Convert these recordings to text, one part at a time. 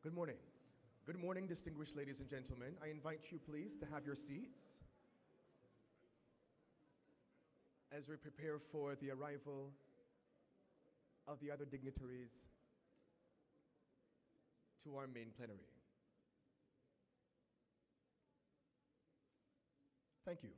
Good morning. Good morning, distinguished ladies and gentlemen. I invite you, please, to have your seats as we prepare for the arrival of the other dignitaries to our main plenary. Thank you.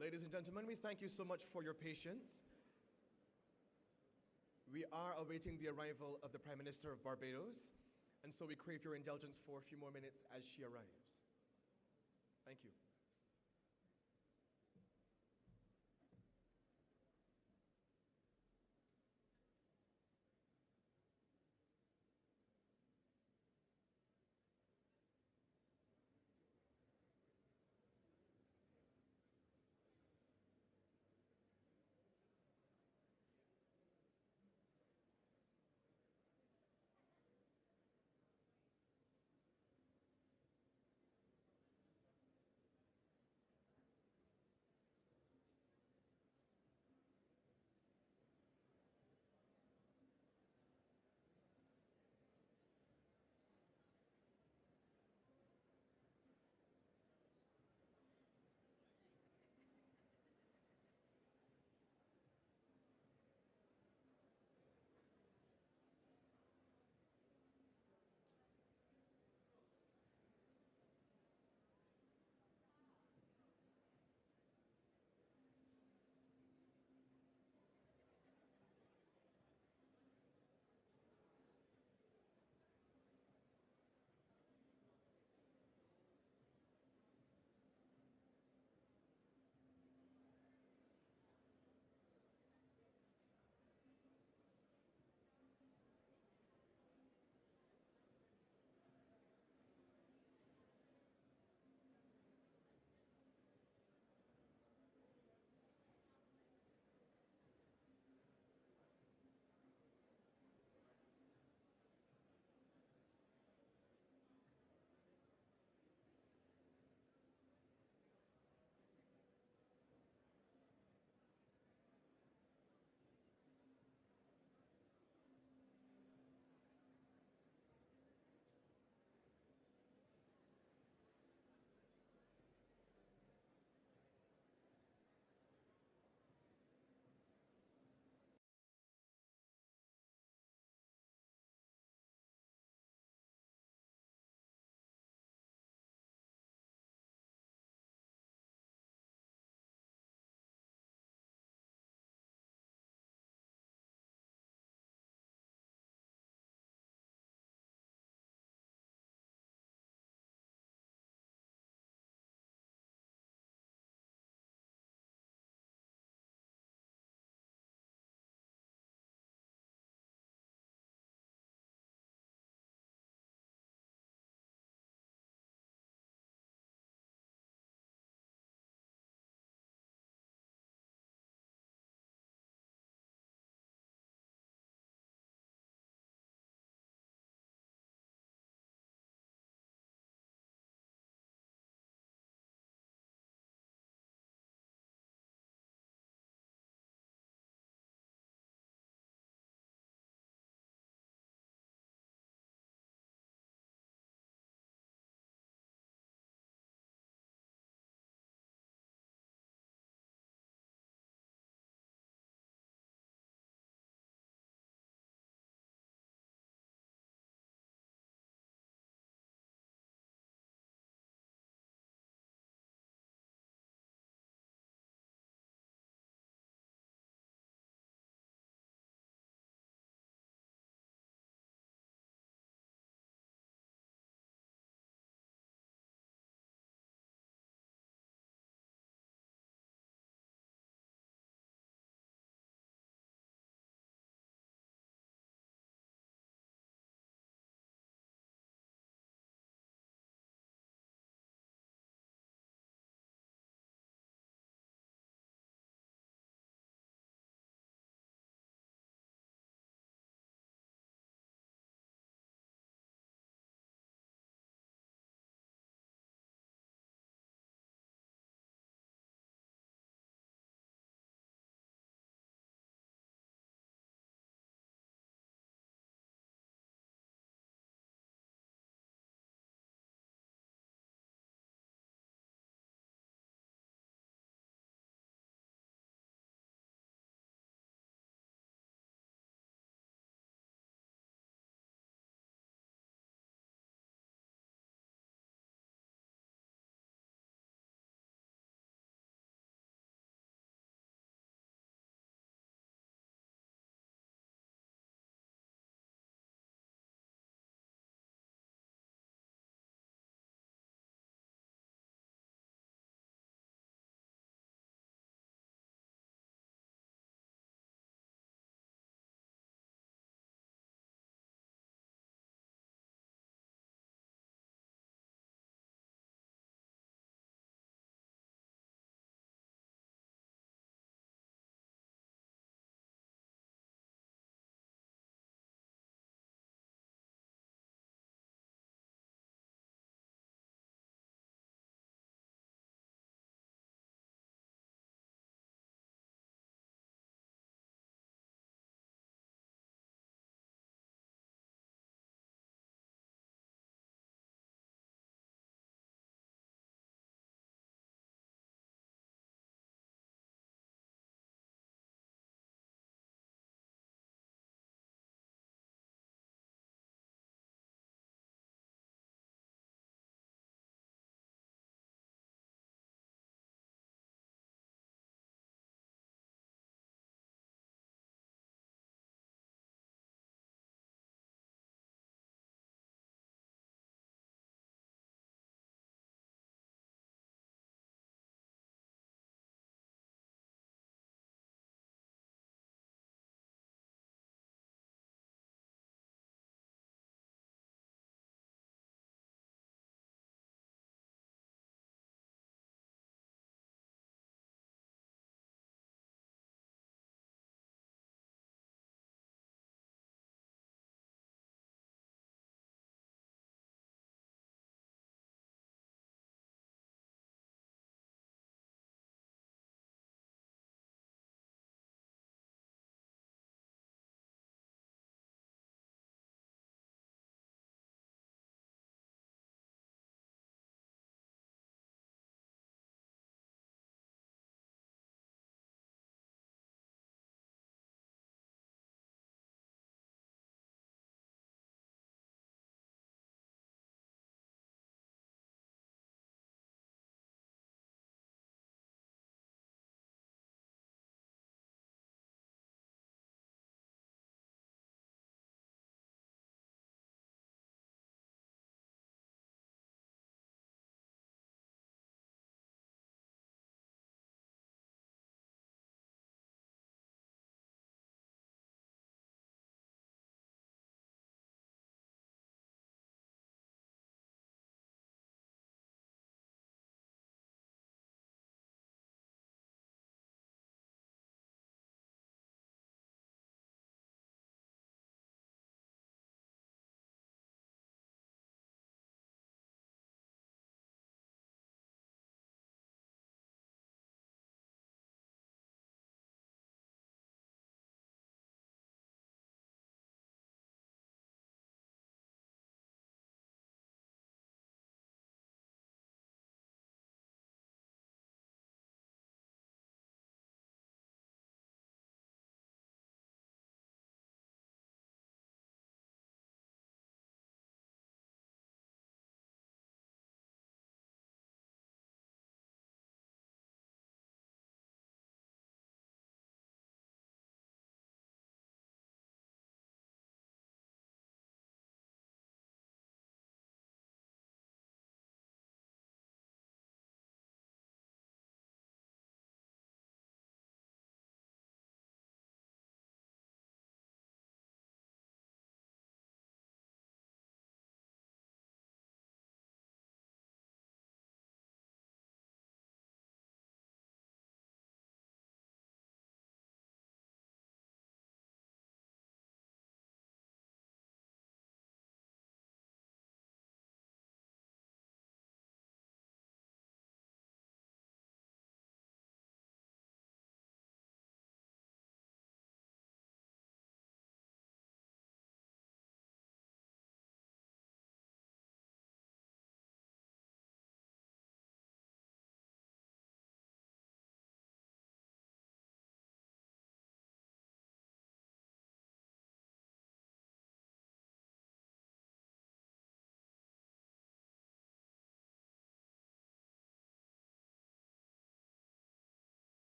Ladies and gentlemen, we thank you so much for your patience. We are awaiting the arrival of the Prime Minister of Barbados, and so we crave your indulgence for a few more minutes as she arrives. Thank you.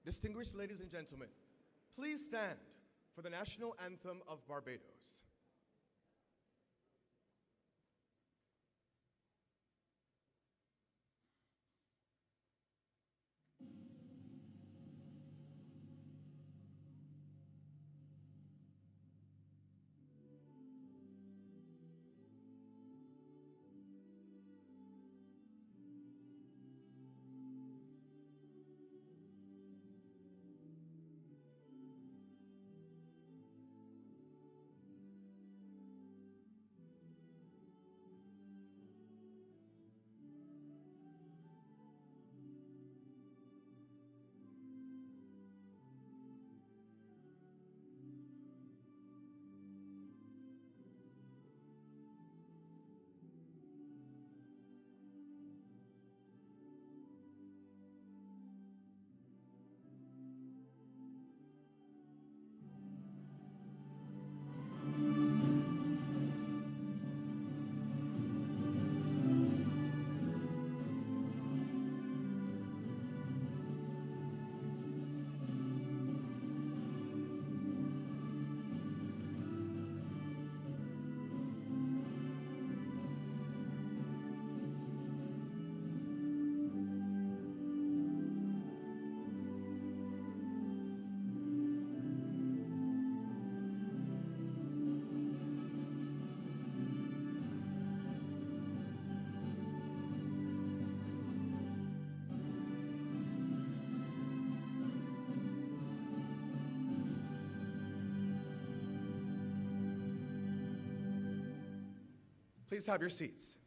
Distinguished ladies and gentlemen, please stand for the national anthem of Barbados. Please have your seats.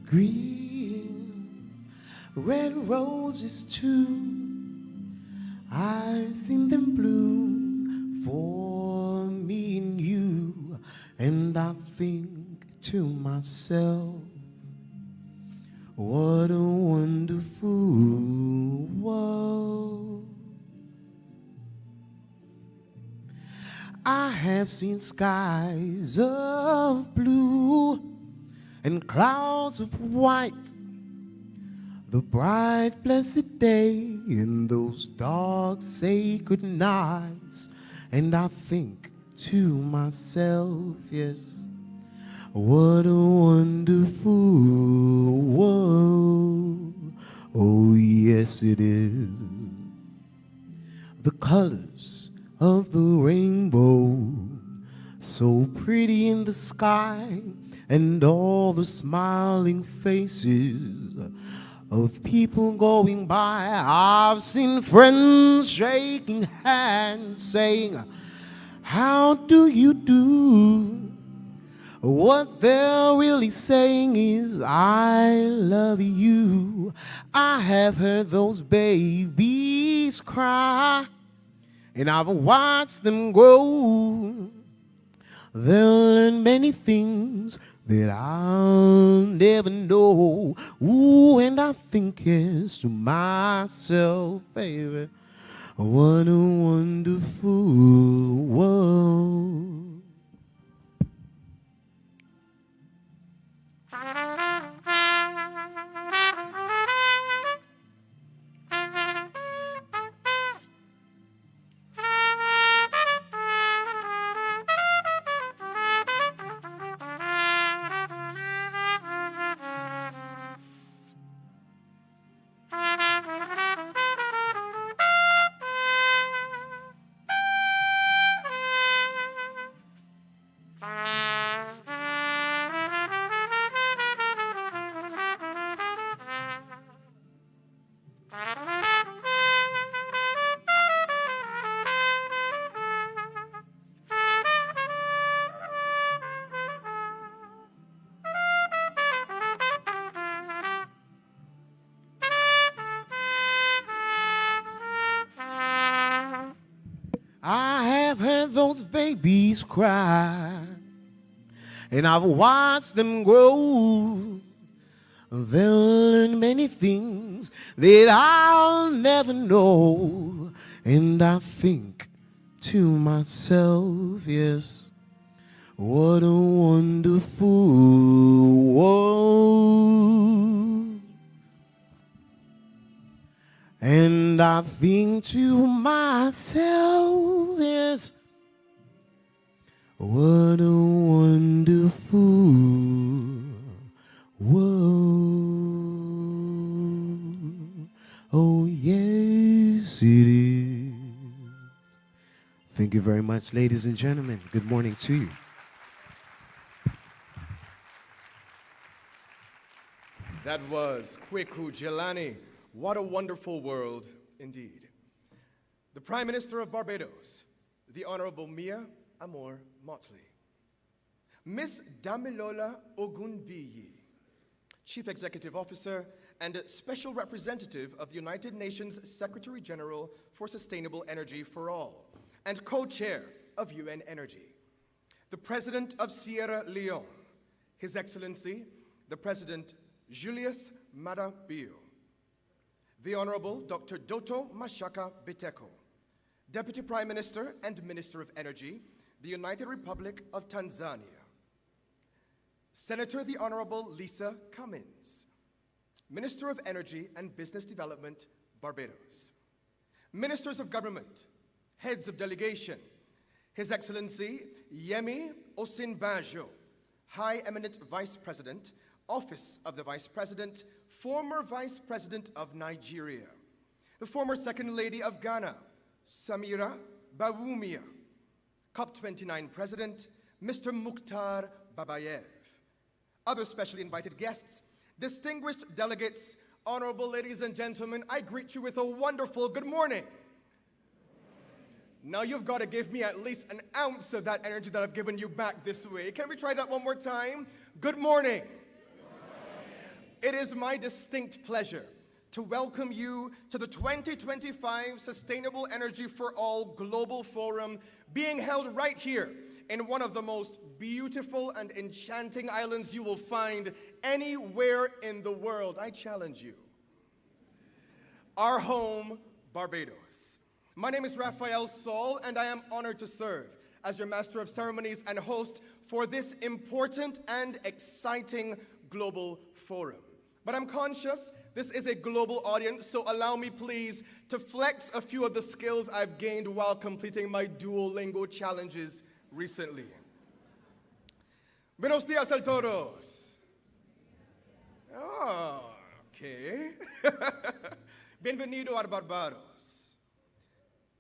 Green, red roses too, I've seen them bloom for me and you, and I think to myself, what a wonderful world. I have seen skies of blue and clouds of white, the bright blessed day and those dark sacred nights, and I think to myself, yes, what a wonderful world. Oh yes it is. The colors of the rainbow, so pretty in the sky, and all the smiling faces of people going by. I've seen friends shaking hands, saying, how do you do? What they're really saying is, I love you. I have heard those babies cry, and I've watched them grow. They'll learn many things that I'll never know. Ooh, and I think yes to myself, baby, what a wonderful world. I have heard those babies cry, and I've watched them grow. They'll learn many things that I'll never know. And I think to myself, yes, what a wonderful world. And I think to myself, yes, what a wonderful world. Oh, yes, it is. Thank you very much, ladies and gentlemen. Good morning to you. That was Kweku Jelani. What a wonderful world indeed. The Prime Minister of Barbados, the Honorable Mia Amor Motley. Miss Damilola Ogunbiyi, Chief Executive Officer and Special Representative of the United Nations Secretary General for Sustainable Energy for All, and co-chair of UN Energy. The President of Sierra Leone, His Excellency, the President Julius Maada Bio. The Honorable Dr. Doto Mashaka Biteko, Deputy Prime Minister and Minister of Energy, the United Republic of Tanzania. Senator the Honorable Lisa Cummins, Minister of Energy and Business Development, Barbados. Ministers of Government, Heads of Delegation, His Excellency Yemi Osinbajo, High Eminent Vice President, Office of the Vice President, former Vice President of Nigeria, the former Second Lady of Ghana, Samira Bawumia, COP29 President, Mr. Mukhtar Babayev, other specially invited guests, distinguished delegates, honorable ladies and gentlemen, I greet you with a wonderful good morning. Now you've got to give me at least an ounce of that energy that I've given you back this way. Can we try that one more time? Good morning. It is my distinct pleasure to welcome you to the 2025 Sustainable Energy for All Global Forum being held right here in one of the most beautiful and enchanting islands you will find anywhere in the world. I challenge you. Our home, Barbados. My name is Raphael Saul, and I am honored to serve as your Master of Ceremonies and host for this important and exciting global forum. But I'm conscious this is a global audience, so allow me please to flex a few of the skills I've gained while completing my Duolingo challenges recently. Buenos días a todos. Oh, okay. Bienvenido a Barbados.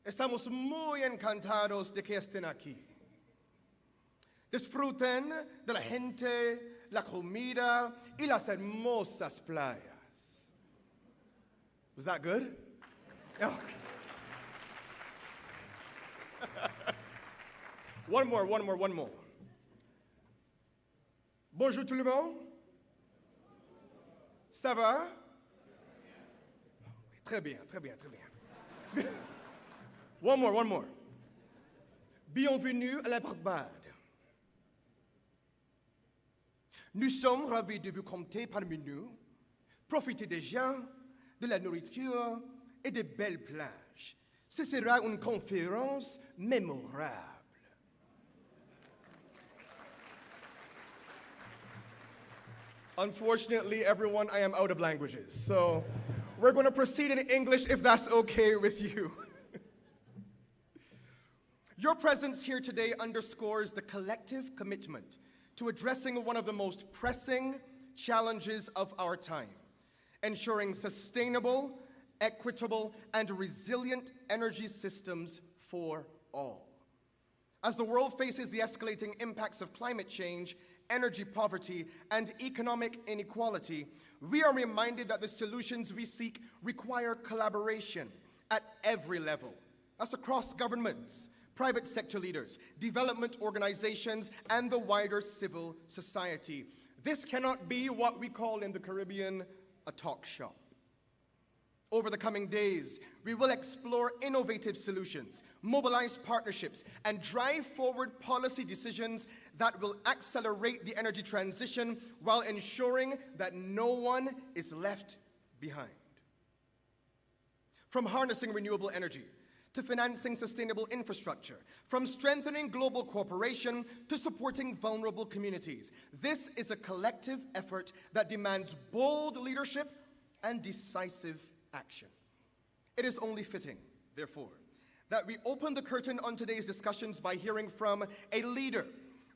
Estamos muy encantados de que estén aquí. Disfruten de la gente, la comida y las hermosas playas. Was that good? Okay. One more. Bonjour tout le monde. Ça va? Très bien. One more. Bienvenue à la Barbade. Nous sommes ravis de vous compter parmi nous. Profitez déjà de la nourriture et des belles plages. Ce sera une conférence mémorable. Unfortunately, everyone, I am out of languages. So we're going to proceed in English if that's okay with you. Your presence here today underscores the collective commitment to addressing one of the most pressing challenges of our time, ensuring sustainable, equitable, and resilient energy systems for all. As the world faces the escalating impacts of climate change, energy poverty, and economic inequality, we are reminded that the solutions we seek require collaboration at every level. That's across governments, private sector leaders, development organizations, and the wider civil society. This cannot be what we call in the Caribbean a talk shop. Over the coming days, we will explore innovative solutions, mobilize partnerships, and drive forward policy decisions that will accelerate the energy transition while ensuring that no one is left behind. From harnessing renewable energy to financing sustainable infrastructure, from strengthening global cooperation to supporting vulnerable communities, this is a collective effort that demands bold leadership and decisive action. It is only fitting, therefore, that we open the curtain on today's discussions by hearing from a leader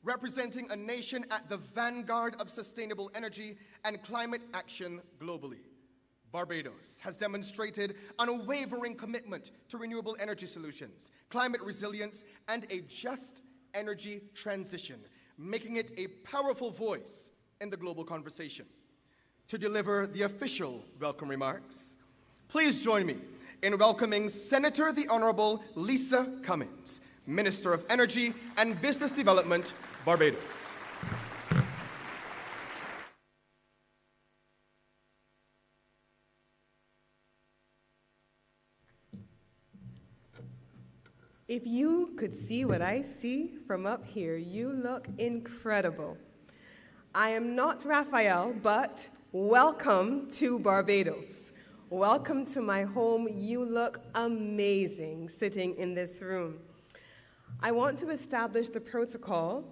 representing a nation at the vanguard of sustainable energy and climate action globally. Barbados has demonstrated unwavering commitment to renewable energy solutions, climate resilience, and a just energy transition, making it a powerful voice in the global conversation. To deliver the official welcome remarks, please join me in welcoming Senator the Honorable Lisa Cummins, Minister of Energy and Business Development, Barbados. If you could see what I see from up here, you look incredible. I am not Raphael, but welcome to Barbados. Welcome to my home. You look amazing sitting in this room. I want to establish the protocol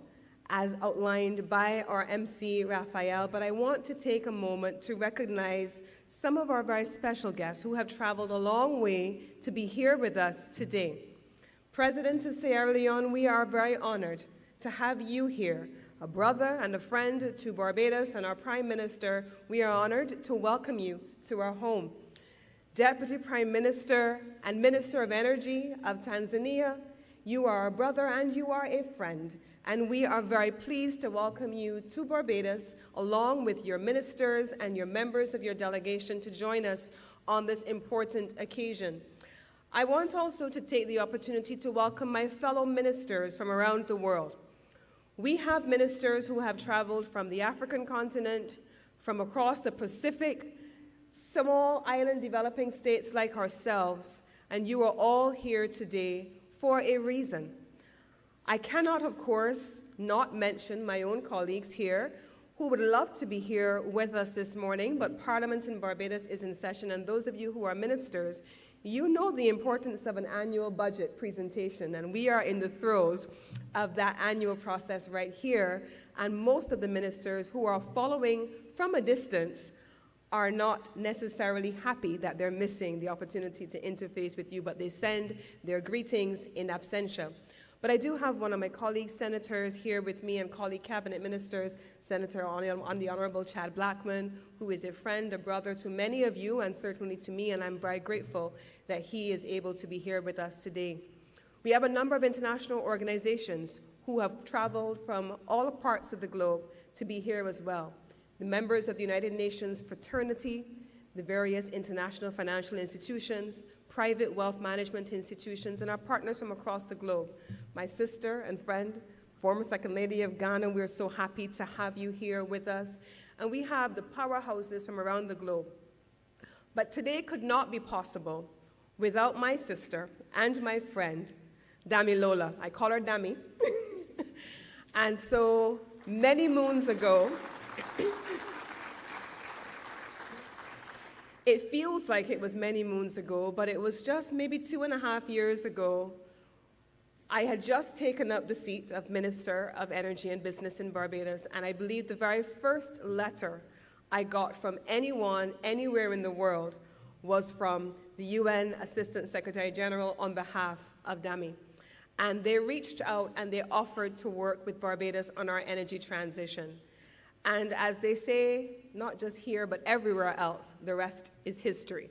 as outlined by our MC, Raphael, but I want to take a moment to recognize some of our very special guests who have traveled a long way to be here with us today. President of Sierra Leone, we are very honored to have you here, a brother and a friend to Barbados, and our Prime Minister, we are honored to welcome you to our home. Deputy Prime Minister and Minister of Energy of Tanzania, you are a brother and you are a friend, and we are very pleased to welcome you to Barbados along with your ministers and your members of your delegation to join us on this important occasion. I want also to take the opportunity to welcome my fellow ministers from around the world. We have ministers who have traveled from the African continent, from across the Pacific, small island developing states like ourselves, and you are all here today for a reason. I cannot, of course, not mention my own colleagues here who would love to be here with us this morning, but Parliament in Barbados is in session, and those of you who are ministers, you know the importance of an annual budget presentation, and we are in the throes of that annual process right here, and most of the ministers who are following from a distance are not necessarily happy that they're missing the opportunity to interface with you, but they send their greetings in absentia. But I do have one of my colleague senators here with me and colleague cabinet ministers, Senator on the Honorable Chad Blackman, who is a friend, a brother to many of you and certainly to me, and I'm very grateful that he is able to be here with us today. We have a number of international organizations who have traveled from all parts of the globe to be here as well. The members of the United Nations fraternity, the various international financial institutions, private wealth management institutions, and our partners from across the globe. My sister and friend, former Second Lady of Ghana, we're so happy to have you here with us. And we have the powerhouses from around the globe. But today could not be possible without my sister and my friend, Damilola. I call her Dami. And so many moons ago, it feels like it was many moons ago, but it was just maybe 2.5 years ago. I had just taken up the seat of Minister of Energy and Business in Barbados, and I believe the very first letter I got from anyone, anywhere in the world, was from the UN Assistant Secretary General on behalf of Dami. And they reached out and they offered to work with Barbados on our energy transition. And as they say, not just here, but everywhere else, the rest is history.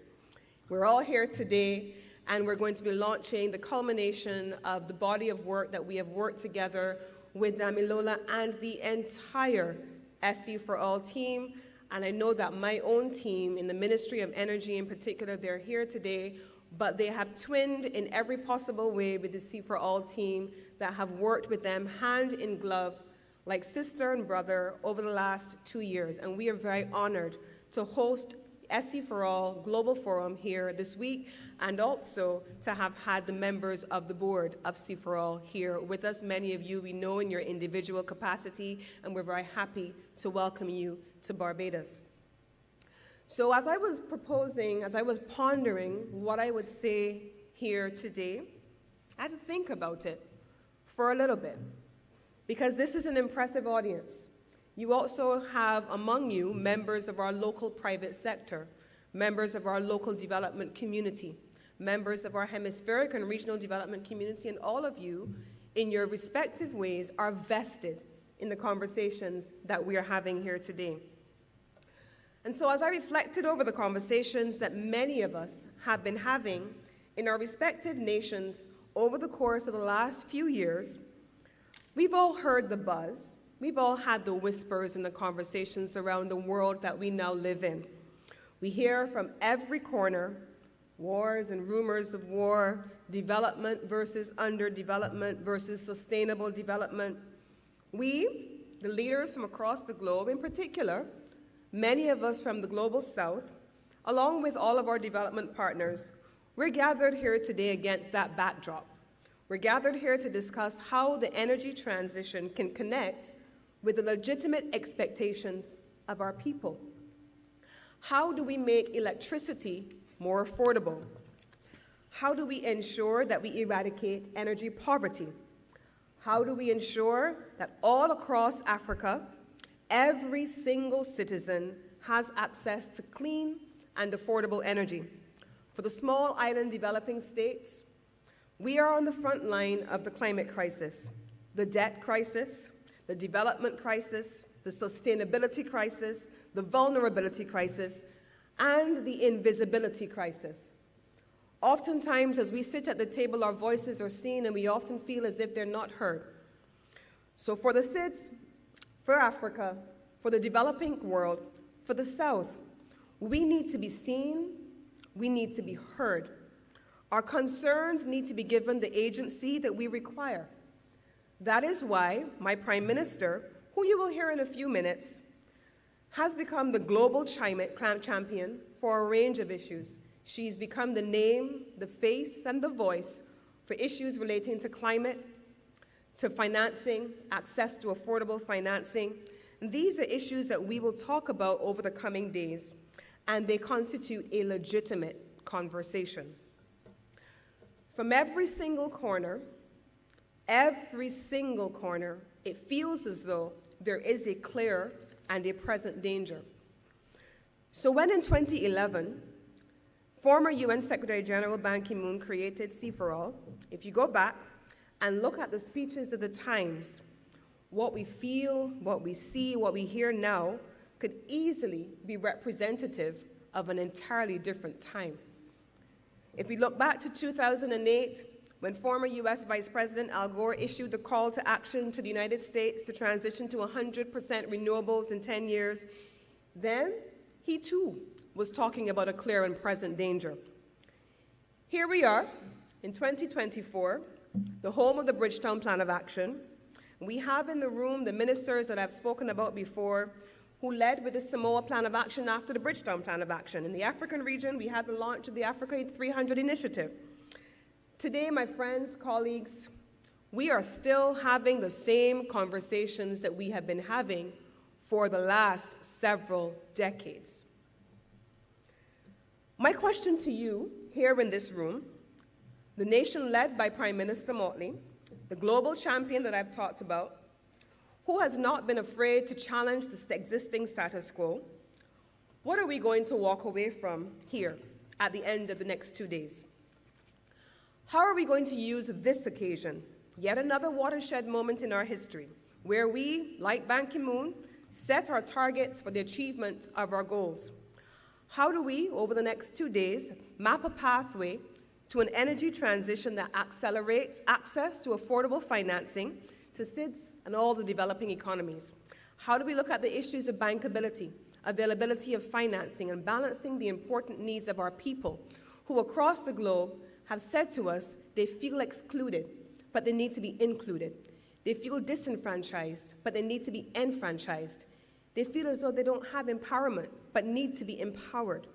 We're all here today, and we're going to be launching the culmination of the body of work that we have worked together with Damilola and the entire SC for All team. And I know that my own team in the Ministry of Energy in particular, they're here today, but they have twinned in every possible way with the C for All team that have worked with them hand in glove like sister and brother over the last 2 years. And we are very honored to host SC for All Global Forum here this week, and also to have had the members of the board of C for All here with us. Many of you we know in your individual capacity, and we're very happy to welcome you to Barbados. So as I was pondering what I would say here today, I had to think about it for a little bit, because this is an impressive audience. You also have among you members of our local private sector, members of our local development community, members of our hemispheric and regional development community, and all of you, in your respective ways, are vested in the conversations that we are having here today. And so as I reflected over the conversations that many of us have been having in our respective nations over the course of the last few years, we've all heard the buzz. We've all had the whispers in the conversations around the world that we now live in. We hear from every corner wars and rumors of war, development versus underdevelopment versus sustainable development. We, the leaders from across the globe in particular, many of us from the global south, along with all of our development partners, we're gathered here today against that backdrop. We're gathered here to discuss how the energy transition can connect with the legitimate expectations of our people. How do we make electricity more affordable? How do we ensure that we eradicate energy poverty? How do we ensure that all across Africa, every single citizen has access to clean and affordable energy? For the small island developing states, we are on the front line of the climate crisis, the debt crisis, the development crisis, the sustainability crisis, the vulnerability crisis, and the invisibility crisis. Oftentimes, as we sit at the table, our voices are seen, and we often feel as if they're not heard. So for the SIDS, for Africa, for the developing world, for the South, we need to be seen, we need to be heard. Our concerns need to be given the agency that we require. That is why my Prime Minister, who you will hear in a few minutes, has become the global climate champion for a range of issues. She's become the name, the face, and the voice for issues relating to climate, to financing, access to affordable financing. And these are issues that we will talk about over the coming days, and they constitute a legitimate conversation. From every single corner, it feels as though there is a clear and a present danger. So when in 2011, former UN Secretary General Ban Ki-moon created C4All, if you go back and look at the speeches of the times, what we feel, what we see, what we hear now could easily be representative of an entirely different time. If we look back to 2008, when former US Vice President Al Gore issued the call to action to the United States to transition to 100% renewables in 10 years, then he too was talking about a clear and present danger. Here we are in 2024, the home of the Bridgetown Plan of Action. We have in the room the ministers that I've spoken about before who led with the Samoa Plan of Action after the Bridgetown Plan of Action. In the African region, we had the launch of the Africa 300 initiative. Today, my friends, colleagues, we are still having the same conversations that we have been having for the last several decades. My question to you here in this room, the nation led by Prime Minister Motley, the global champion that I've talked about, who has not been afraid to challenge the existing status quo, what are we going to walk away from here at the end of the next 2 days? How are we going to use this occasion, yet another watershed moment in our history, where we, like Ban Ki-moon, set our targets for the achievement of our goals? How do we, over the next 2 days, map a pathway to an energy transition that accelerates access to affordable financing to SIDS and all the developing economies? How do we look at the issues of bankability, availability of financing, and balancing the important needs of our people who across the globe have said to us they feel excluded, but they need to be included. They feel disenfranchised, but they need to be enfranchised. They feel as though they don't have empowerment, but need to be empowered.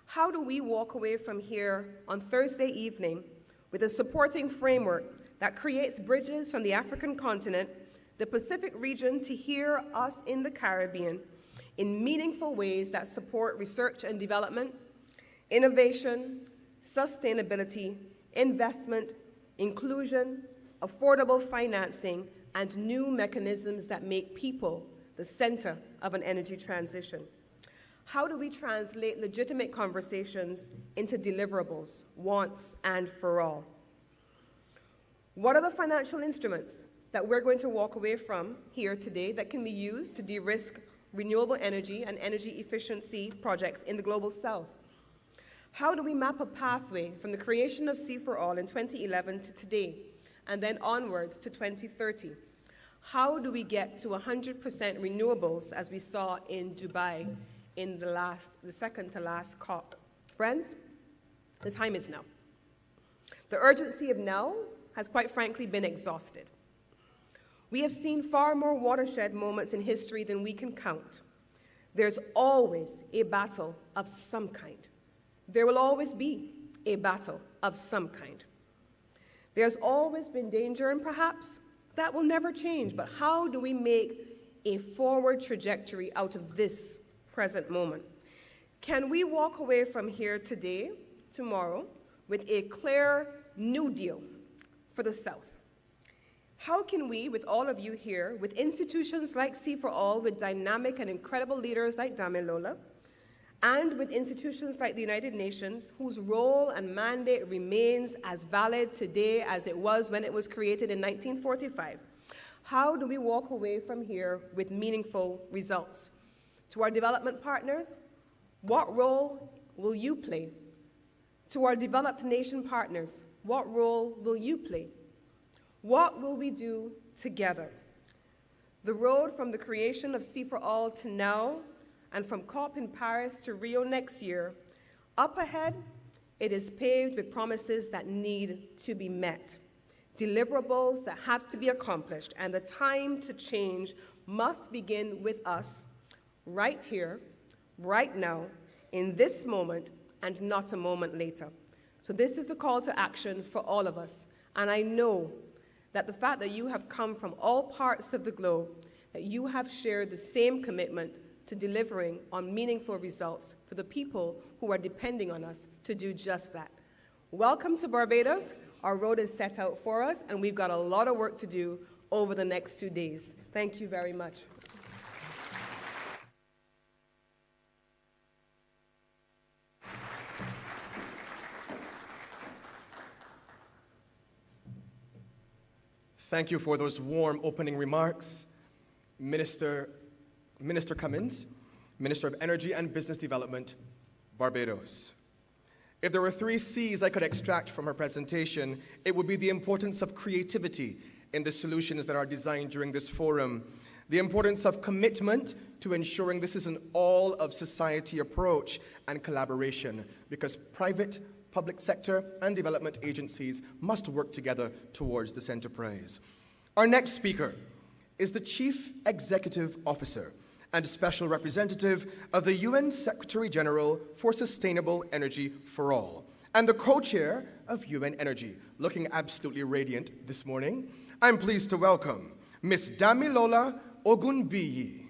How do we walk away from here on Thursday evening with a supporting framework that creates bridges from the African continent, the Pacific region, to here, us in the Caribbean, in meaningful ways that support research and development, innovation, sustainability, investment, inclusion, affordable financing, and new mechanisms that make people the center of an energy transition? How do we translate legitimate conversations into deliverables, wants, and for all? What are the financial instruments that we're going to walk away from here today that can be used to de-risk renewable energy and energy efficiency projects in the global south? How do we map a pathway from the creation of C4All in 2011 to today, and then onwards to 2030? How do we get to 100% renewables, as we saw in Dubai in the second to last COP? Friends, the time is now. The urgency of now has quite frankly been exhausted. We have seen far more watershed moments in history than we can count. There's always a battle of some kind. There will always be a battle of some kind. There's always been danger, and perhaps that will never change, but how do we make a forward trajectory out of this present moment? Can we walk away from here today, tomorrow, with a clear New Deal for the South? How can we, with all of you here, with institutions like C4All, with dynamic and incredible leaders like Damilola, and with institutions like the United Nations, whose role and mandate remains as valid today as it was when it was created in 1945, how do we walk away from here with meaningful results? To our development partners, what role will you play? To our developed nation partners, what role will you play? What will we do together? The road from the creation of C4All to now, and from COP in Paris to Rio next year, up ahead, it is paved with promises that need to be met, deliverables that have to be accomplished, and the time to change must begin with us, right here, right now, in this moment, and not a moment later. So this is a call to action for all of us, and I know that the fact that you have come from all parts of the globe, that you have shared the same commitment to delivering on meaningful results for the people who are depending on us to do just that. Welcome to Barbados. Our road is set out for us, and we've got a lot of work to do over the next 2 days. Thank you very much. Thank you for those warm opening remarks, Minister Cummins, Minister of Energy and Business Development, Barbados. If there were 3 C's I could extract from her presentation, it would be the importance of creativity in the solutions that are designed during this forum, the importance of commitment to ensuring this is an all-of-society approach and collaboration, because private, public sector, and development agencies must work together towards this enterprise. Our next speaker is the Chief Executive Officer and Special Representative of the UN Secretary General for Sustainable Energy for All, and the co-chair of UN Energy, looking absolutely radiant this morning. I'm pleased to welcome Ms. Damilola Ogunbiyi.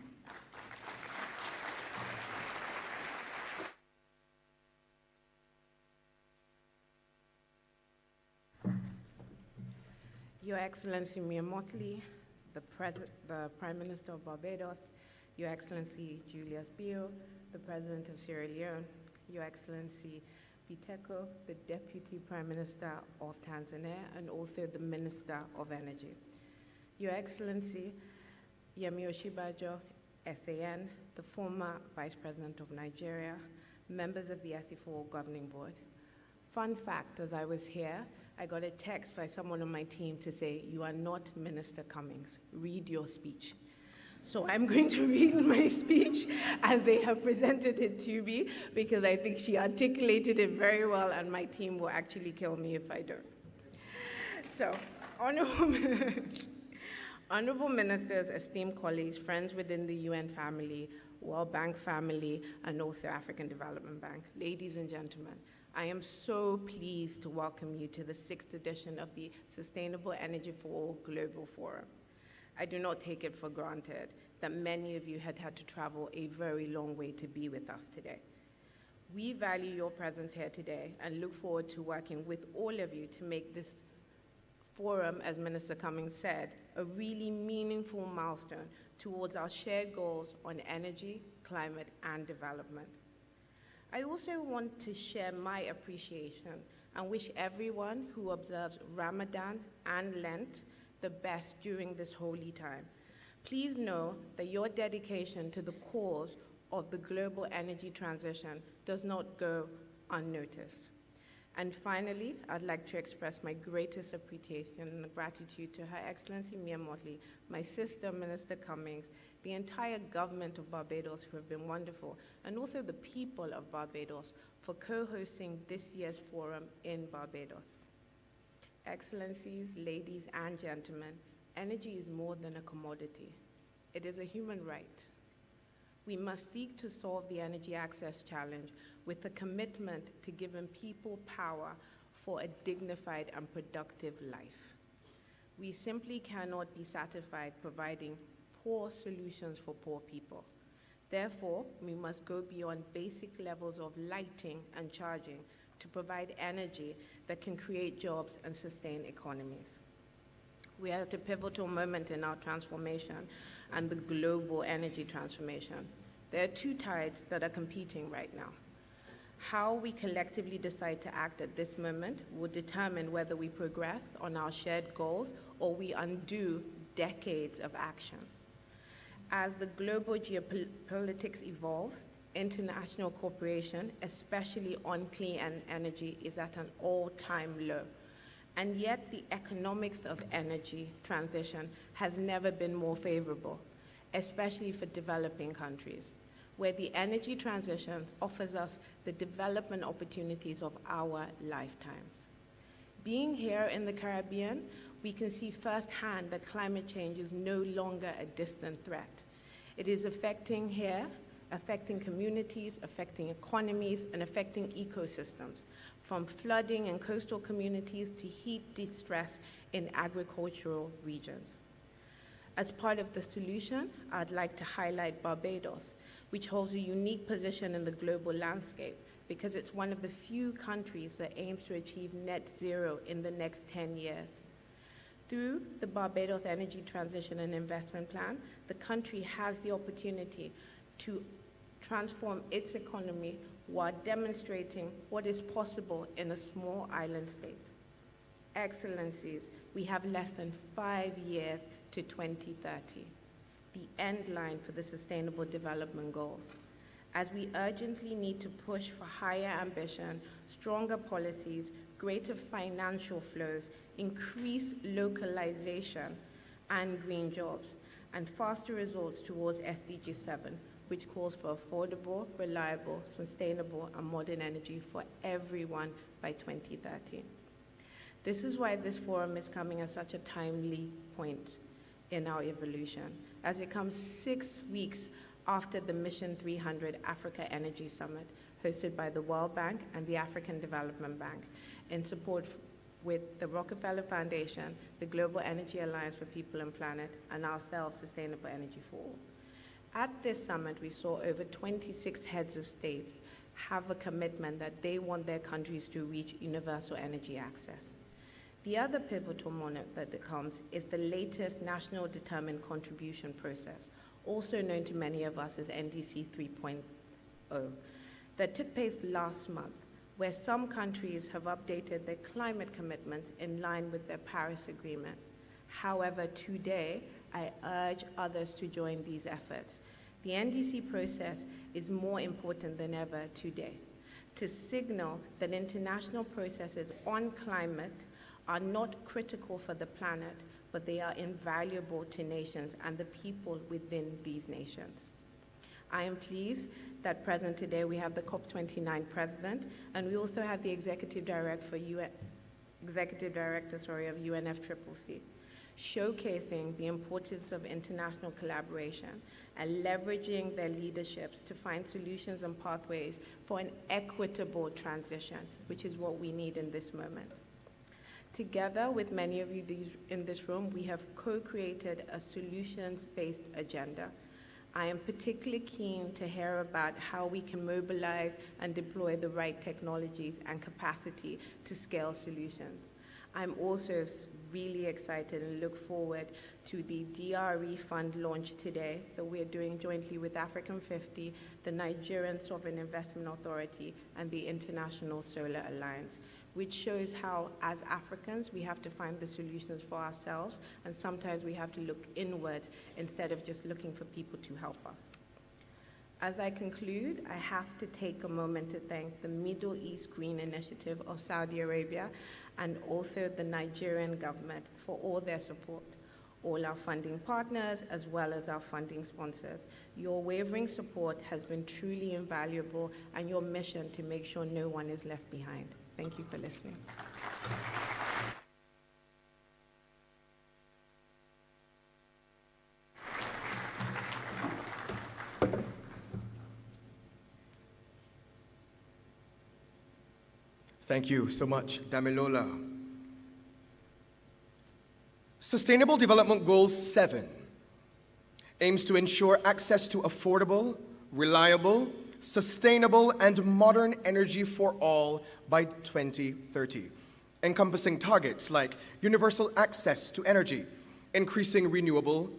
Your Excellency Mia Motley, the Prime Minister of Barbados, Your Excellency Julius Bio, the President of Sierra Leone, Your Excellency Biteko, the Deputy Prime Minister of Tanzania, and also the Minister of Energy. Your Excellency Yemi Oshibajo, SAN, the former Vice President of Nigeria, members of the SE4 Governing Board. Fun fact, as I was here, I got a text by someone on my team to say, "You are not Minister Cummings, read your speech." So I'm going to read my speech as they have presented it to me, because I think she articulated it very well, and my team will actually kill me if I don't. So, Honorable Ministers, esteemed colleagues, friends within the UN family, World Bank family, and also African Development Bank, ladies and gentlemen, I am so pleased to welcome you to the 6th edition of the Sustainable Energy for All Global Forum. I do not take it for granted that many of you had to travel a very long way to be with us today. We value your presence here today and look forward to working with all of you to make this forum, as Minister Cummings said, a really meaningful milestone towards our shared goals on energy, climate, and development. I also want to share my appreciation and wish everyone who observes Ramadan and Lent the best during this holy time. Please know that your dedication to the cause of the global energy transition does not go unnoticed. And finally, I'd like to express my greatest appreciation and gratitude to Her Excellency Mia Motley, my sister, Minister Cummings, the entire government of Barbados, who have been wonderful, and also the people of Barbados for co-hosting this year's forum in Barbados. Excellencies, ladies and gentlemen, energy is more than a commodity. It is a human right. We must seek to solve the energy access challenge with a commitment to giving people power for a dignified and productive life. We simply cannot be satisfied providing poor solutions for poor people. Therefore, we must go beyond basic levels of lighting and charging to provide energy that can create jobs and sustain economies. We are at a pivotal moment in our transformation and the global energy transformation. There are two tides that are competing right now. How we collectively decide to act at this moment will determine whether we progress on our shared goals or we undo decades of action. As the global geopolitics evolves, international cooperation, especially on clean energy, is at an all-time low. And yet the economics of energy transition has never been more favorable, especially for developing countries, where the energy transition offers us the development opportunities of our lifetimes. Being here in the Caribbean, we can see firsthand that climate change is no longer a distant threat. It is affecting communities, affecting economies, and affecting ecosystems, from flooding in coastal communities to heat distress in agricultural regions. As part of the solution, I'd like to highlight Barbados, which holds a unique position in the global landscape because it's one of the few countries that aims to achieve net zero in the next 10 years. Through the Barbados Energy Transition and Investment Plan, the country has the opportunity to transform its economy while demonstrating what is possible in a small island state. Excellencies, we have less than 5 years to 2030, the end line for the Sustainable Development Goals, as we urgently need to push for higher ambition, stronger policies, greater financial flows, increased localization and green jobs, and faster results towards SDG 7, which calls for affordable, reliable, sustainable, and modern energy for everyone by 2030. This is why this forum is coming at such a timely point in our evolution, as it comes 6 weeks after the Mission 300 Africa Energy Summit, hosted by the World Bank and the African Development Bank, in support with the Rockefeller Foundation, the Global Energy Alliance for People and Planet, and ourselves, Sustainable Energy for All. At this summit, we saw over 26 heads of states have a commitment that they want their countries to reach universal energy access. The other pivotal moment that comes is the latest National Determined Contribution process, also known to many of us as NDC 3.0, that took place last month, where some countries have updated their climate commitments in line with their Paris Agreement. However, today, I urge others to join these efforts. The NDC process is more important than ever today to signal that international processes on climate are not critical for the planet, but they are invaluable to nations and the people within these nations. I am pleased that present today we have the COP29 president, and we also have the executive director of UNFCCC. showcasing the importance of international collaboration and leveraging their leaderships to find solutions and pathways for an equitable transition, which is what we need in this moment. Together with many of you in this room, we have co-created a solutions-based agenda. I am particularly keen to hear about how we can mobilize and deploy the right technologies and capacity to scale solutions. I'm also really excited and look forward to the DRE fund launch today that we're doing jointly with African 50, the Nigerian Sovereign Investment Authority, and the International Solar Alliance, which shows how, as Africans, we have to find the solutions for ourselves, and sometimes we have to look inward instead of just looking for people to help us. As I conclude, I have to take a moment to thank the Middle East Green Initiative of Saudi Arabia and also the Nigerian government for all their support, all our funding partners as well as our funding sponsors. Your wavering support has been truly invaluable, and your mission to make sure no one is left behind. Thank you for listening. Thank you so much, Damilola. Sustainable Development Goal 7 aims to ensure access to affordable, reliable, sustainable, and modern energy for all by 2030, encompassing targets like universal access to energy, increasing renewable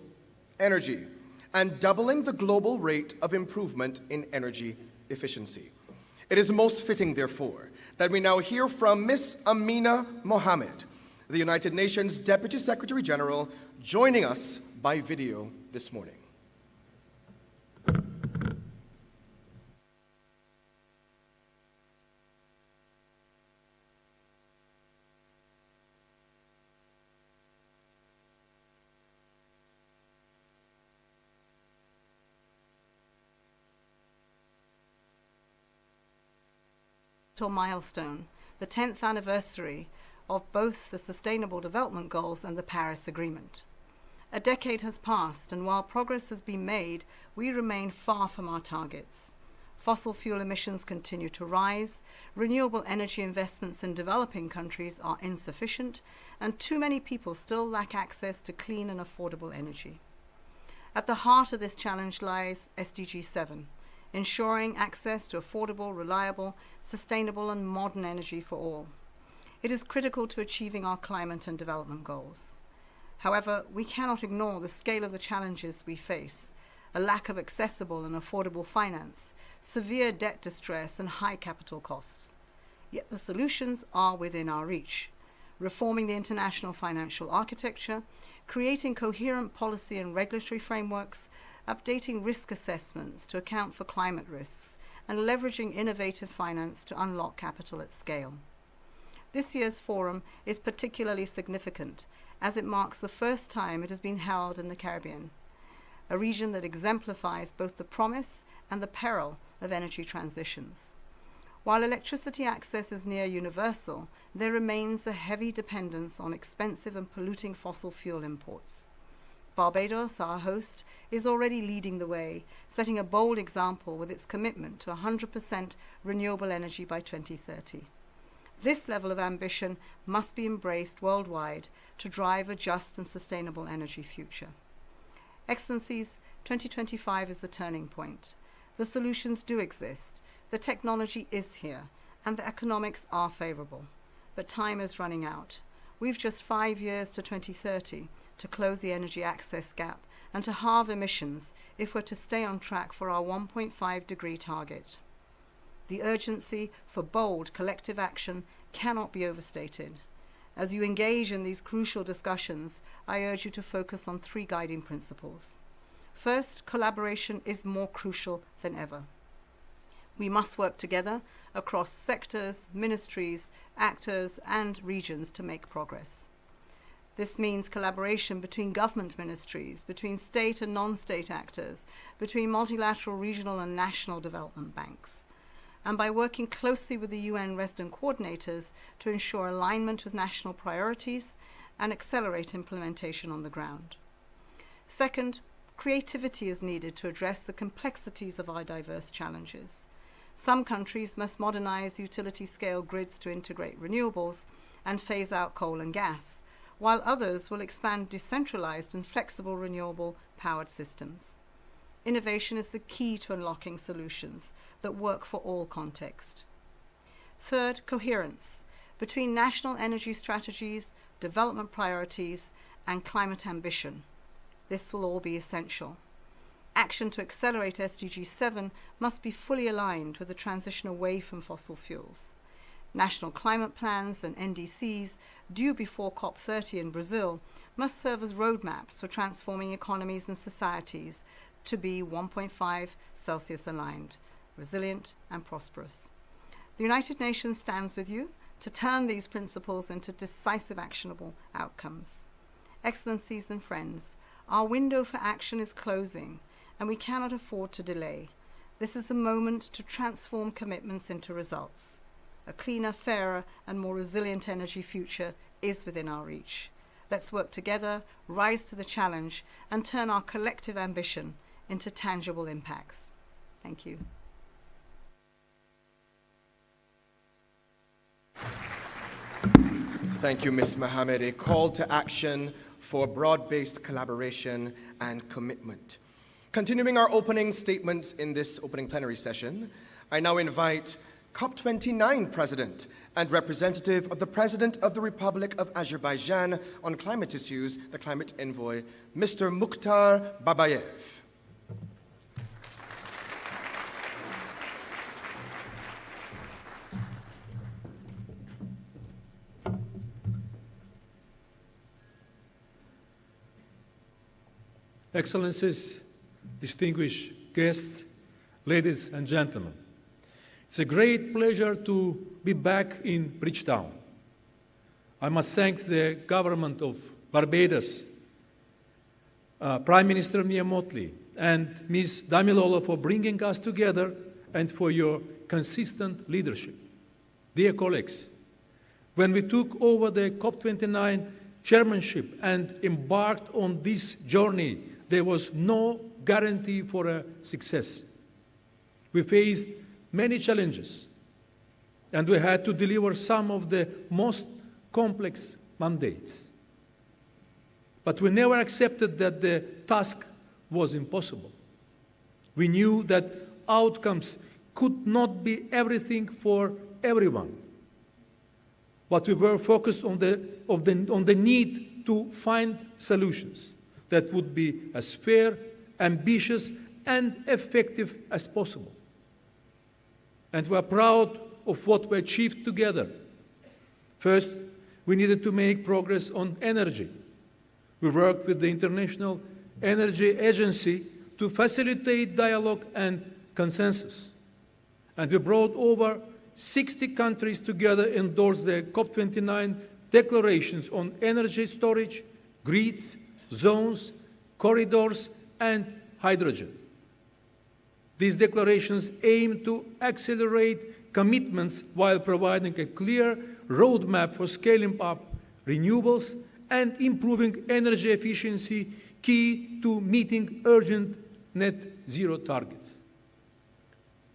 energy, and doubling the global rate of improvement in energy efficiency. It is most fitting, therefore, that we now hear from Ms. Amina Mohammed, the United Nations Deputy Secretary General, joining us by video this morning. Milestone, the 10th anniversary of both the Sustainable Development Goals and the Paris Agreement. A decade has passed, and while progress has been made, we remain far from our targets. Fossil fuel emissions continue to rise, renewable energy investments in developing countries are insufficient, and too many people still lack access to clean and affordable energy. At the heart of this challenge lies SDG 7, ensuring access to affordable, reliable, sustainable, and modern energy for all. It is critical to achieving our climate and development goals. However, we cannot ignore the scale of the challenges we face: a lack of accessible and affordable finance, severe debt distress, and high capital costs. Yet the solutions are within our reach: reforming the international financial architecture, creating coherent policy and regulatory frameworks, updating risk assessments to account for climate risks, and leveraging innovative finance to unlock capital at scale. This year's forum is particularly significant, as it marks the first time it has been held in the Caribbean, a region that exemplifies both the promise and the peril of energy transitions. While electricity access is near universal, there remains a heavy dependence on expensive and polluting fossil fuel imports. Barbados, our host, is already leading the way, setting a bold example with its commitment to 100% renewable energy by 2030. This level of ambition must be embraced worldwide to drive a just and sustainable energy future. Excellencies, 2025 is the turning point. The solutions do exist, the technology is here, and the economics are favorable. But time is running out. We've just 5 years to 2030 to close the energy access gap and to halve emissions if we're to stay on track for our 1.5-degree target. The urgency for bold collective action cannot be overstated. As you engage in these crucial discussions, I urge you to focus on 3 guiding principles. First, collaboration is more crucial than ever. We must work together across sectors, ministries, actors, and regions to make progress. This means collaboration between government ministries, between state and non-state actors, between multilateral, regional, and national development banks, and by working closely with the UN resident coordinators to ensure alignment with national priorities and accelerate implementation on the ground. Second, creativity is needed to address the complexities of our diverse challenges. Some countries must modernize utility-scale grids to integrate renewables and phase out coal and gas, while others will expand decentralized and flexible renewable-powered systems. Innovation is the key to unlocking solutions that work for all contexts. Third, coherence between national energy strategies, development priorities, and climate ambition. This will all be essential. Action to accelerate SDG 7 must be fully aligned with the transition away from fossil fuels. National climate plans and NDCs, due before COP30 in Brazil, must serve as roadmaps for transforming economies and societies to be 1.5 Celsius aligned, resilient and prosperous. The United Nations stands with you to turn these principles into decisive actionable outcomes. Excellencies and friends, our window for action is closing, and we cannot afford to delay. This is a moment to transform commitments into results. A cleaner, fairer, and more resilient energy future is within our reach. Let's work together, rise to the challenge, and turn our collective ambition into tangible impacts. Thank you. Thank you, Ms. Mohammed. A call to action for broad-based collaboration and commitment. Continuing our opening statements in this opening plenary session, I now invite COP29 President and representative of the President of the Republic of Azerbaijan on climate issues, the climate envoy, Mr. Mukhtar Babayev. Excellencies, distinguished guests, ladies and gentlemen, it's a great pleasure to be back in Bridgetown. I must thank the government of Barbados, Prime Minister Mia Mottley, and Ms. Damilola for bringing us together and for your consistent leadership. Dear colleagues, when we took over the COP29 chairmanship and embarked on this journey, there was no guarantee for a success. We faced many challenges, and we had to deliver some of the most complex mandates. But we never accepted that the task was impossible. We knew that outcomes could not be everything for everyone. But we were focused on the need to find solutions that would be as fair, ambitious, and effective as possible. And we are proud of what we achieved together. First, we needed to make progress on energy. We worked with the International Energy Agency to facilitate dialogue and consensus. And we brought over 60 countries together to endorse the COP29 declarations on energy storage, grids, zones, corridors, and hydrogen. These declarations aim to accelerate commitments while providing a clear roadmap for scaling up renewables and improving energy efficiency, key to meeting urgent net zero targets.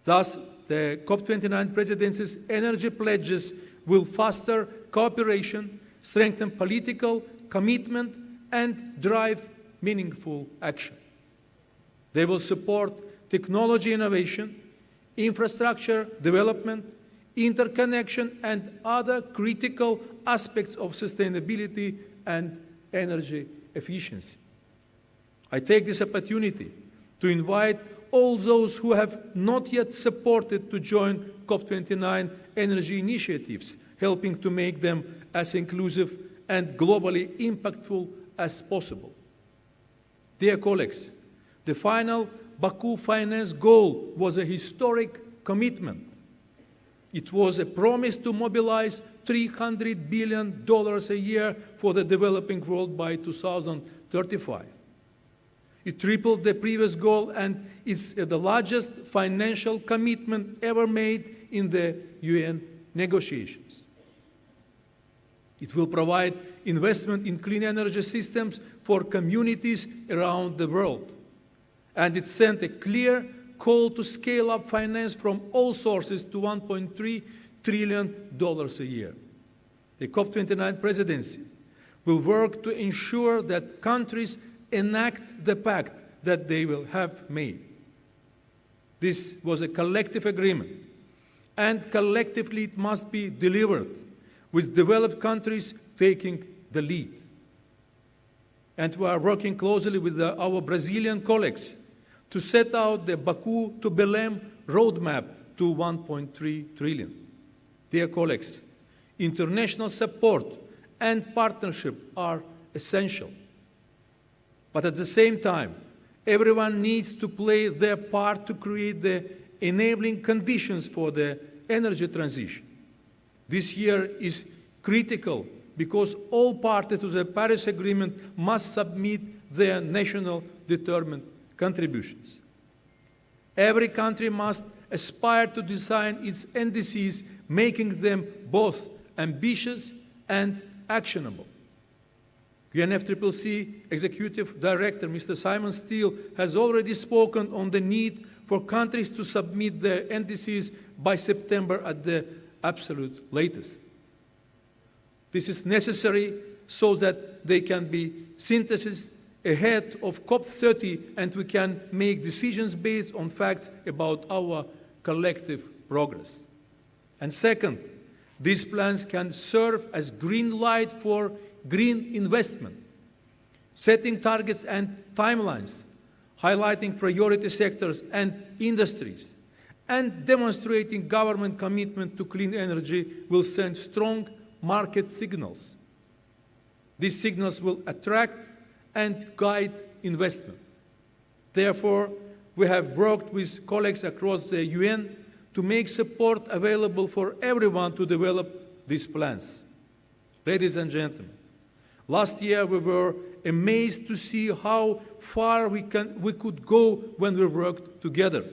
Thus, the COP29 presidency's energy pledges will foster cooperation, strengthen political commitment, and drive meaningful action. They will support technology innovation, infrastructure development, interconnection, and other critical aspects of sustainability and energy efficiency. I take this opportunity to invite all those who have not yet supported to join COP29 energy initiatives, helping to make them as inclusive and globally impactful as possible. Dear colleagues, the final Baku finance goal was a historic commitment. It was a promise to mobilize $300 billion a year for the developing world by 2035. It tripled the previous goal and is the largest financial commitment ever made in the UN negotiations. It will provide investment in clean energy systems for communities around the world. And it sent a clear call to scale up finance from all sources to $1.3 trillion a year. The COP29 presidency will work to ensure that countries enact the pact that they will have made. This was a collective agreement, and collectively it must be delivered, with developed countries taking the lead. And we are working closely with our Brazilian colleagues to set out the Baku to Belém roadmap to 1.3 trillion. Dear colleagues, international support and partnership are essential. But at the same time, everyone needs to play their part to create the enabling conditions for the energy transition. This year is critical because all parties to the Paris Agreement must submit their national determined contributions. Every country must aspire to design its NDCs, making them both ambitious and actionable. UNFCCC Executive Director, Mr. Simon Steele, has already spoken on the need for countries to submit their NDCs by September at the absolute latest. This is necessary so that they can be synthesized ahead of COP30 and we can make decisions based on facts about our collective progress. And second, these plans can serve as green light for green investment, setting targets and timelines, highlighting priority sectors and industries, and demonstrating government commitment to clean energy will send strong market signals. These signals will attract and guide investment. Therefore, we have worked with colleagues across the UN to make support available for everyone to develop these plans. Ladies and gentlemen, last year we were amazed to see how far we could go when we worked together.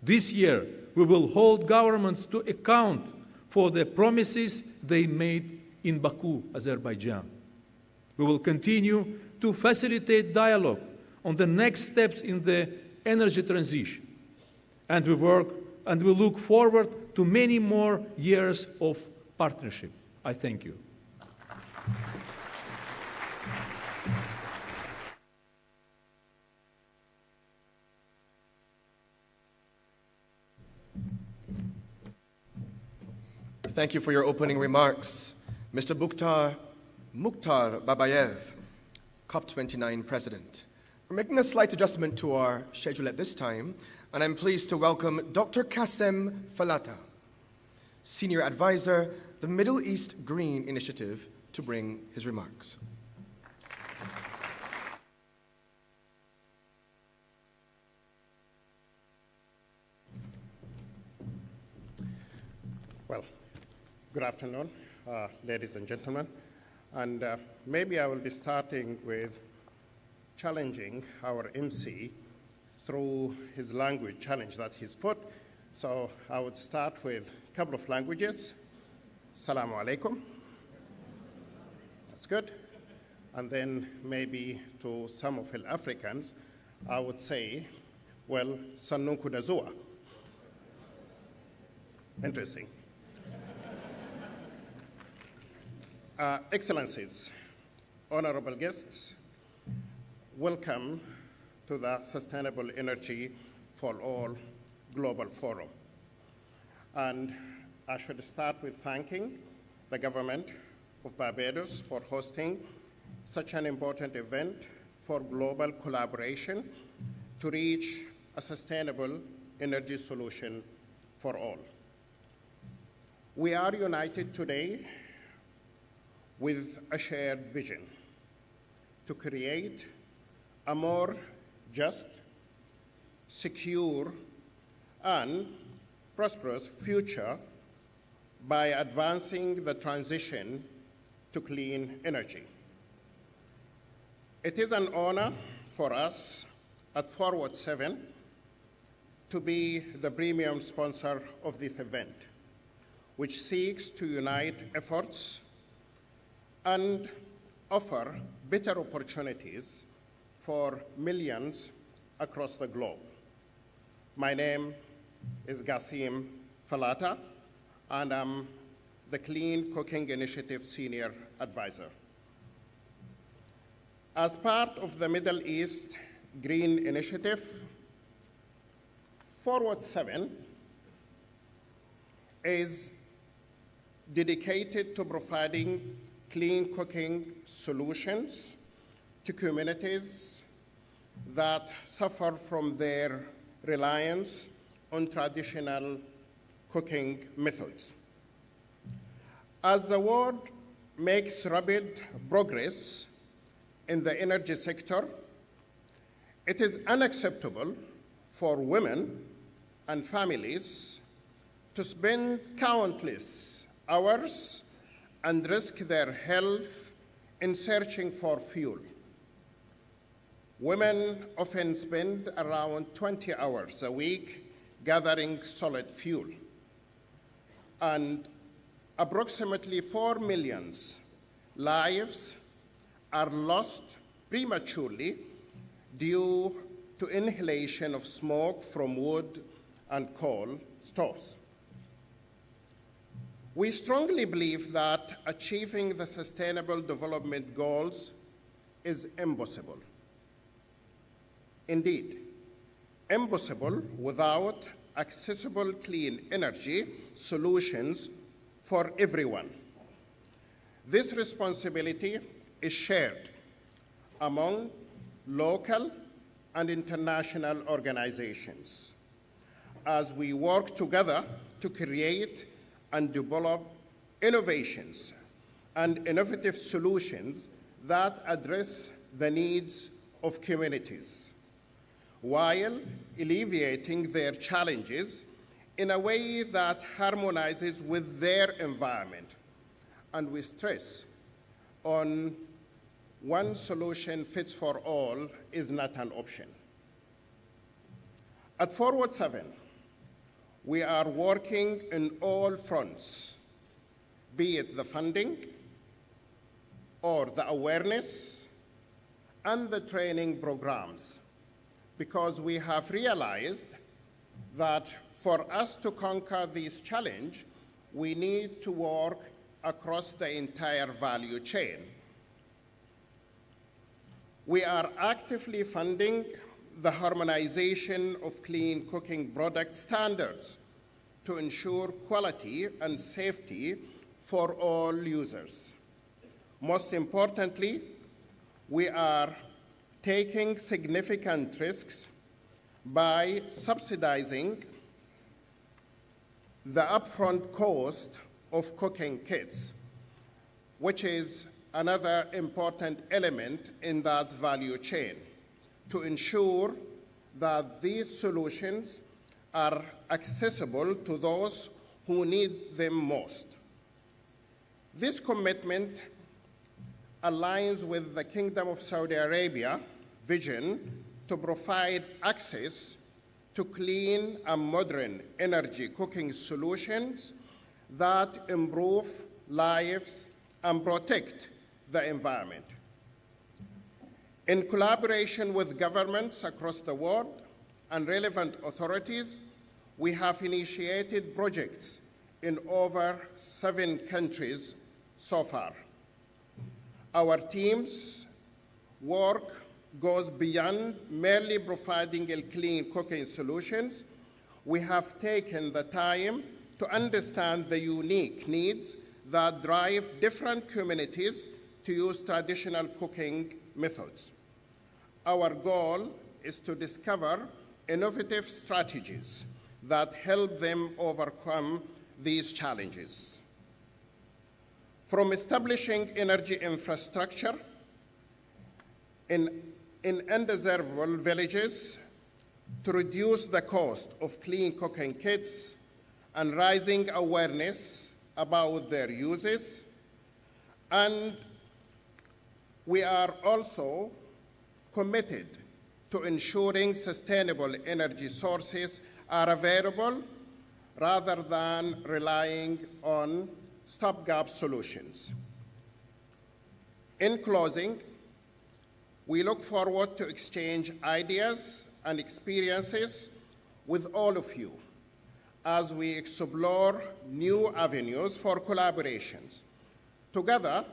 This year, we will hold governments to account for the promises they made in Baku, Azerbaijan. We will continue to facilitate dialogue on the next steps in the energy transition. And we look forward to many more years of partnership. I thank you. Thank you for your opening remarks, Mr. Mukhtar Babayev, COP29 President. We're making a slight adjustment to our schedule at this time, and I'm pleased to welcome Dr. Kassem Falata, Senior Advisor, the Middle East Green Initiative, to bring his remarks. Good afternoon, ladies and gentlemen. And maybe I will be starting with challenging our MC through his language challenge that he's put. So I would start with a couple of languages. Assalamu alaikum. That's good. And then maybe to some of the Africans, I would say, well, Sannun Kudazua. Interesting. Excellencies, honorable guests, welcome to the Sustainable Energy for All Global Forum. And I should start with thanking the government of Barbados for hosting such an important event for global collaboration to reach a sustainable energy solution for all. We are united today with a shared vision to create a more just, secure, and prosperous future by advancing the transition to clean energy. It is an honor for us at Forward 7 to be the premium sponsor of this event, which seeks to unite efforts and offer better opportunities for millions across the globe. My name is Gassim Falata, and I'm the Clean Cooking Initiative Senior Advisor. As part of the Middle East Green Initiative, Forward 7 is dedicated to providing clean cooking solutions to communities that suffer from their reliance on traditional cooking methods. As the world makes rapid progress in the energy sector, it is unacceptable for women and families to spend countless hours and risk their health in searching for fuel. Women often spend around 20 hours a week gathering solid fuel, and approximately 4 million lives are lost prematurely due to inhalation of smoke from wood and coal stoves. We strongly believe that achieving the Sustainable Development Goals is impossible. Indeed, impossible without accessible clean energy solutions for everyone. This responsibility is shared among local and international organizations as we work together to create and develop innovations and innovative solutions that address the needs of communities, while alleviating their challenges in a way that harmonizes with their environment. And we stress on one solution fits for all is not an option. At Forward 7, we are working in all fronts, be it the funding or the awareness and the training programs, because we have realized that for us to conquer this challenge, we need to work across the entire value chain. We are actively funding the harmonization of clean cooking product standards to ensure quality and safety for all users. Most importantly, we are taking significant risks by subsidizing the upfront cost of cooking kits, which is another important element in that value chain, to ensure that these solutions are accessible to those who need them most. This commitment aligns with the Kingdom of Saudi Arabia vision to provide access to clean and modern energy cooking solutions that improve lives and protect the environment. In collaboration with governments across the world and relevant authorities, we have initiated projects in over 7 countries so far. Our team's work goes beyond merely providing clean cooking solutions. We have taken the time to understand the unique needs that drive different communities to use traditional cooking methods. Our goal is to discover innovative strategies that help them overcome these challenges. From establishing energy infrastructure in undesirable villages to reduce the cost of clean cooking kits and raising awareness about their uses. And we are also committed to ensuring sustainable energy sources are available rather than relying on stopgap solutions. In closing, we look forward to exchange ideas and experiences with all of you as we explore new avenues for collaborations. Together,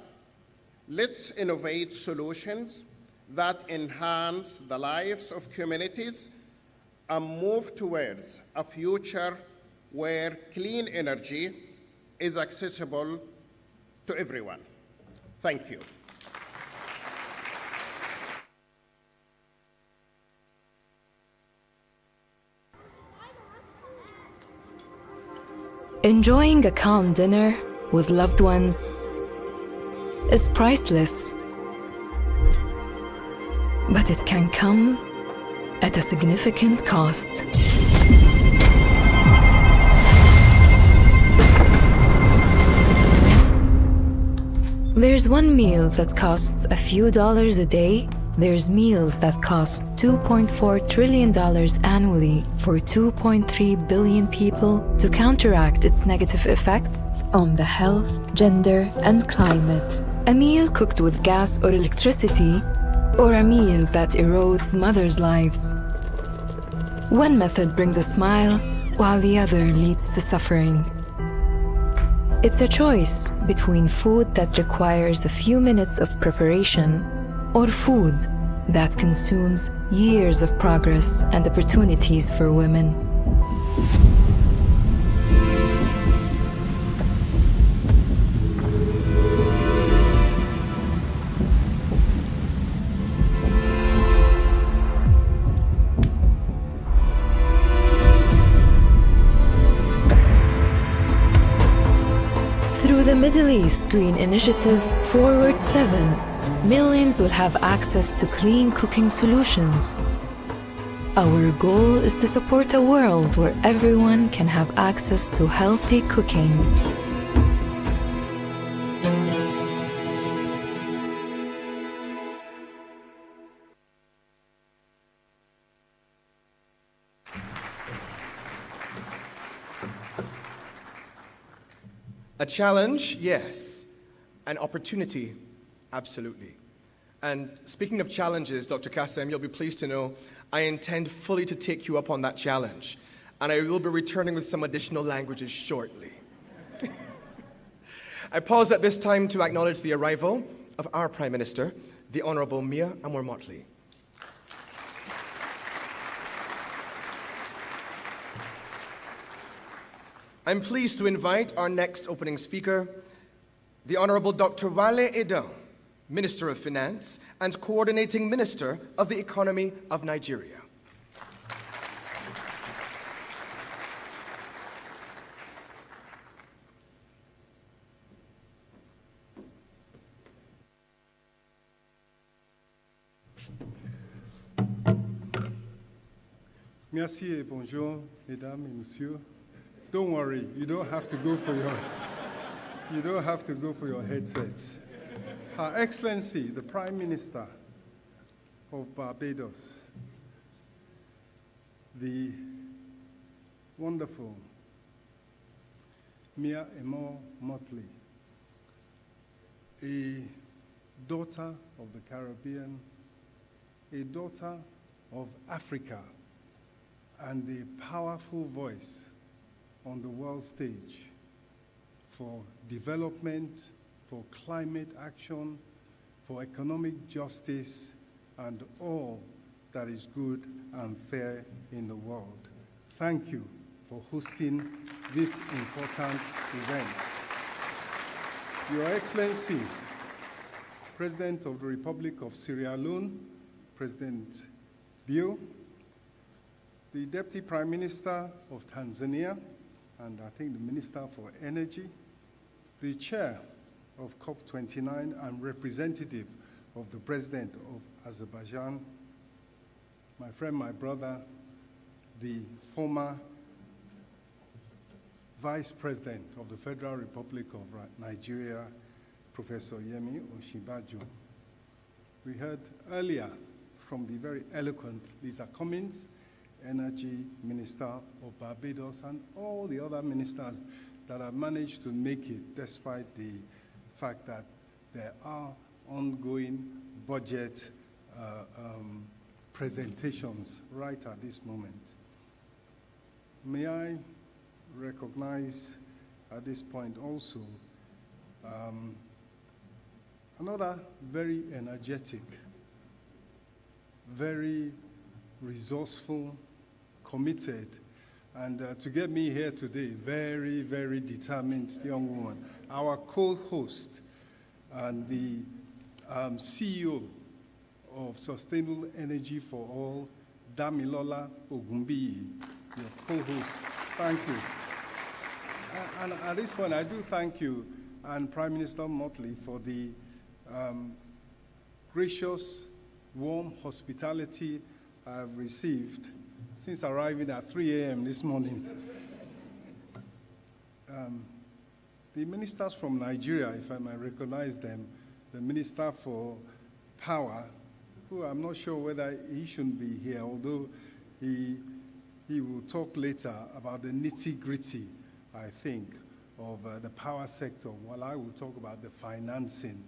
let's innovate solutions that enhance the lives of communities and move towards a future where clean energy is accessible to everyone. Thank you. Enjoying a calm dinner with loved ones is priceless, but it can come at a significant cost. There's one meal that costs a few dollars a day. There's meals that cost $2.4 trillion annually for 2.3 billion people to counteract its negative effects on the health, gender, and climate. A meal cooked with gas or electricity, or a meal that erodes mothers' lives. One method brings a smile, while the other leads to suffering. It's a choice between food that requires a few minutes of preparation or food that consumes years of progress and opportunities for women. Through the Middle East Green Initiative Forward 7, millions will have access to clean cooking solutions. Our goal is to support a world where everyone can have access to healthy cooking. A challenge, yes. An opportunity, absolutely. And speaking of challenges, Dr. Kassem, you'll be pleased to know I intend fully to take you up on that challenge. And I will be returning with some additional languages shortly. I pause at this time to acknowledge the arrival of our Prime Minister, the Honorable Mia Amor-Motley. I'm pleased to invite our next opening speaker, the Honorable Dr. Wale Edun, Minister of Finance and Coordinating Minister of the Economy of Nigeria. Merci et bonjour, mesdames et messieurs. Don't worry, you don't have to go for your headsets. Her Excellency, the Prime Minister of Barbados, the wonderful Mia Amor-Motley, a daughter of the Caribbean, a daughter of Africa, and a powerful voice on the world stage for development, for climate action, for economic justice, and all that is good and fair in the world. Thank you for hosting this important event. Your Excellency, President of the Republic of Sierra Leone, President Bio, the Deputy Prime Minister of Tanzania, and I think the Minister for Energy, the Chair of COP29 and representative of the President of Azerbaijan, my friend, my brother, the former Vice President of the Federal Republic of Nigeria, Professor Yemi Osinbajo. We heard earlier from the very eloquent Lisa Cummins, Energy Minister of Barbados, and all the other ministers that have managed to make it despite the fact that there are ongoing budget presentations right at this moment. May I recognize at this point also another very energetic, very resourceful, committed, and to get me here today, very, very determined young woman, our co-host and the CEO of Sustainable Energy for All, Damilola Ogunbiyi, your co-host. Thank you. And at this point, I do thank you and Prime Minister Motley for the gracious, warm hospitality I've received since arriving at 3 a.m. this morning. The ministers from Nigeria, if I might recognize them, the Minister for Power, who I'm not sure whether he shouldn't be here, although he will talk later about the nitty-gritty, I think, of the power sector, while I will talk about the financing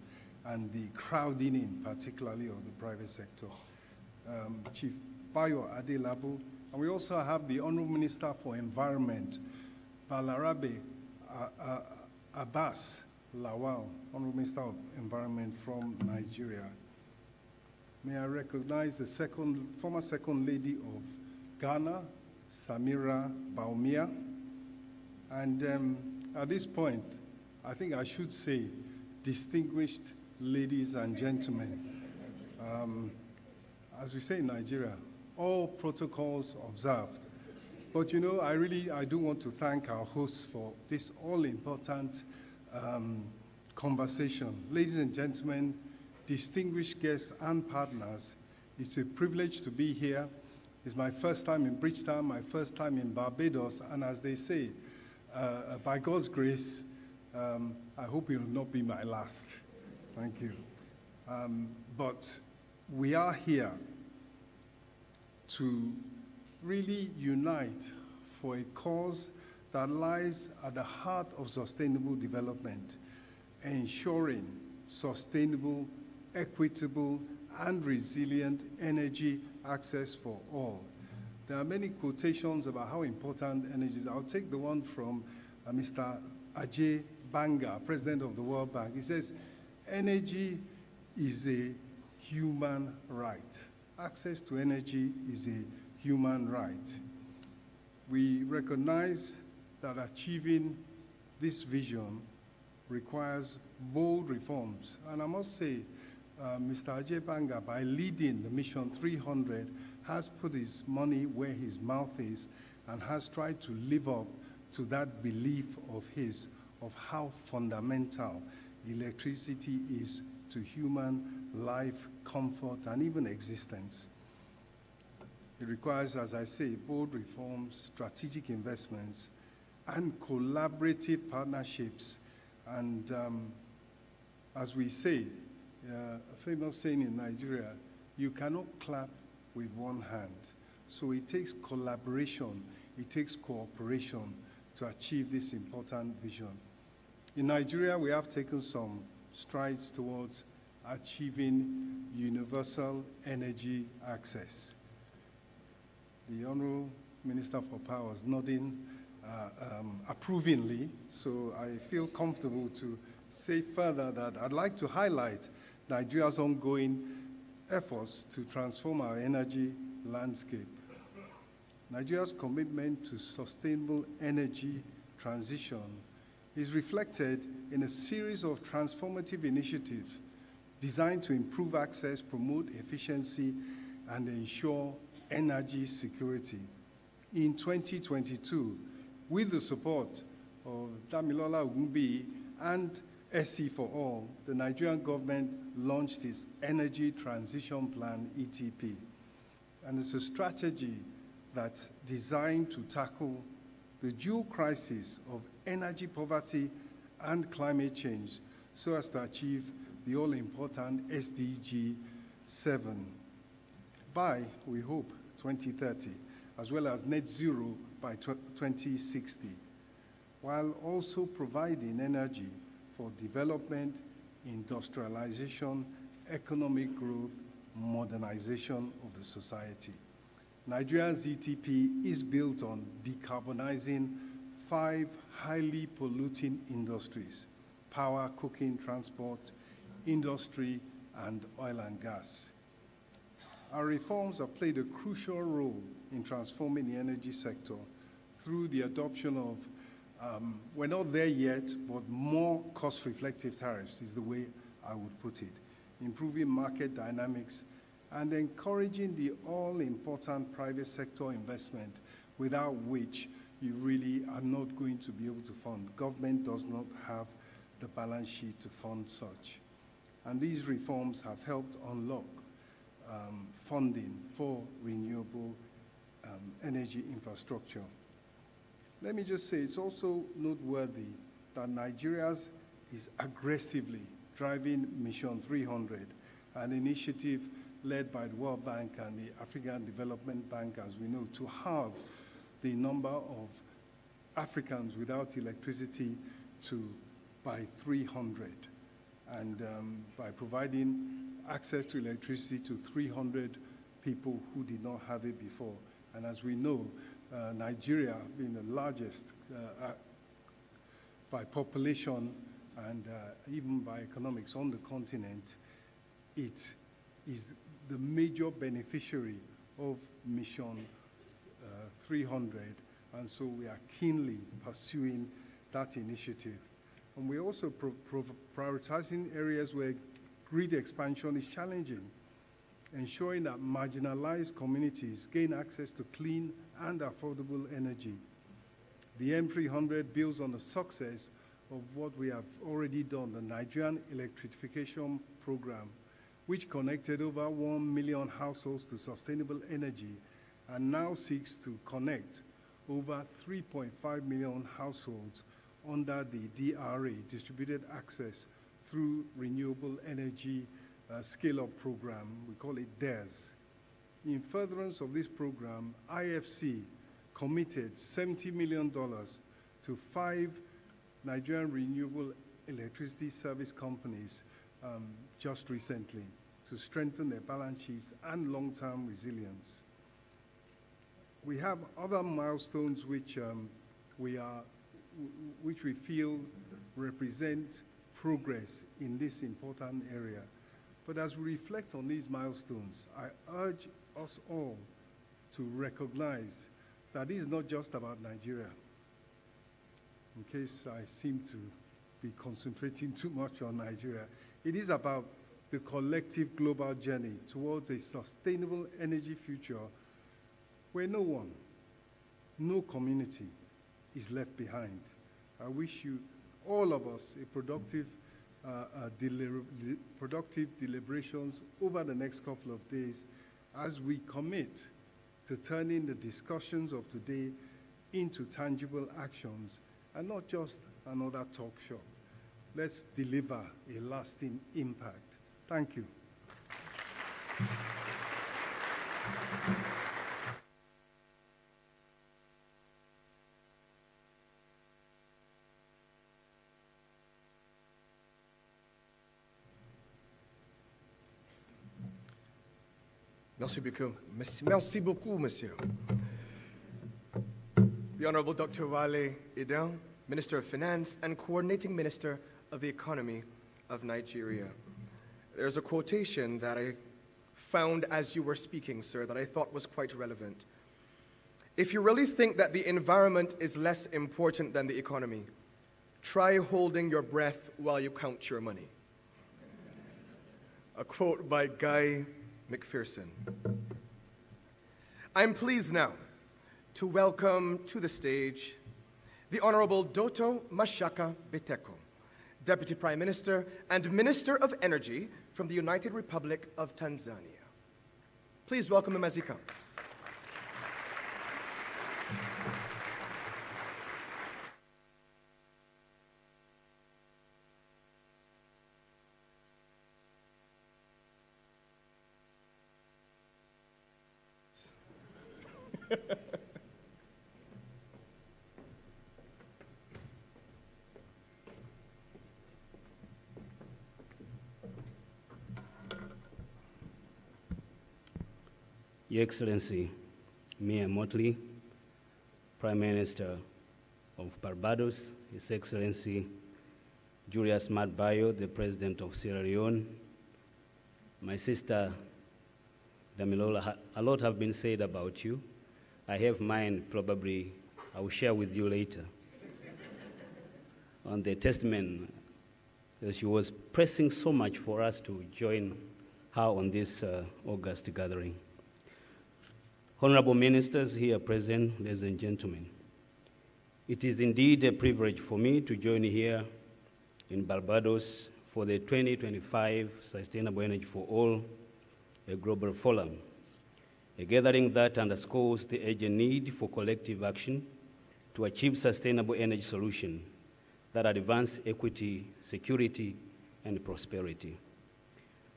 and the crowding in, particularly of the private sector. Chief Bayo Adelabu, and we also have the Honorable Minister for Environment, Balarabe Abbas Lawal, Honorable Minister of Environment from Nigeria. May I recognize the former Second Lady of Ghana, Samira Baumia. And at this point, I think I should say, distinguished ladies and gentlemen, as we say in Nigeria, all protocols observed. But you know, I do want to thank our hosts for this all-important conversation. Ladies and gentlemen, distinguished guests and partners, it's a privilege to be here. It's my first time in Bridgetown, my first time in Barbados, and as they say, by God's grace, I hope it will not be my last. Thank you. But we are here to really unite for a cause that lies at the heart of sustainable development, ensuring sustainable, equitable, and resilient energy access for all. There are many quotations about how important energy is. I'll take the one from Mr. Ajay Banga, President of the World Bank. He says, energy is a human right. Access to energy is a human right. We recognize that achieving this vision requires bold reforms. And I must say, Mr. Ajay Banga, by leading the Mission 300, has put his money where his mouth is and has tried to live up to that belief of his, of how fundamental electricity is to human life, comfort, and even existence. It requires, as I say, bold reforms, strategic investments, and collaborative partnerships. And as we say, a famous saying in Nigeria, you cannot clap with one hand. So it takes collaboration, it takes cooperation to achieve this important vision. In Nigeria, we have taken some strides towards achieving universal energy access. The Honorable Minister for Power is nodding approvingly, so I feel comfortable to say further that I'd like to highlight Nigeria's ongoing efforts to transform our energy landscape. Nigeria's commitment to sustainable energy transition is reflected in a series of transformative initiatives designed to improve access, promote efficiency, and ensure energy security. In 2022, with the support of Damilola Ogunbiyi and SE for All, the Nigerian government launched its Energy Transition Plan, ETP. And it's a strategy that's designed to tackle the dual crisis of energy poverty and climate change so as to achieve the all-important SDG 7 by, we hope, 2030, as well as net zero by 2060, while also providing energy for development, industrialization, economic growth, modernization of the society. Nigeria's ETP is built on decarbonizing 5 highly polluting industries: power, cooking, transport, industry, and oil and gas. Our reforms have played a crucial role in transforming the energy sector through the adoption of, we're not there yet, but more cost-reflective tariffs is the way I would put it, improving market dynamics and encouraging the all-important private sector investment, without which you really are not going to be able to fund. Government does not have the balance sheet to fund such. And these reforms have helped unlock funding for renewable energy infrastructure. Let me just say, it's also noteworthy that Nigeria is aggressively driving Mission 300, an initiative led by the World Bank and the African Development Bank, as we know, to halve the number of Africans without electricity by 300, and by providing access to electricity to 300 people who did not have it before. And as we know, Nigeria being the largest by population and even by economics on the continent, it is the major beneficiary of Mission 300, and so we are keenly pursuing that initiative. And we're also prioritizing areas where grid expansion is challenging, ensuring that marginalized communities gain access to clean and affordable energy. The M300 builds on the success of what we have already done, the Nigerian Electrification Program, which connected over 1 million households to sustainable energy, and now seeks to connect over 3.5 million households under the DRA, Distributed Access through Renewable Energy Scale-Up Program. We call it DARES. In furtherance of this program, IFC committed $70 million to 5 Nigerian renewable electricity service companies just recently to strengthen their balance sheets and long-term resilience. We have other milestones which we feel represent progress in this important area. But as we reflect on these milestones, I urge us all to recognize that it is not just about Nigeria. In case I seem to be concentrating too much on Nigeria, it is about the collective global journey towards a sustainable energy future where no one, no community is left behind. I wish you, all of us, a productive deliberations over the next couple of days as we commit to turning the discussions of today into tangible actions and not just another talk show. Let's deliver a lasting impact. Thank you. Merci beaucoup. Merci beaucoup, monsieur. The Honorable Dr. Wale Idel, Minister of Finance and Coordinating Minister of the Economy of Nigeria. There's a quotation that I found as you were speaking, sir, that I thought was quite relevant. If you really think that the environment is less important than the economy, try holding your breath while you count your money. A quote by Guy McPherson. I'm pleased now to welcome to the stage the Honorable Doto Mashaka Biteko, Deputy Prime Minister and Minister of Energy from the United Republic of Tanzania. Please welcome him as he comes. Your Excellency Mia Mottley, Prime Minister of Barbados, His Excellency Julius Maad Bio, the President of Sierra Leone, my sister Damilola, a lot have been said about you. I have mine, probably I will share with you later. On the testament, she was pressing so much for us to join her on this August gathering. Honorable ministers here present, ladies and gentlemen, it is indeed a privilege for me to join here in Barbados for the 2025 Sustainable Energy for All, a global forum, a gathering that underscores the urgent need for collective action to achieve sustainable energy solutions that advance equity, security, and prosperity.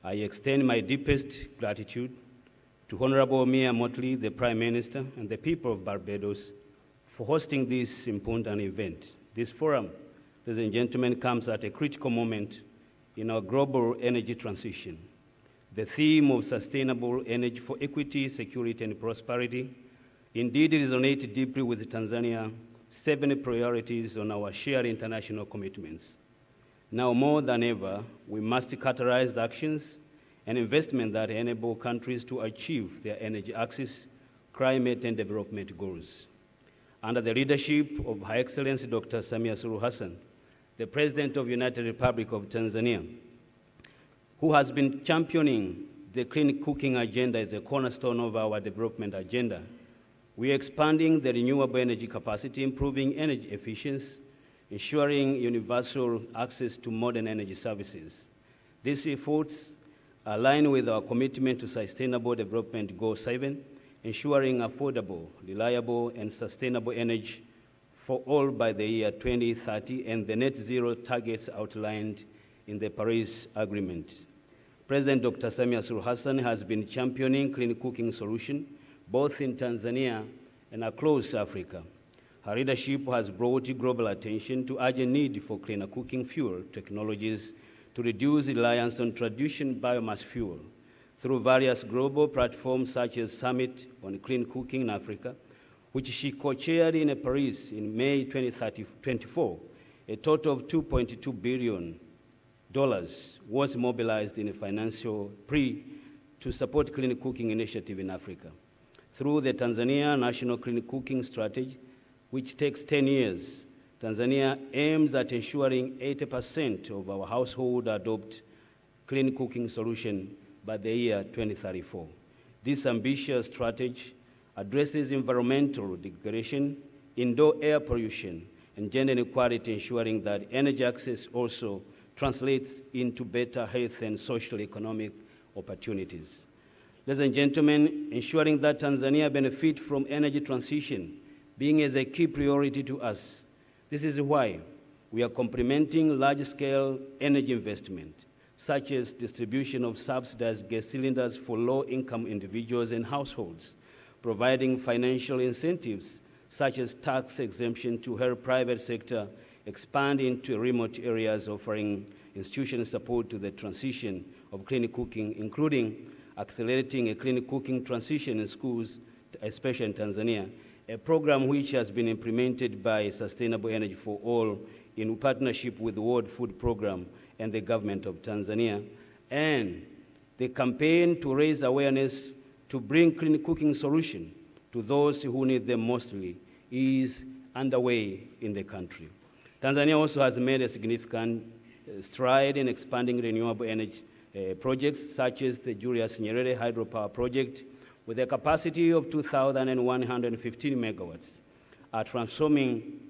I extend my deepest gratitude to Honorable Mia Mottley, the Prime Minister, and the people of Barbados for hosting this important event. This forum, ladies and gentlemen, comes at a critical moment in our global energy transition. The theme of sustainable energy for equity, security, and prosperity indeed resonates deeply with Tanzania's 7 priorities on our shared international commitments. Now more than ever, we must catalyze actions and investment that enable countries to achieve their energy access, climate, and development goals. Under the leadership of Her Excellency Dr. Samia Suluhu Hassan, the President of the United Republic of Tanzania, who has been championing the clean cooking agenda as a cornerstone of our development agenda, we are expanding the renewable energy capacity, improving energy efficiency, ensuring universal access to modern energy services. These efforts align with our commitment to Sustainable Development Goal 7, ensuring affordable, reliable, and sustainable energy for all by the year 2030 and the net zero targets outlined in the Paris Agreement. President Dr. Samia Suluhu Hassan has been championing clean cooking solutions both in Tanzania and across Africa. Her leadership has brought global attention to urgent need for cleaner cooking fuel technologies to reduce reliance on traditional biomass fuel. Through various global platforms such as Summit on Clean Cooking in Africa, which she co-chaired in Paris in May 2024, a total of $2.2 billion was mobilized in a financial to support clean cooking initiative in Africa. Through the Tanzania National Clean Cooking Strategy, which takes 10 years, Tanzania aims at ensuring 80% of our households adopt clean cooking solution by the year 2034. This ambitious strategy addresses environmental degradation, indoor air pollution, and gender inequality, ensuring that energy access also translates into better health and social economic opportunities. Ladies and gentlemen, ensuring that Tanzania benefits from energy transition being as a key priority to us. This is why we are complementing large-scale energy investment, such as distribution of subsidized gas cylinders for low-income individuals and households, providing financial incentives such as tax exemption to help private sector expand into remote areas, offering institutional support to the transition of clean cooking, including accelerating a clean cooking transition in schools, especially in Tanzania, a program which has been implemented by Sustainable Energy for All in partnership with the World Food Programme and the government of Tanzania, and the campaign to raise awareness to bring clean cooking solution to those who need them mostly is underway in the country. Tanzania also has made a significant stride in expanding renewable energy projects such as the Julius Nyerere hydropower project with a capacity of 2,115 megawatts, are transforming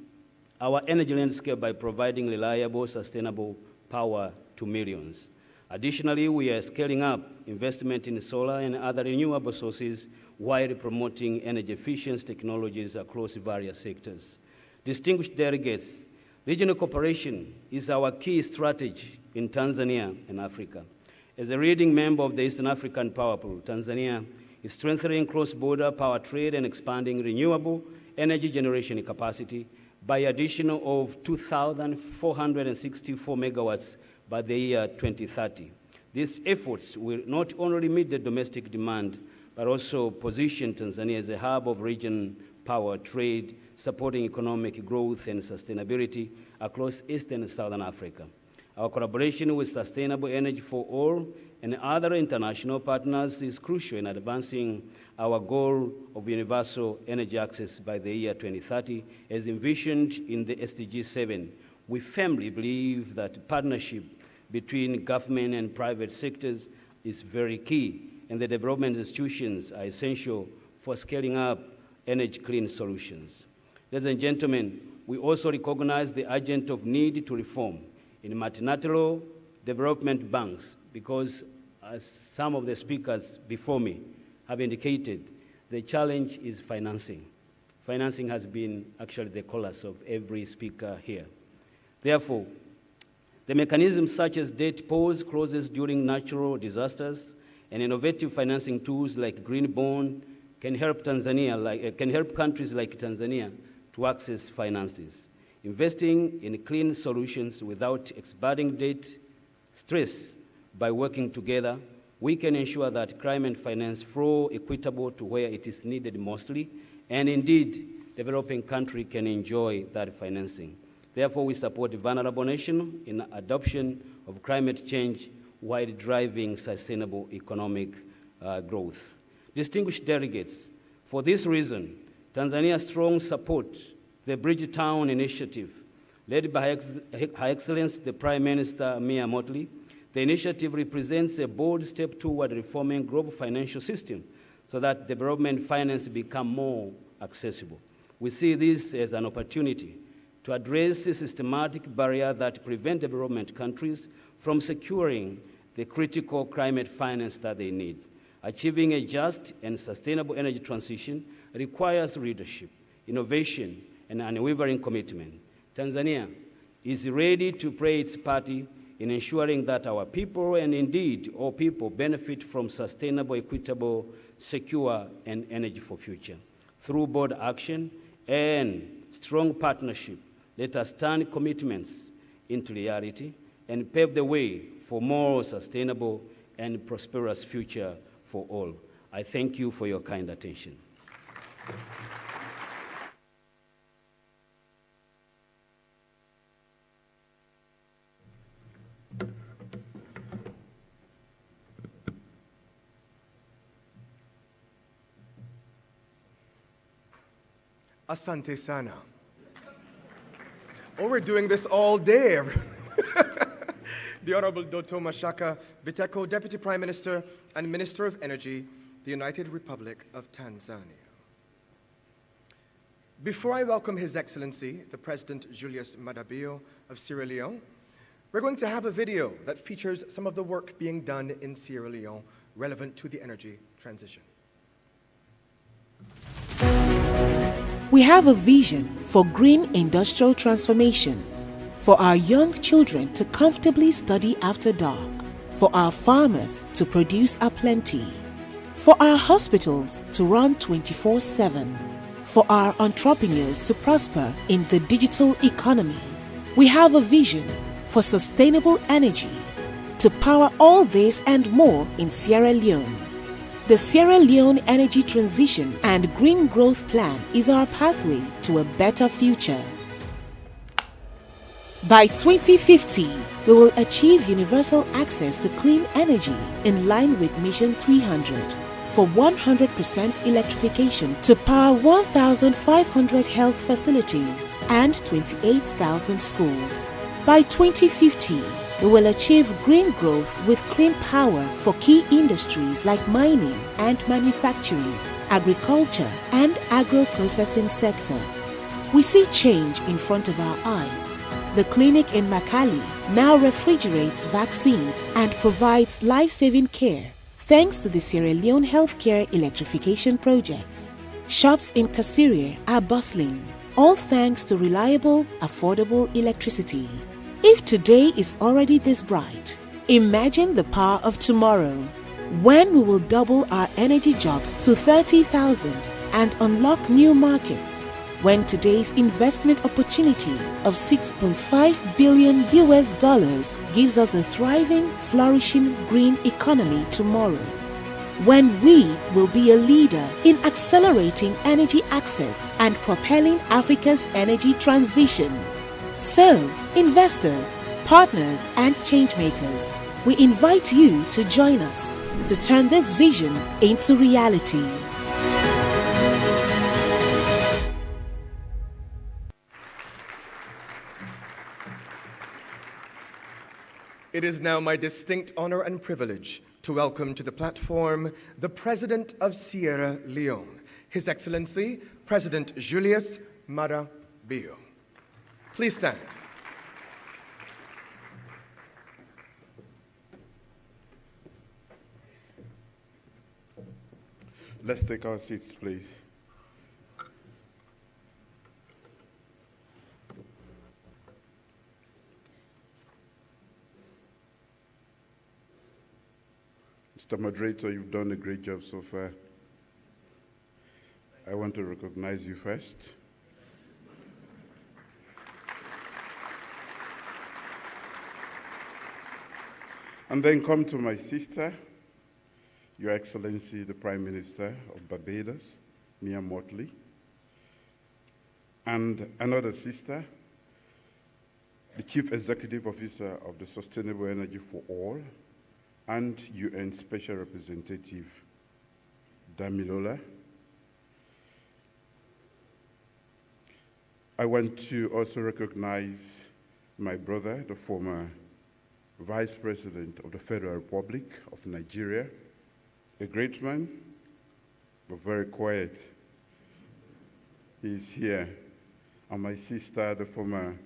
our energy landscape by providing reliable, sustainable power to millions. Additionally, we are scaling up investment in solar and other renewable sources while promoting energy efficient technologies across various sectors. Distinguished delegates, regional cooperation is our key strategy in Tanzania and Africa. As a leading member of the Eastern African Power Pool, Tanzania is strengthening cross-border power trade and expanding renewable energy generation capacity by addition of 2,464 megawatts by the year 2030. These efforts will not only meet the domestic demand, but also position Tanzania as a hub of region power, trade, supporting economic growth and sustainability across Eastern and Southern Africa. Our collaboration with Sustainable Energy for All and other international partners is crucial in advancing our goal of universal energy access by the year 2030, as envisioned in the SDG 7. We firmly believe that partnership between government and private sectors is very key, and the development institutions are essential for scaling up energy clean solutions. Ladies and gentlemen, we also recognize the urgent need to reform in multilateral development banks, because as some of the speakers before me have indicated, the challenge is financing. Financing has been actually the chorus of every speaker here. Therefore, the mechanisms such as debt pause clauses during natural disasters and innovative financing tools like green bond can help countries like Tanzania to access finances. Investing in clean solutions without expanding debt stress by working together, we can ensure that climate finance flow equitable to where it is needed mostly, and indeed, developing countries can enjoy that financing. Therefore, we support vulnerable nations in adoption of climate change while driving sustainable economic growth. Distinguished delegates, for this reason, Tanzania strongly supports the Bridgetown Initiative, led by Her Excellency the Prime Minister Mia Mottley. The initiative represents a bold step toward reforming global financial system so that development finance become more accessible. We see this as an opportunity to address a systematic barrier that prevent development countries from securing the critical climate finance that they need. Achieving a just and sustainable energy transition requires leadership, innovation, and unwavering commitment. Tanzania is ready to play its part in ensuring that our people, and indeed all people, benefit from sustainable, equitable, secure, and energy for future. Through bold action and strong partnership, let us turn commitments into reality and pave the way for more sustainable and prosperous future for all. I thank you for your kind attention. Asante sana. Oh, we're doing this all day. The Honorable Dr. Mashaka Biteko, Deputy Prime Minister and Minister of Energy, the United Republic of Tanzania. Before I welcome His Excellency, the President Julius Maada Bio of Sierra Leone, we're going to have a video that features some of the work being done in Sierra Leone relevant to the energy transition. We have a vision for green industrial transformation, for our young children to comfortably study after dark, for our farmers to produce aplenty, for our hospitals to run 24/7, for our entrepreneurs to prosper in the digital economy. We have a vision for sustainable energy to power all this and more in Sierra Leone. The Sierra Leone Energy Transition and Green Growth Plan is our pathway to a better future. By 2050, we will achieve universal access to clean energy in line with Mission 300 for 100% electrification to power 1,500 health facilities and 28,000 schools. By 2050, we will achieve green growth with clean power for key industries like mining and manufacturing, agriculture, and agro-processing sector. We see change in front of our eyes. The clinic in Makali now refrigerates vaccines and provides life-saving care thanks to the Sierra Leone Healthcare Electrification Project. Shops in Kasiria are bustling, all thanks to reliable, affordable electricity. If today is already this bright, imagine the power of tomorrow, when we will double our energy jobs to 30,000 and unlock new markets, when today's investment opportunity of $6.5 billion gives us a thriving, flourishing green economy tomorrow. when we will be a leader in accelerating energy access and propelling Africa's energy transition. So, investors, partners, and changemakers, we invite you to join us to turn this vision into reality. It is now my distinct honor and privilege to welcome to the platform the President of Sierra Leone, His Excellency, President Julius Maada Bio. Please stand. Let's take our seats, please. Mr. Moderator, you've done a great job so far. I want to recognize you first. And then come to my sister, Your Excellency, the Prime Minister of Barbados, Mia Mottley, and another sister, the Chief Executive Officer of the Sustainable Energy for All, and UN Special Representative Damilola. I want to also recognize my brother, the former Vice President of the Federal Republic of Nigeria, a great man, but very quiet. He's here. And my sister, the former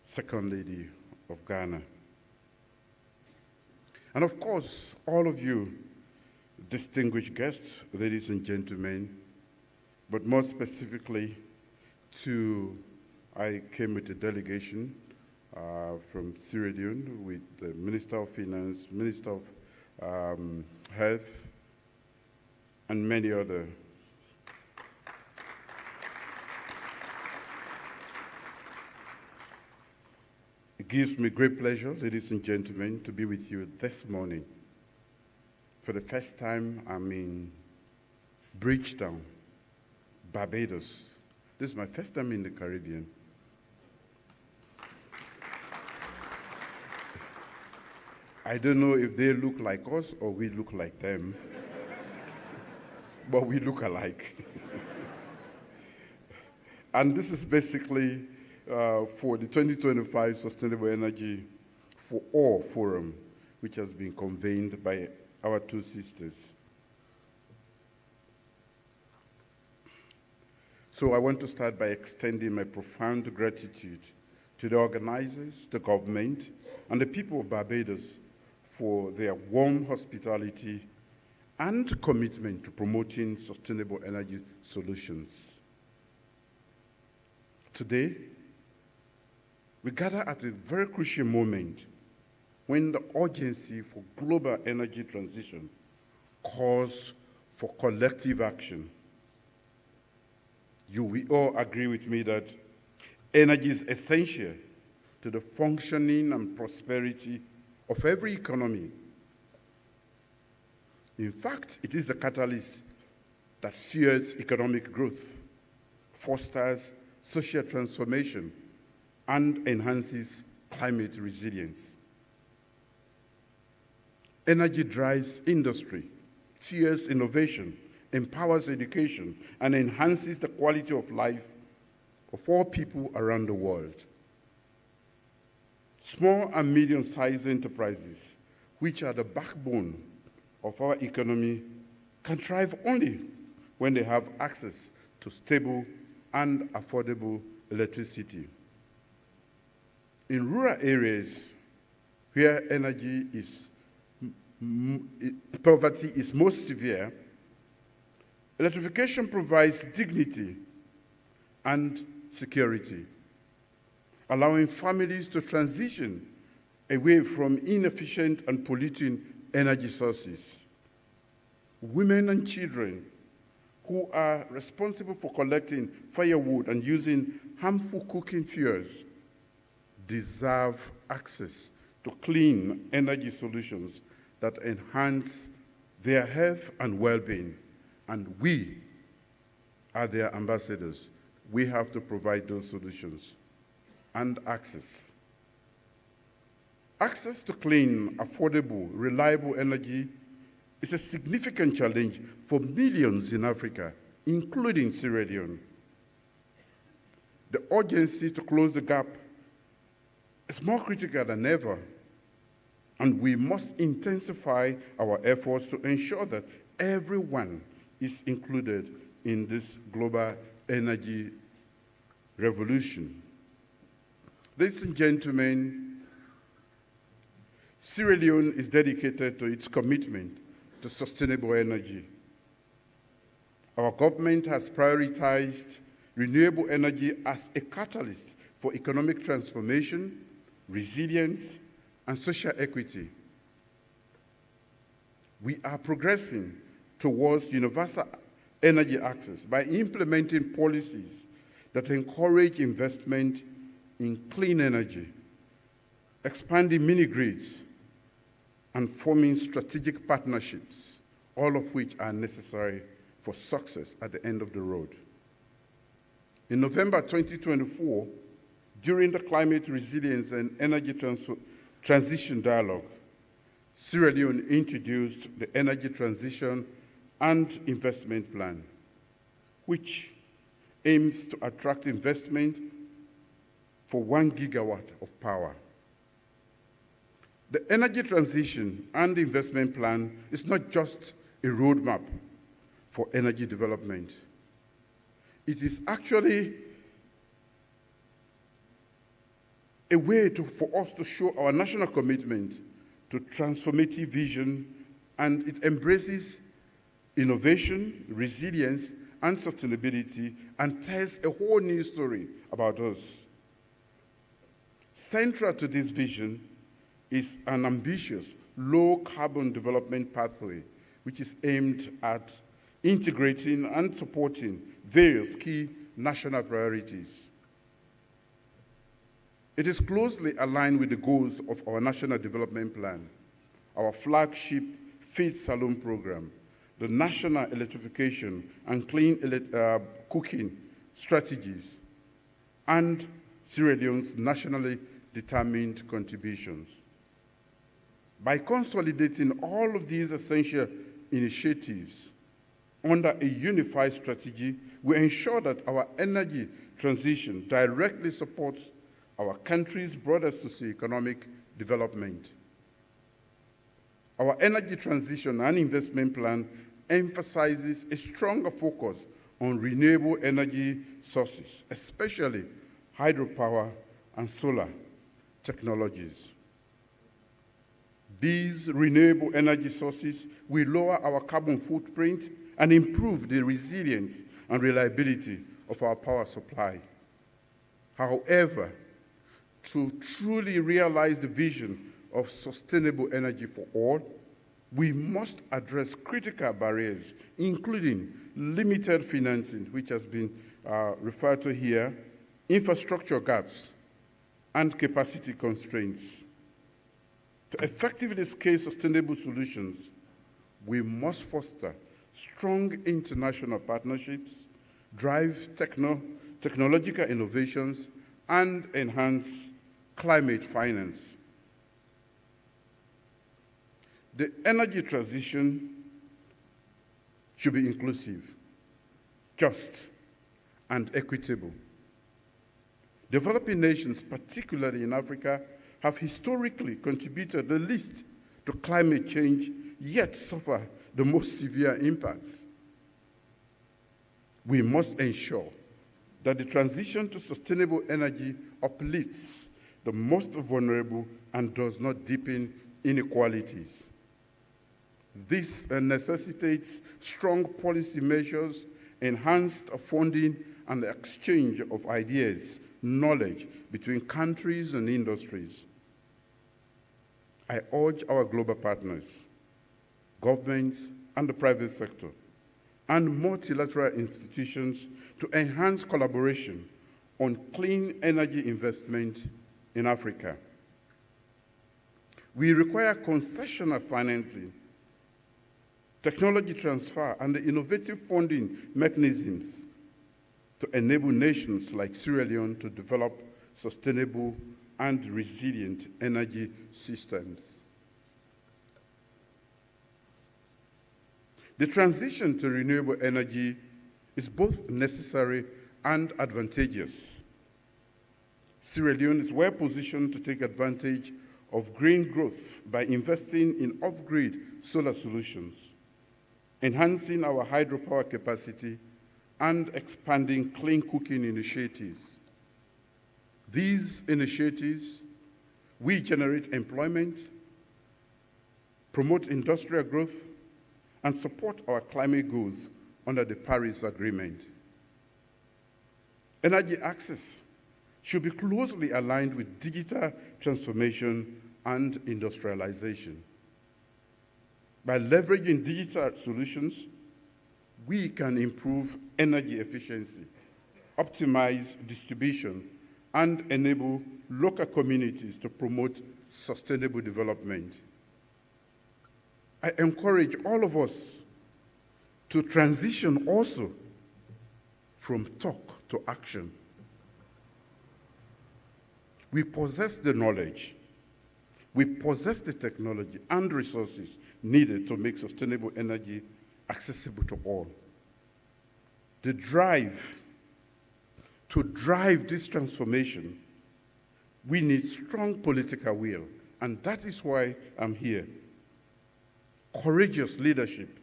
Second Lady of Ghana. And of course, all of you distinguished guests, ladies and gentlemen, but more specifically I came with a delegation from Sierra Leone with the Minister of Finance, Minister of Health, and many other. It gives me great pleasure, ladies and gentlemen, to be with you this morning. For the first time, I'm in Bridgetown, Barbados. This is my first time in the Caribbean. I don't know if they look like us or we look like them, but we look alike. And this is basically for the 2025 Sustainable Energy for All Forum, which has been convened by our two sisters. So I want to start by extending my profound gratitude to the organizers, the government, and the people of Barbados for their warm hospitality and commitment to promoting sustainable energy solutions. Today, we gather at a very crucial moment when the urgency for global energy transition calls for collective action. You will all agree with me that energy is essential to the functioning and prosperity of every economy. In fact, it is the catalyst that fuels economic growth, fosters social transformation, and enhances climate resilience. Energy drives industry, fuels innovation, empowers education, and enhances the quality of life of all people around the world. Small and medium-sized enterprises, which are the backbone of our economy, can thrive only when they have access to stable and affordable electricity. In rural areas where poverty is most severe, electrification provides dignity and security, allowing families to transition away from inefficient and polluting energy sources. Women and children who are responsible for collecting firewood and using harmful cooking fuels deserve access to clean energy solutions that enhance their health and well-being, and we are their ambassadors. We have to provide those solutions and access. Access to clean, affordable, reliable energy is a significant challenge for millions in Africa, including Sierra Leone. The urgency to close the gap is more critical than ever, and we must intensify our efforts to ensure that everyone is included in this global energy revolution. Ladies and gentlemen, Sierra Leone is dedicated to its commitment to sustainable energy. Our government has prioritized renewable energy as a catalyst for economic transformation, resilience, and social equity. We are progressing towards universal energy access by implementing policies that encourage investment in clean energy, expanding mini-grids, and forming strategic partnerships, all of which are necessary for success at the end of the road. In November 2024, during the Climate Resilience and Energy Transition Dialogue, Sierra Leone introduced the Energy Transition and Investment Plan, which aims to attract investment for 1 gigawatt of power. The Energy Transition and Investment Plan is not just a roadmap for energy development. It is actually a way for us to show our national commitment to transformative vision, and it embraces innovation, resilience, and sustainability, and tells a whole new story about us. Central to this vision is an ambitious, low-carbon development pathway, which is aimed at integrating and supporting various key national priorities. It is closely aligned with the goals of our National Development Plan, our flagship Feed Salon program, the national electrification and clean cooking strategies, and Sierra Leone's nationally determined contributions. By consolidating all of these essential initiatives under a unified strategy, we ensure that our energy transition directly supports our country's broader socioeconomic development. Our energy transition and investment plan emphasizes a stronger focus on renewable energy sources, especially hydropower and solar technologies. These renewable energy sources will lower our carbon footprint and improve the resilience and reliability of our power supply. However, to truly realize the vision of sustainable energy for all, we must address critical barriers, including limited financing, which has been referred to here, infrastructure gaps, and capacity constraints. To effectively scale sustainable solutions, we must foster strong international partnerships, drive technological innovations, and enhance climate finance. The energy transition should be inclusive, just, and equitable. Developing nations, particularly in Africa, have historically contributed the least to climate change, yet suffer the most severe impacts. We must ensure that the transition to sustainable energy uplifts the most vulnerable and does not deepen inequalities. This necessitates strong policy measures, enhanced funding, and the exchange of ideas, knowledge between countries and industries. I urge our global partners, governments and the private sector, and multilateral institutions to enhance collaboration on clean energy investment in Africa. We require concessional financing technology transfer, and the innovative funding mechanisms to enable nations like Sierra Leone to develop sustainable and resilient energy systems. The transition to renewable energy is both necessary and advantageous. Sierra Leone is well positioned to take advantage of green growth by investing in off-grid solar solutions, enhancing our hydropower capacity, and expanding clean cooking initiatives. These initiatives will generate employment, promote industrial growth, and support our climate goals under the Paris Agreement. Energy access should be closely aligned with digital transformation and industrialization. By leveraging digital solutions, we can improve energy efficiency, optimize distribution, and enable local communities to promote sustainable development. I encourage all of us to transition also from talk to action. We possess the knowledge, we possess the technology and resources needed to make sustainable energy accessible to all. The drive to drive this transformation, we need strong political will, and that is why I'm here. Courageous leadership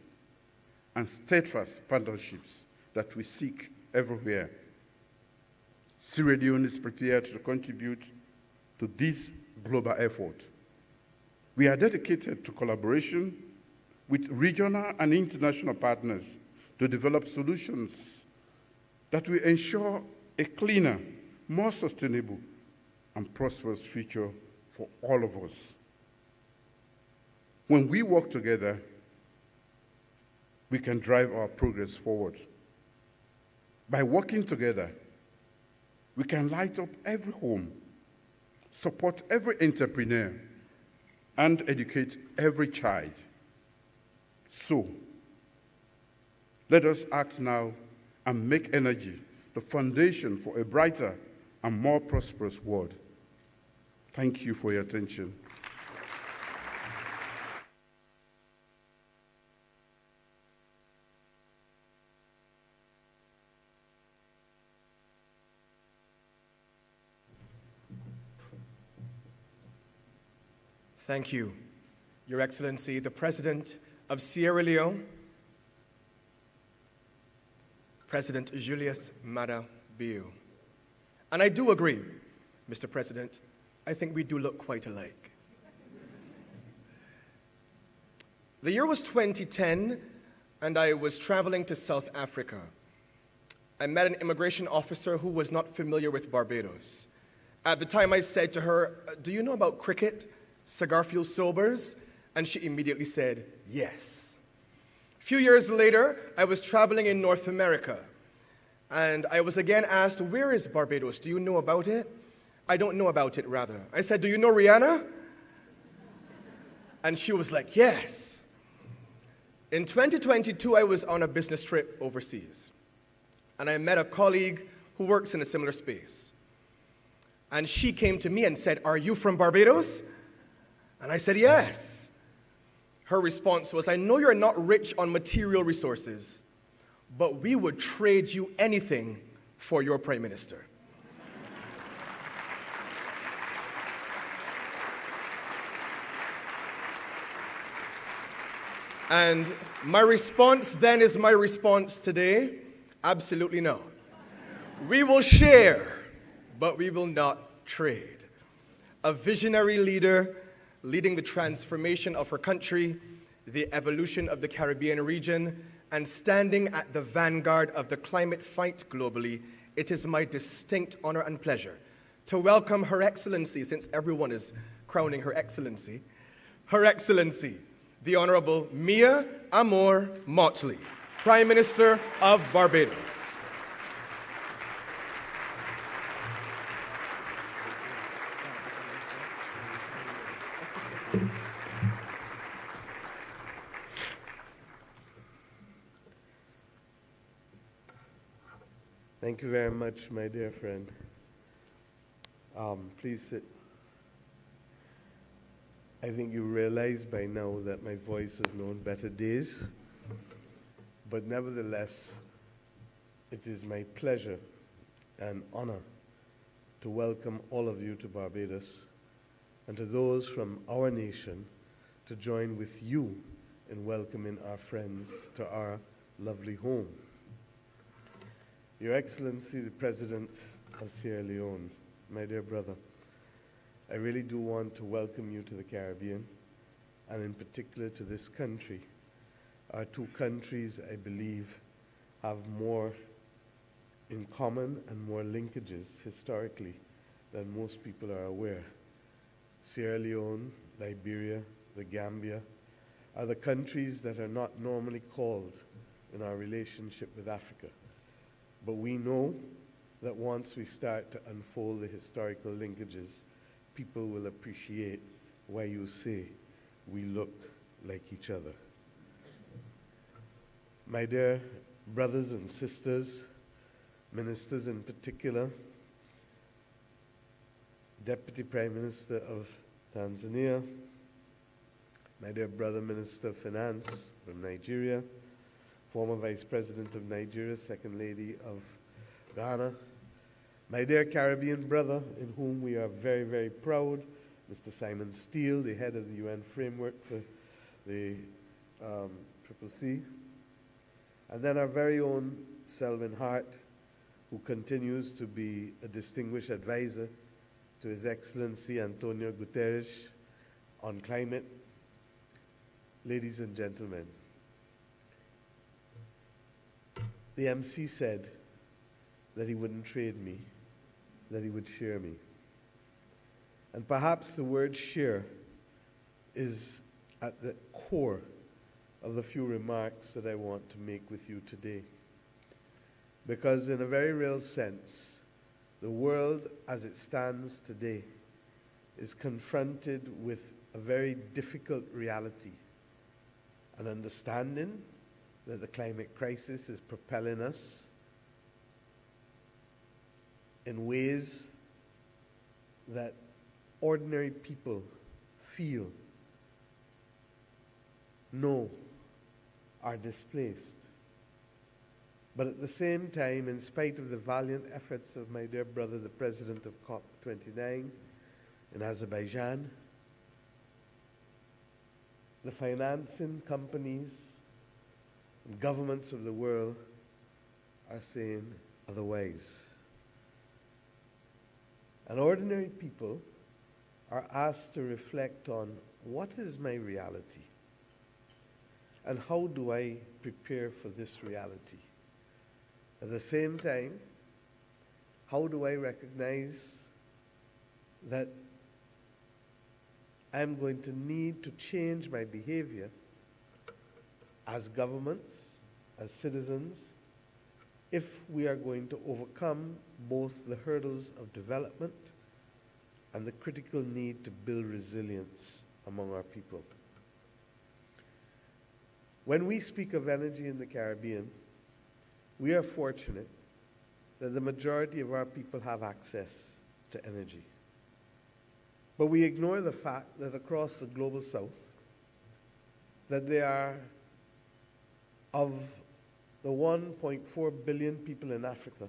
and steadfast partnerships that we seek everywhere. Sierra Leone is prepared to contribute to this global effort. We are dedicated to collaboration with regional and international partners to develop solutions that will ensure a cleaner, more sustainable, and prosperous future for all of us. When we work together, we can drive our progress forward. By working together, we can light up every home, support every entrepreneur, and educate every child. So, let us act now and make energy the foundation for a brighter and more prosperous world. Thank you for your attention. Thank you, Your Excellency, the President of Sierra Leone, President Julius Maada Bio. And I do agree, Mr. President, I think we do look quite alike. The year was 2010, and I was traveling to South Africa. I met an immigration officer who was not familiar with Barbados. At the time, I said to her, "Do you know about cricket, cigar fuel sobers?" And she immediately said, yes. A few years later, I was traveling in North America, and I was again asked, "Where is Barbados? Do you know about it?" "I don't know about it," rather. I said, "Do you know Rihanna?" And she was like, yes. In 2022, I was on a business trip overseas, and I met a colleague who works in a similar space. And she came to me and said, "Are you from Barbados?" And I said, yes. Her response was, "I know you're not rich on material resources, but we would trade you anything for your prime minister." And my response then is my response today: absolutely no. We will share, but we will not trade. A visionary leader leading the transformation of her country, the evolution of the Caribbean region, and standing at the vanguard of the climate fight globally, it is my distinct honor and pleasure to welcome Her Excellency, since everyone is crowning Her Excellency, Her Excellency, the Honorable Mia Amor Motley, Prime Minister of Barbados. Thank you very much, my dear friend. Please sit. I think you realize by now that my voice has known better days, but nevertheless, it is my pleasure and honor to welcome all of you to Barbados, and to those from our nation to join with you in welcoming our friends to our lovely home. Your Excellency, the President of Sierra Leone, my dear brother, I really do want to welcome you to the Caribbean, and in particular to this country. Our two countries, I believe, have more in common and more linkages historically than most people are aware. Sierra Leone, Liberia, the Gambia are the countries that are not normally called in our relationship with Africa. But we know that once we start to unfold the historical linkages, people will appreciate why you say we look like each other. My dear brothers and sisters, ministers in particular, Deputy Prime Minister of Tanzania, my dear brother Minister of Finance from Nigeria, former Vice President of Nigeria, Second Lady of Ghana, my dear Caribbean brother, in whom we are very, very proud, Mr. Simon Steele, the head of the UN framework for the CCC, and then our very own Selwyn Hart, who continues to be a distinguished advisor to His Excellency Antonio Guterres on climate. Ladies and gentlemen, the MC said that he wouldn't trade me, that he would share me. And perhaps the word share is at the core of the few remarks that I want to make with you today. Because in a very real sense, the world as it stands today is confronted with a very difficult reality, an understanding that the climate crisis is propelling us in ways that ordinary people feel, know, are displaced. But at the same time, in spite of the valiant efforts of my dear brother, the president of COP29 in Azerbaijan, the financing companies and governments of the world are saying otherwise. And ordinary people are asked to reflect on what is my reality and how do I prepare for this reality. At the same time, how do I recognize that I'm going to need to change my behavior as governments, as citizens, if we are going to overcome both the hurdles of development and the critical need to build resilience among our people. When we speak of energy in the Caribbean, we are fortunate that the majority of our people have access to energy. But we ignore the fact that across the global south, that there are, of the 1.4 billion people in Africa,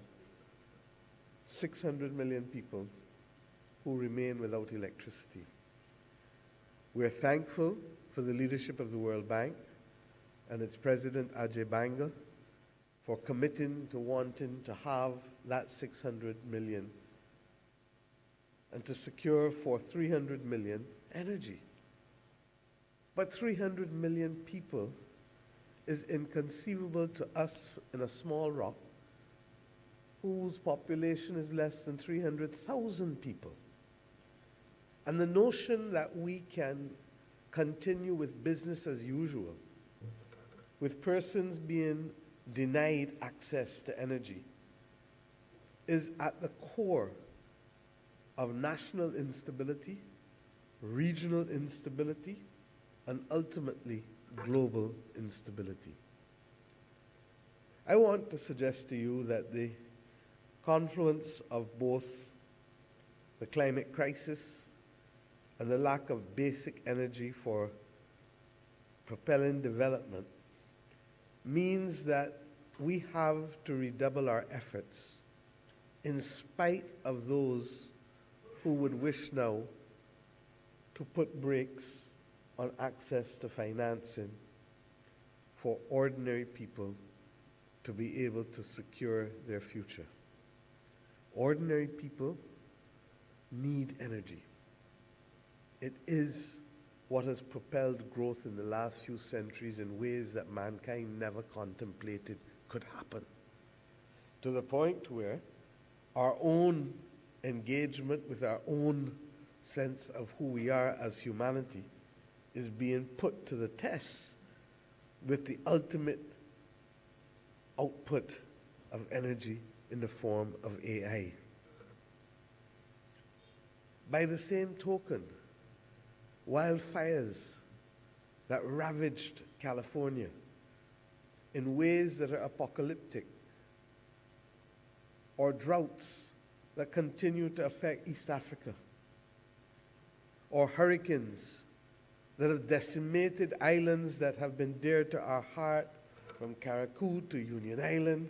600 million people who remain without electricity. We're thankful for the leadership of the World Bank and its president, Ajay Banga, for committing to wanting to have that 600 million and to secure for 300 million energy. But 300 million people is inconceivable to us in a small rock whose population is less than 300,000 people. And the notion that we can continue with business as usual, with persons being denied access to energy, is at the core of national instability, regional instability, and ultimately global instability. I want to suggest to you that the confluence of both the climate crisis and the lack of basic energy for propelling development means that we have to redouble our efforts in spite of those who would wish now to put brakes on access to financing for ordinary people to be able to secure their future. Ordinary people need energy. It is what has propelled growth in the last few centuries in ways that mankind never contemplated could happen, to the point where our own engagement with our own sense of who we are as humanity is being put to the test with the ultimate output of energy in the form of AI. By the same token, wildfires that ravaged California in ways that are apocalyptic, or droughts that continue to affect East Africa, or hurricanes that have decimated islands that have been dear to our heart, from Carriacou to Union Island,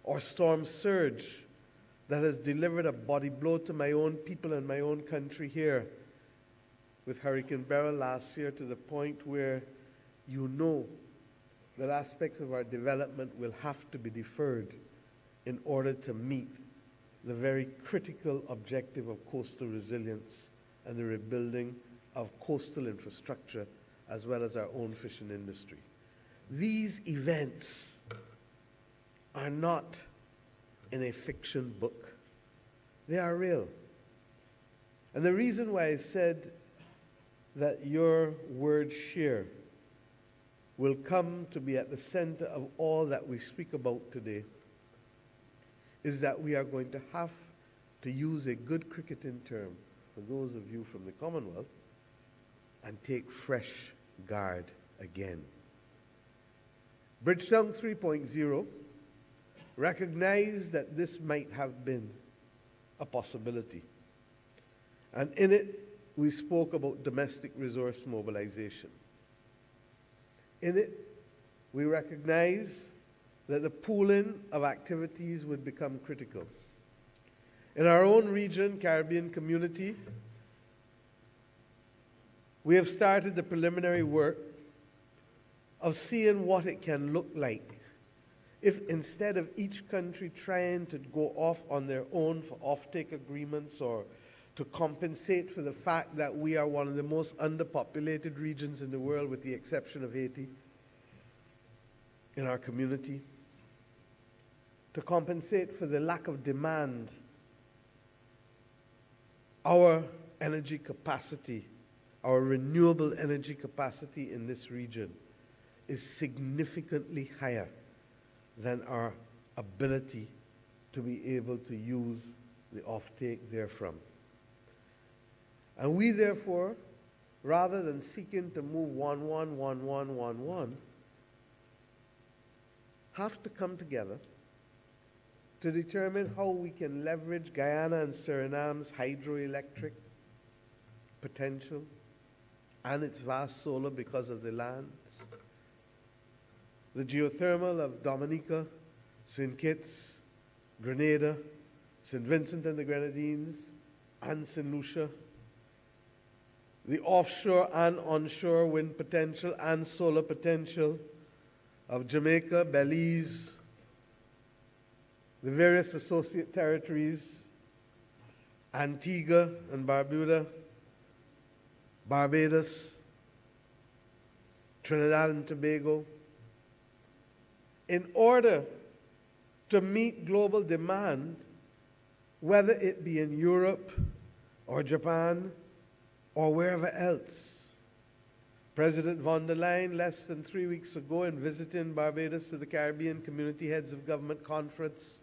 or storm surge that has delivered a body blow to my own people and my own country here with Hurricane Beryl last year, to the point where you know that aspects of our development will have to be deferred in order to meet the very critical objective of coastal resilience and the rebuilding of coastal infrastructure, as well as our own fishing industry. These events are not in a fiction book. They are real. And the reason why I said that your word share will come to be at the center of all that we speak about today is that we are going to have to use a good cricketing term for those of you from the Commonwealth and take fresh guard again. Bridgetown 3.0 recognized that this might have been a possibility. And in it, we spoke about domestic resource mobilization. In it, we recognize that the pooling of activities would become critical. In our own region, Caribbean community, we have started the preliminary work of seeing what it can look like if, instead of each country trying to go off on their own for offtake agreements or to compensate for the fact that we are one of the most underpopulated regions in the world, with the exception of Haiti, in our community, to compensate for the lack of demand, our energy capacity, our renewable energy capacity in this region is significantly higher than our ability to be able to use the offtake therefrom. And we therefore, rather than seeking to move 1-1-1-1-1-1, have to come together to determine how we can leverage Guyana and Suriname's hydroelectric potential and its vast solar because of the lands, the geothermal of Dominica, St. Kitts, Grenada, St. Vincent and the Grenadines, and St. Lucia, the offshore and onshore wind potential and solar potential of Jamaica, Belize, the various associate territories, Antigua and Barbuda, Barbados, Trinidad and Tobago, in order to meet global demand, whether it be in Europe or Japan or wherever else. President von der Leyen, less than 3 weeks ago, in visiting Barbados to the Caribbean Community Heads of Government Conference,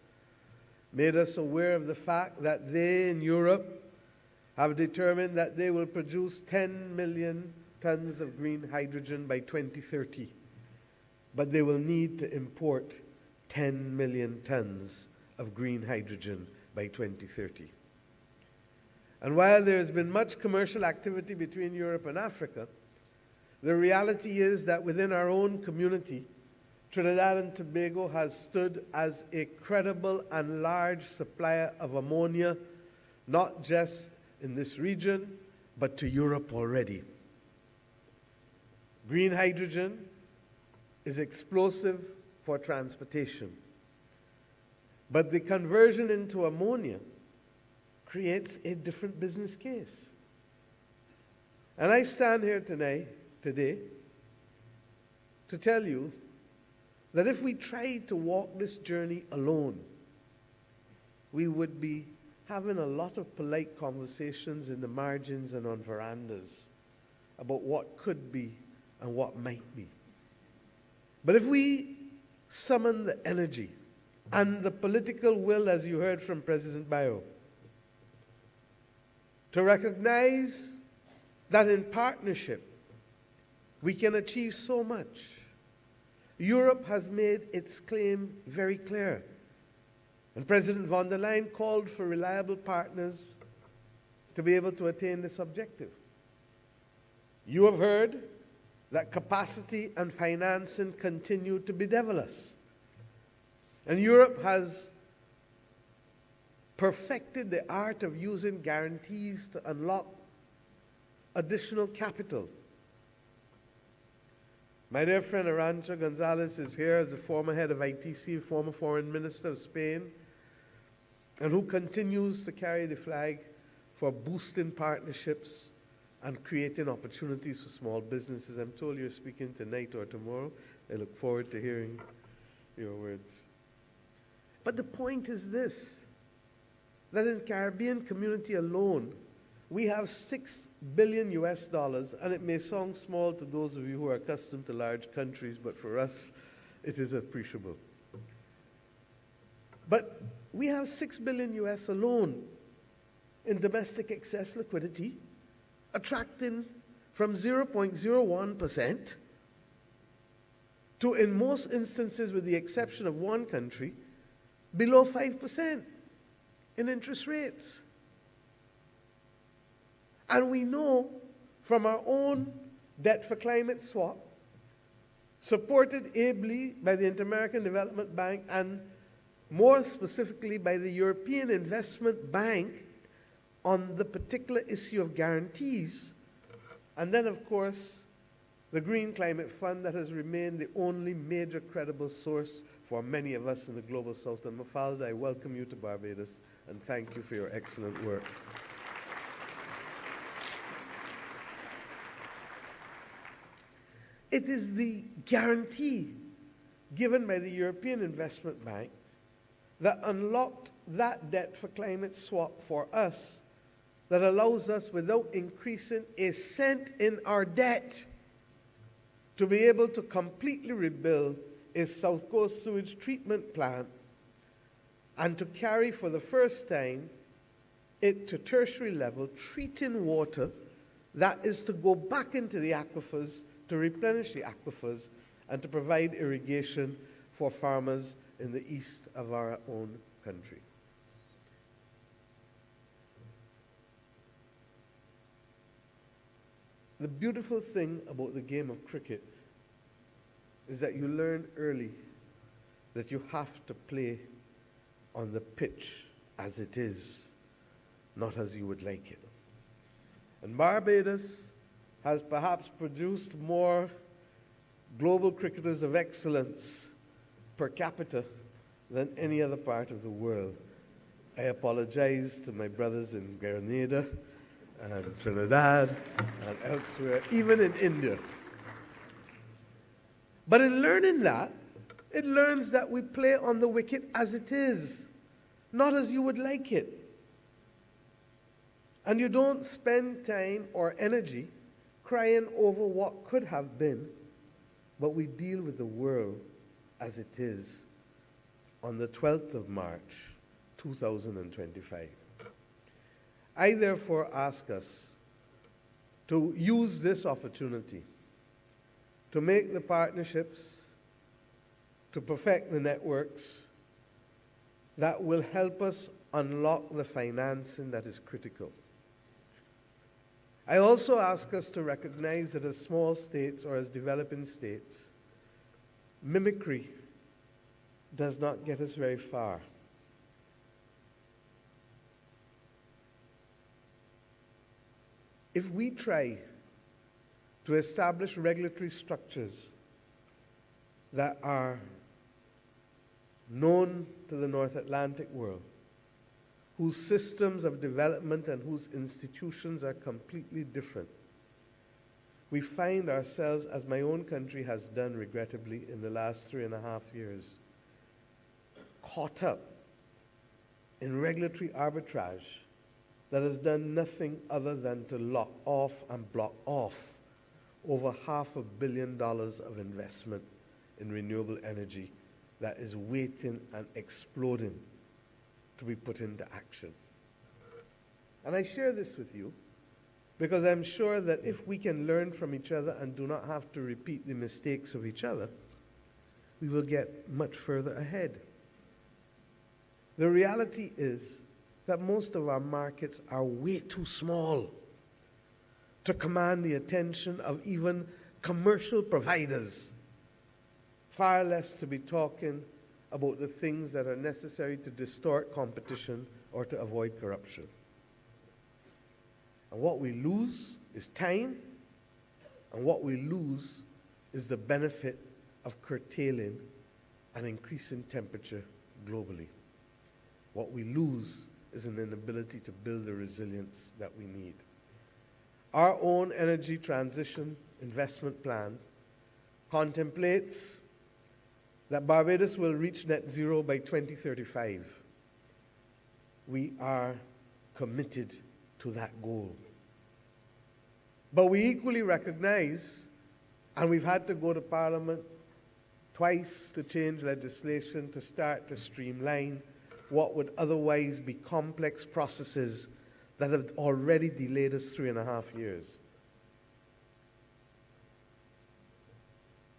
made us aware of the fact that they in Europe have determined that they will produce 10 million tons of green hydrogen by 2030, but they will need to import 10 million tons of green hydrogen by 2030. And while there has been much commercial activity between Europe and Africa, the reality is that within our own community, Trinidad and Tobago has stood as a credible and large supplier of ammonia, not just in this region, but to Europe already. Green hydrogen is explosive for transportation, but the conversion into ammonia creates a different business case. And I stand here today to tell you that if we tried to walk this journey alone, we would be having a lot of polite conversations in the margins and on verandas about what could be and what might be. But if we summon the energy and the political will, as you heard from President Bayo, to recognize that in partnership we can achieve so much. Europe has made its claim very clear. And President von der Leyen called for reliable partners to be able to attain this objective. You have heard that capacity and financing continue to bedevil us. And Europe has perfected the art of using guarantees to unlock additional capital. My dear friend Arantxa Gonzalez is here as the former head of ITC, former foreign minister of Spain, and who continues to carry the flag for boosting partnerships and creating opportunities for small businesses. I'm told you're speaking tonight or tomorrow. I look forward to hearing your words. But the point is this, that in the Caribbean community alone, we have $6 billion US, and it may sound small to those of you who are accustomed to large countries, but for us, it is appreciable. But we have $6 billion US alone in domestic excess liquidity, attracting from 0.01% to, in most instances, with the exception of one country, below 5% in interest rates. And we know from our own debt for climate swap, supported ably by the Inter-American Development Bank and more specifically by the European Investment Bank on the particular issue of guarantees, and then of course the Green Climate Fund that has remained the only major credible source for many of us in the Global South. And Mafalda, I welcome you to Barbados and thank you for your excellent work. It is the guarantee given by the European Investment Bank that unlocked that debt for climate swap for us that allows us, without increasing a cent in our debt, to be able to completely rebuild a South Coast sewage treatment plant and to carry for the first time it to tertiary level, treating water that is to go back into the aquifers, to replenish the aquifers, and to provide irrigation for farmers in the east of our own country. The beautiful thing about the game of cricket is that you learn early that you have to play on the pitch as it is, not as you would like it. And Barbados has perhaps produced more global cricketers of excellence per capita than any other part of the world. I apologize to my brothers in Grenada and Trinidad and elsewhere, even in India. But in learning that, it learns that we play on the wicket as it is, not as you would like it. And you don't spend time or energy crying over what could have been, but we deal with the world as it is on the 12th of March, 2025. I therefore ask us to use this opportunity to make the partnerships, to perfect the networks that will help us unlock the financing that is critical. I also ask us to recognize that as small states or as developing states, mimicry does not get us very far. If we try to establish regulatory structures that are known to the North Atlantic world, whose systems of development and whose institutions are completely different, we find ourselves, as my own country has done regrettably in the last 3.5 years, caught up in regulatory arbitrage that has done nothing other than to lock off and block off over $500 million of investment in renewable energy that is waiting and exploding to be put into action. And I share this with you because I'm sure that if we can learn from each other and do not have to repeat the mistakes of each other, we will get much further ahead. The reality is that most of our markets are way too small to command the attention of even commercial providers, far less to be talking about the things that are necessary to distort competition or to avoid corruption. And what we lose is time, and what we lose is the benefit of curtailing and increasing temperature globally. What we lose is an inability to build the resilience that we need. Our own energy transition investment plan contemplates that Barbados will reach net zero by 2035. We are committed to that goal. But we equally recognize, and we've had to go to Parliament twice to change legislation to start to streamline what would otherwise be complex processes that have already delayed us 3.5 years.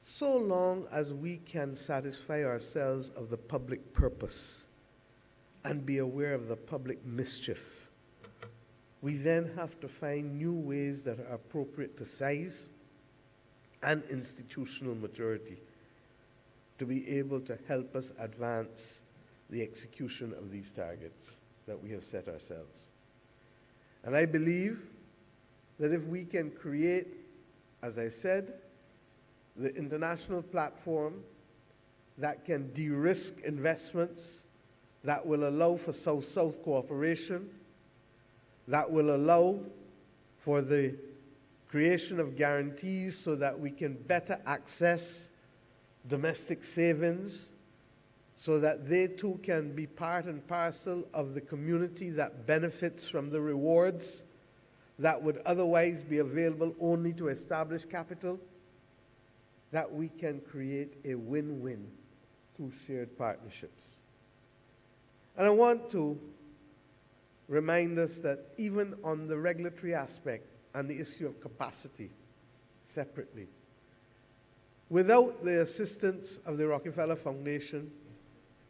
So long as we can satisfy ourselves of the public purpose and be aware of the public mischief, we then have to find new ways that are appropriate to size and institutional maturity to be able to help us advance the execution of these targets that we have set ourselves. And I believe that if we can create, as I said, the international platform that can de-risk investments, that will allow for South-South cooperation, that will allow for the creation of guarantees so that we can better access domestic savings, so that they too can be part and parcel of the community that benefits from the rewards that would otherwise be available only to established capital, that we can create a win-win through shared partnerships. And I want to remind us that even on the regulatory aspect and the issue of capacity separately, without the assistance of the Rockefeller Foundation,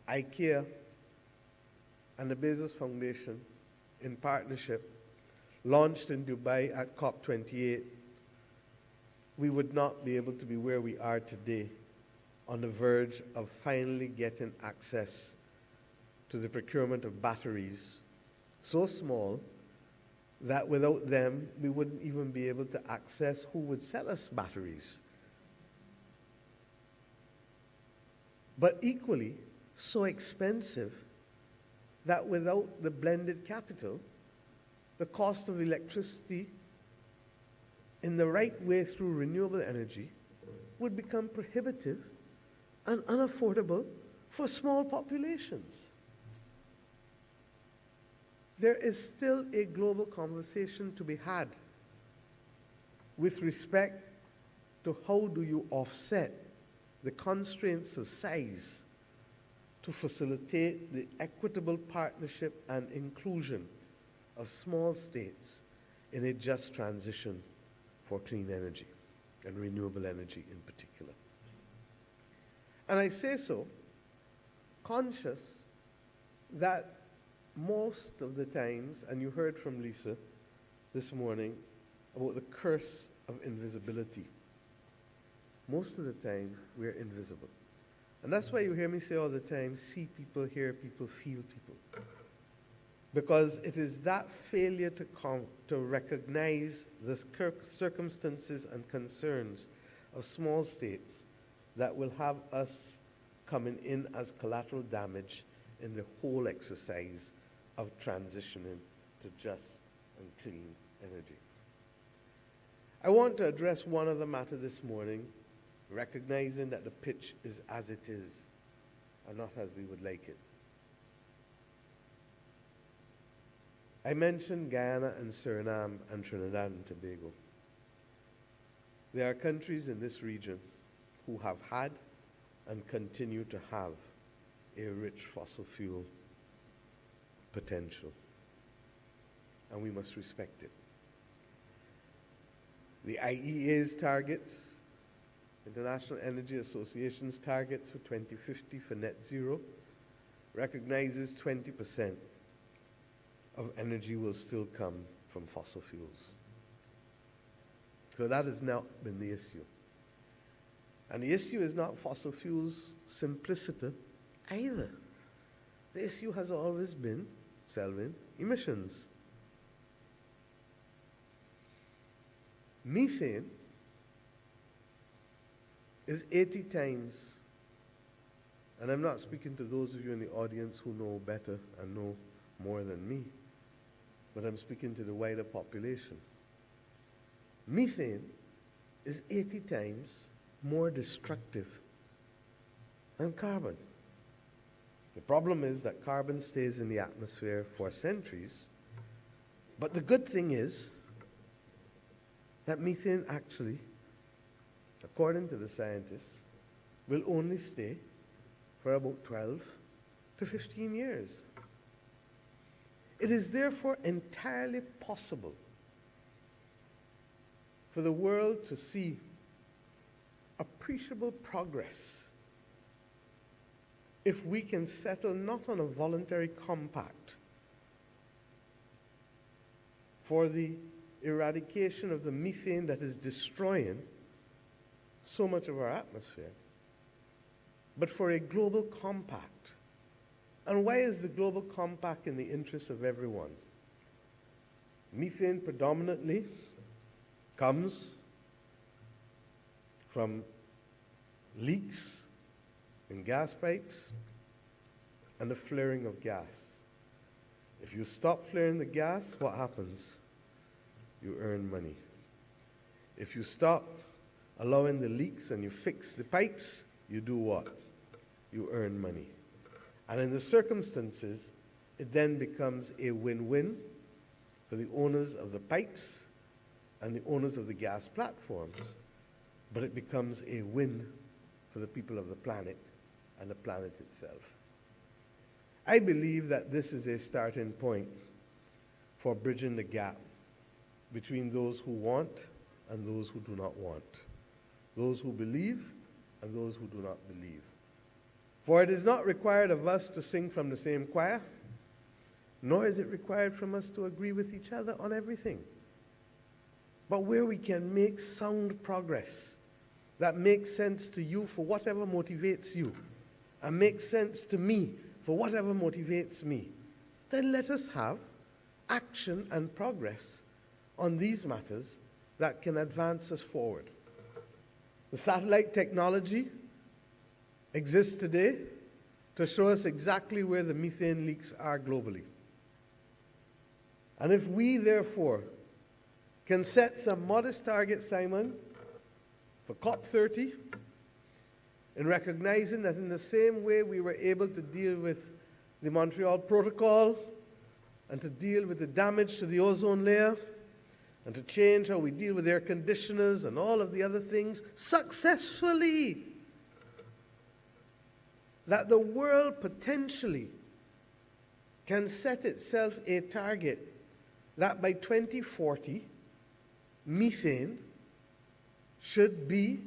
IKEA, and the Bezos Foundation in partnership, launched in Dubai at COP28, we would not be able to be where we are today, on the verge of finally getting access to the procurement of batteries so small that without them, we wouldn't even be able to access who would sell us batteries. But equally, so expensive that without the blended capital, the cost of electricity in the right way through renewable energy would become prohibitive and unaffordable for small populations. There is still a global conversation to be had with respect to how do you offset the constraints of size to facilitate the equitable partnership and inclusion of small states in a just transition for clean energy and renewable energy in particular. And I say so conscious that most of the times, and you heard from Lisa this morning about the curse of invisibility. Most of the time, we're invisible. And that's why you hear me say all the time, see people, hear people, feel people. Because it is that failure to recognize the circumstances and concerns of small states that will have us coming in as collateral damage in the whole exercise of transitioning to just and clean energy. I want to address one other matter this morning, recognizing that the pitch is as it is and not as we would like it. I mentioned Guyana and Suriname and Trinidad and Tobago. There are countries in this region who have had and continue to have a rich fossil fuel potential, and we must respect it. The IEA's targets, International Energy Association's targets for 2050 for net zero, recognizes 20% of energy will still come from fossil fuels. So that has now been the issue. And the issue is not fossil fuels' simplicity either. The issue has always been, Selwyn, emissions. Methane is 80 times, and I'm not speaking to those of you in the audience who know better and know more than me, but I'm speaking to the wider population. Methane is 80 times more destructive than carbon. The problem is that carbon stays in the atmosphere for centuries, but the good thing is that methane actually, according to the scientists, will only stay for about 12 to 15 years. It is therefore entirely possible for the world to see appreciable progress if we can settle not on a voluntary compact for the eradication of the methane that is destroying so much of our atmosphere, but for a global compact. And why is the global compact in the interest of everyone? Methane predominantly comes from leaks in gas pipes and the flaring of gas. If you stop flaring the gas, what happens? You earn money. If you stop allowing the leaks and you fix the pipes, you do what? You earn money. And in the circumstances, it then becomes a win-win for the owners of the pipes and the owners of the gas platforms. But it becomes a win for the people of the planet and the planet itself. I believe that this is a starting point for bridging the gap between those who want and those who do not want, those who believe and those who do not believe. For it is not required of us to sing from the same choir, nor is it required from us to agree with each other on everything. But where we can make sound progress that makes sense to you for whatever motivates you, and makes sense to me for whatever motivates me, then let us have action and progress on these matters that can advance us forward. The satellite technology exists today to show us exactly where the methane leaks are globally. And if we, therefore, can set some modest targets, Simon, for COP30, in recognizing that in the same way we were able to deal with the Montreal Protocol and to deal with the damage to the ozone layer and to change how we deal with air conditioners and all of the other things successfully, that the world potentially can set itself a target that by 2040, methane should be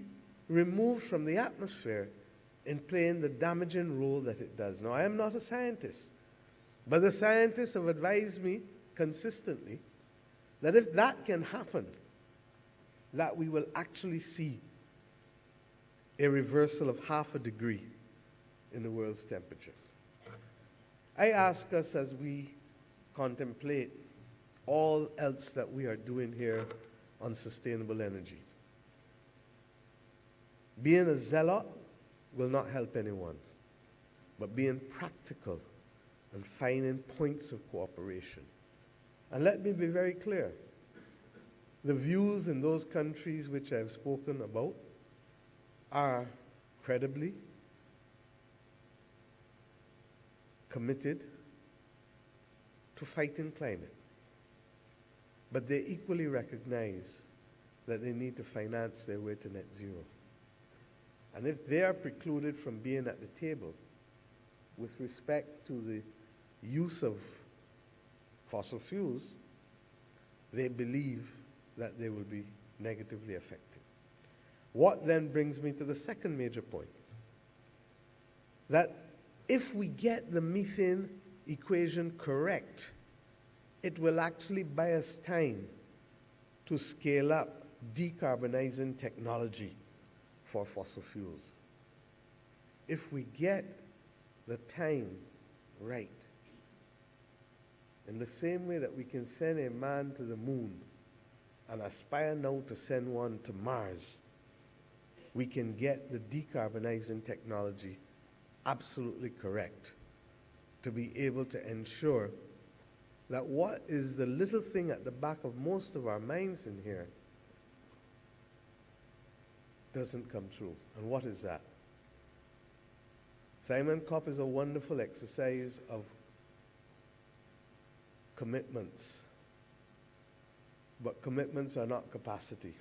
removed from the atmosphere in playing the damaging role that it does. Now, I am not a scientist, but the scientists have advised me consistently that if that can happen, that we will actually see a reversal of 0.5 degree in the world's temperature. I ask us, as we contemplate all else that we are doing here on sustainable energy, being a zealot will not help anyone, but being practical and finding points of cooperation. And let me be very clear. The views in those countries which I've spoken about are credibly committed to fighting climate. But they equally recognize that they need to finance their way to net zero. And if they are precluded from being at the table with respect to the use of fossil fuels, they believe that they will be negatively affected. What then brings me to the second major point, that if we get the methane equation correct, it will actually buy us time to scale up decarbonizing technology for fossil fuels. If we get the time right, in the same way that we can send a man to the moon and aspire now to send one to Mars, we can get the decarbonizing technology absolutely correct to be able to ensure that what is the little thing at the back of most of our minds in here doesn't come true. And what is that? Simon Kopp is a wonderful exercise of commitments, but commitments are not capacity.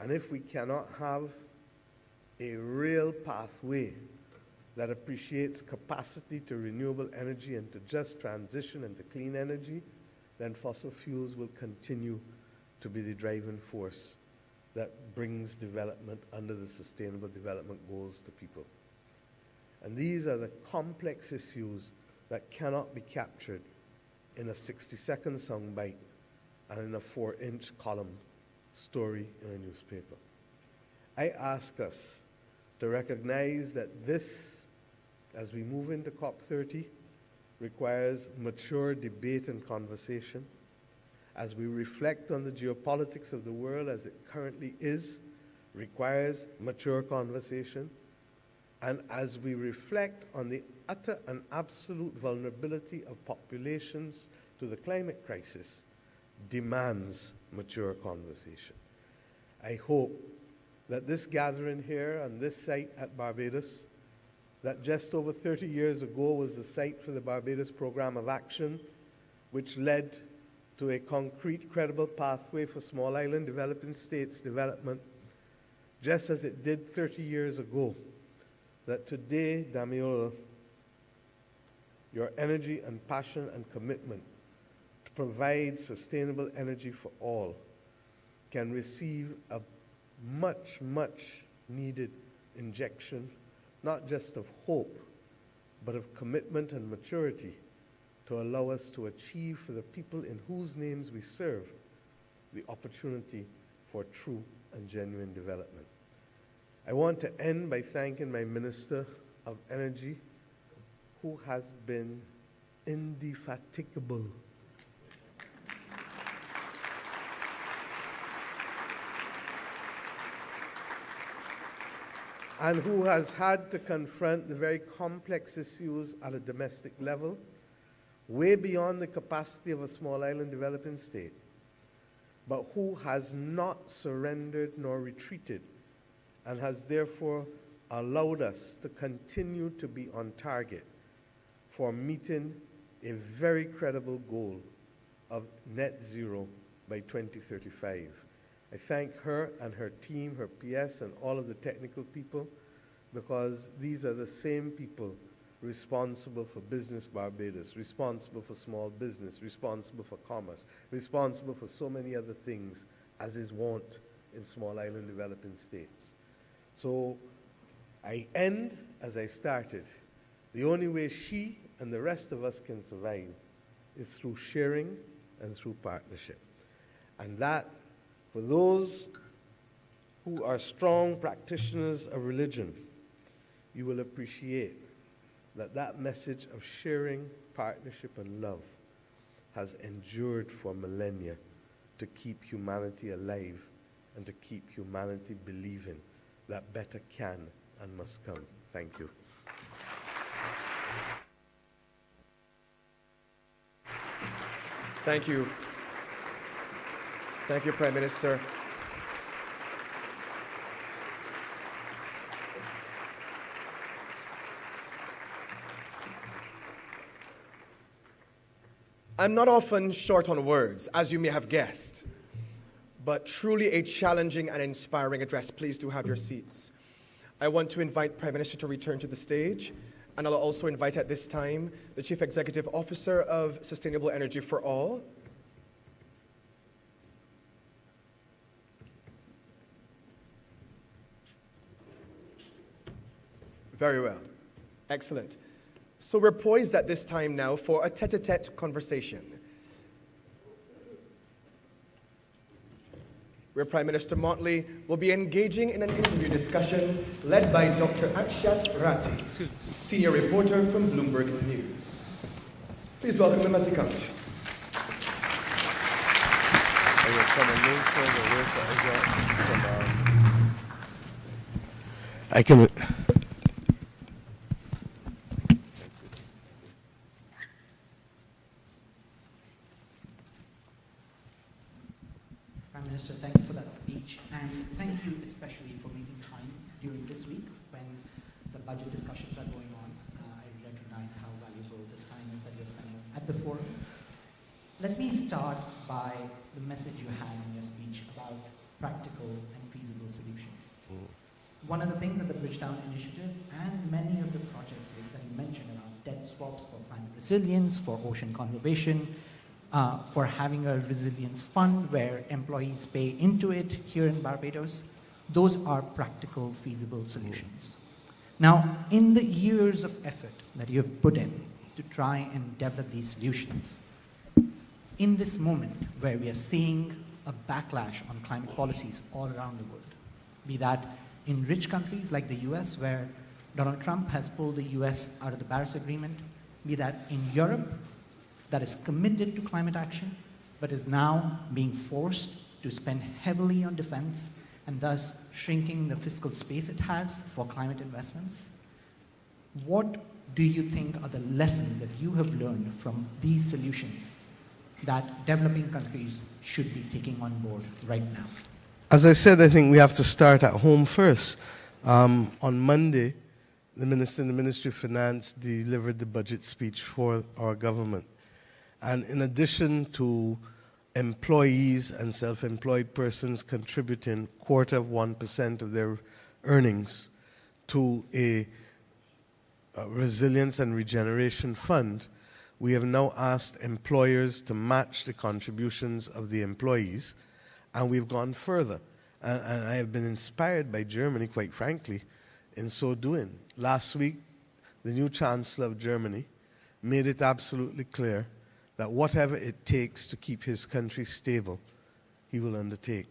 And if we cannot have a real pathway that appreciates capacity to renewable energy and to just transition into clean energy, then fossil fuels will continue to be the driving force that brings development under the Sustainable Development Goals to people. And these are the complex issues that cannot be captured in a 60-second soundbite and in a 4-inch column story in a newspaper. I ask us to recognize that this, as we move into COP30, requires mature debate and conversation. As we reflect on the geopolitics of the world as it currently is, requires mature conversation. And as we reflect on the utter and absolute vulnerability of populations to the climate crisis, demands mature conversation. I hope that this gathering here on this site at Barbados, that just over 30 years ago was the site for the Barbados Program of Action, which led to a concrete, credible pathway for small island developing states development, just as it did 30 years ago, that today, Damiola, your energy and passion and commitment to provide sustainable energy for all can receive a much, much needed injection, not just of hope, but of commitment and maturity to allow us to achieve for the people in whose names we serve the opportunity for true and genuine development. I want to end by thanking my Minister of Energy, who has been indefatigable and who has had to confront the very complex issues at a domestic level, way beyond the capacity of a small island developing state, but who has not surrendered nor retreated and has therefore allowed us to continue to be on target for meeting a very credible goal of net zero by 2035. I thank her and her team, her PS, and all of the technical people, because these are the same people responsible for Business Barbados, responsible for small business, responsible for commerce, responsible for so many other things as is wont in small island developing states. So I end as I started. The only way she and the rest of us can survive is through sharing and through partnership. And that, for those who are strong practitioners of religion, you will appreciate that that message of sharing, partnership, and love has endured for millennia to keep humanity alive and to keep humanity believing that better can and must come. Thank you. Thank you. Thank you, Prime Minister. I'm not often short on words, as you may have guessed, but truly a challenging and inspiring address. Please do have your seats. I want to invite Prime Minister to return to the stage, and I'll also invite at this time the Chief Executive Officer of Sustainable Energy for All, very well. Excellent. So we're poised at this time now for a tete-a-tete conversation, where Prime Minister Motley will be engaging in an interview discussion led by Dr. Akshat Ratti, senior reporter from Bloomberg News. Please welcome him as he comes. I can. Prime Minister, thank you for that speech, and thank you especially for making time during this week when the budget discussions are going on. I recognize how valuable this time is that you're spending at the forum. Let me start by the message you had in your speech about practical and feasible solutions. One of the things that the Bridgetown Initiative and many of the projects that you mentioned around debt swaps for climate resilience, for ocean conservation, for having a resilience fund where employees pay into it here in Barbados, those are practical, feasible solutions. Now, in the years of effort that you have put in to try and develop these solutions, in this moment where we are seeing a backlash on climate policies all around the world, be that in rich countries like the US, where Donald Trump has pulled the US out of the Paris Agreement, be that in Europe, that is committed to climate action, but is now being forced to spend heavily on defense and thus shrinking the fiscal space it has for climate investments. What do you think are the lessons that you have learned from these solutions that developing countries should be taking on board right now? As I said, I think we have to start at home first. On Monday, the Minister in the Ministry of Finance delivered the budget speech for our government. And in addition to employees and self-employed persons contributing 0.25% of their earnings to a resilience and regeneration fund, we have now asked employers to match the contributions of the employees, and we've gone further. And I have been inspired by Germany, quite frankly, in so doing. Last week, the new Chancellor of Germany made it absolutely clear that whatever it takes to keep his country stable, he will undertake.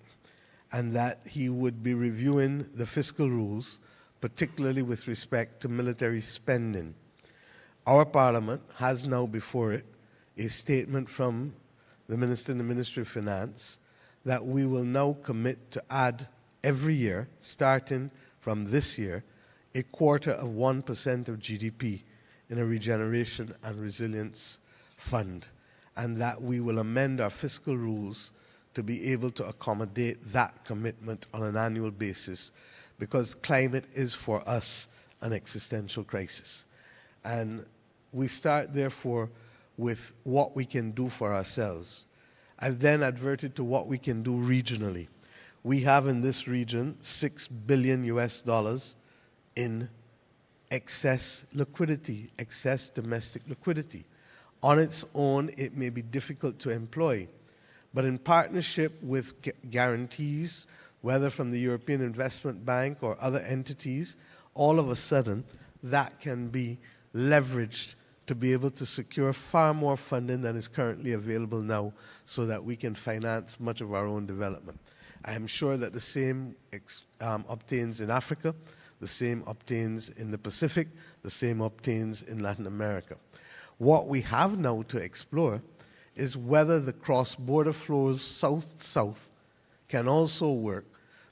And that he would be reviewing the fiscal rules, particularly with respect to military spending. Our Parliament has now before it a statement from the Minister in the Ministry of Finance that we will now commit to add every year, starting from this year, 0.25% of GDP in a regeneration and resilience fund, and that we will amend our fiscal rules to be able to accommodate that commitment on an annual basis, because climate is for us an existential crisis. And we start, therefore, with what we can do for ourselves. I've then adverted to what we can do regionally. We have in this region $6 billion in excess liquidity, excess domestic liquidity. On its own, it may be difficult to employ, but in partnership with guarantees whether from the European Investment Bank or other entities, all of a sudden that can be leveraged to be able to secure far more funding than is currently available now so that we can finance much of our own development. I am sure that the same obtains in Africa, the same obtains in the Pacific, the same obtains in Latin America. What we have now to explore is whether the cross-border flows south-south can also work,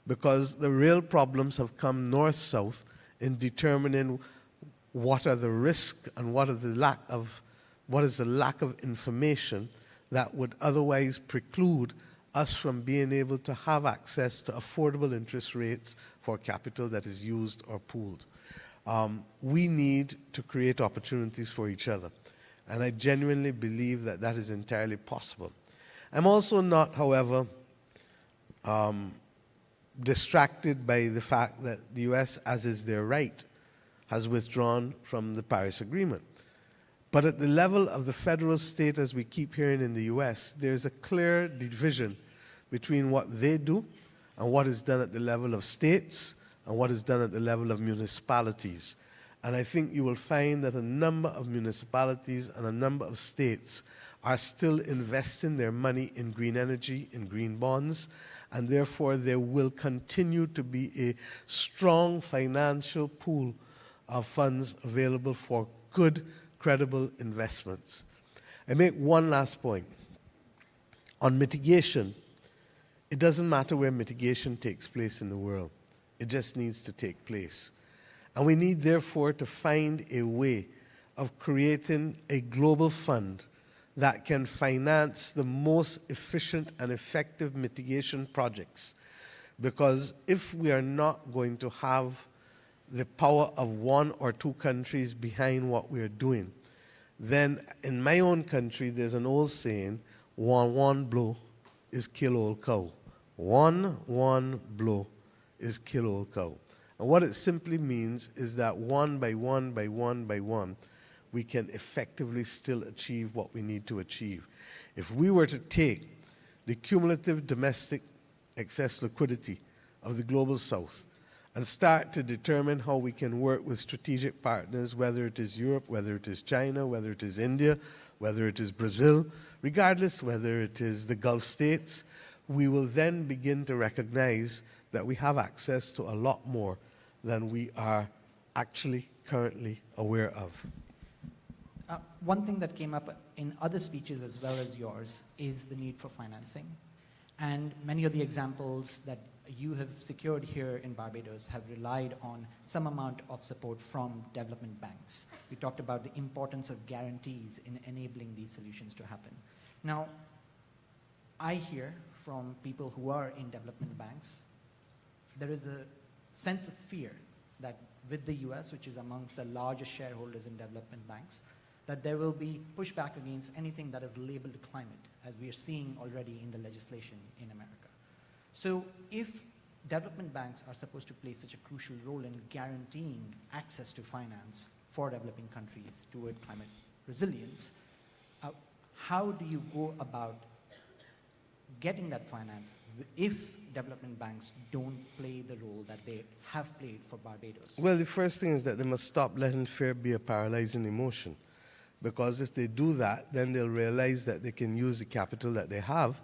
because the real problems have come north-south in determining what are the risks and what is the lack of information that would otherwise preclude us from being able to have access to affordable interest rates for capital that is used or pooled. We need to create opportunities for each other, and I genuinely believe that that is entirely possible. I'm also not, however, distracted by the fact that the US, as is their right, has withdrawn from the Paris Agreement. But at the level of the federal state, as we keep hearing in the US, there's a clear division between what they do and what is done at the level of states and what is done at the level of municipalities. And I think you will find that a number of municipalities and a number of states are still investing their money in green energy, in green bonds, and therefore there will continue to be a strong financial pool of funds available for good, credible investments. I make one last point. On mitigation, it doesn't matter where mitigation takes place in the world. It just needs to take place. And we need, therefore, to find a way of creating a global fund that can finance the most efficient and effective mitigation projects. Because if we are not going to have the power of one or two countries behind what we are doing, then in my own country, there's an old saying, one blow is kill old cow. One blow is kill old cow. And what it simply means is that one by one, we can effectively still achieve what we need to achieve. If we were to take the cumulative domestic excess liquidity of the Global South and start to determine how we can work with strategic partners, whether it is Europe, whether it is China, whether it is India, whether it is Brazil, regardless whether it is the Gulf states, we will then begin to recognize that we have access to a lot more than we are actually currently aware of. One thing that came up in other speeches as well as yours is the need for financing. And many of the examples that you have secured here in Barbados have relied on some amount of support from development banks. We talked about the importance of guarantees in enabling these solutions to happen. Now, I hear from people who are in development banks, there is a sense of fear that with the US, which is amongst the largest shareholders in development banks, that there will be pushback against anything that is labeled climate, as we are seeing already in the legislation in America. So if development banks are supposed to play such a crucial role in guaranteeing access to finance for developing countries toward climate resilience, how do you go about getting that finance if development banks don't play the role that they have played for Barbados? Well, the first thing is that they must stop letting fear be a paralyzing emotion. Because if they do that, then they'll realize that they can use the capital that they have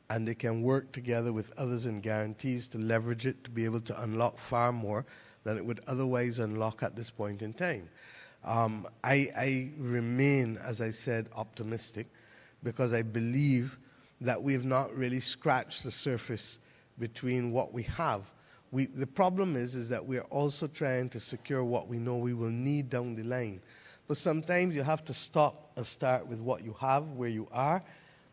and they can work together with others in guarantees to leverage it to be able to unlock far more than it would otherwise unlock at this point in time. I remain, as I said, optimistic because I believe that we have not really scratched the surface between what we have. The problem is that we are also trying to secure what we know we will need down the line. But sometimes you have to stop and start with what you have, where you are,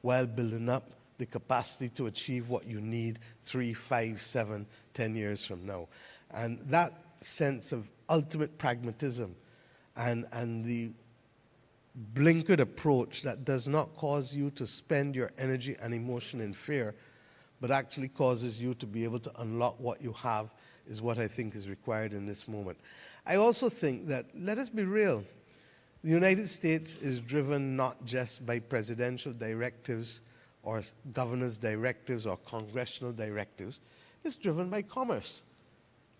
while building up the capacity to achieve what you need 3, 5, 7, 10 years from now. And that sense of ultimate pragmatism and the blinkered approach that does not cause you to spend your energy and emotion in fear, but actually causes you to be able to unlock what you have is what I think is required in this moment. I also think that, let us be real, the United States is driven not just by presidential directives or governors' directives or congressional directives. is driven by commerce.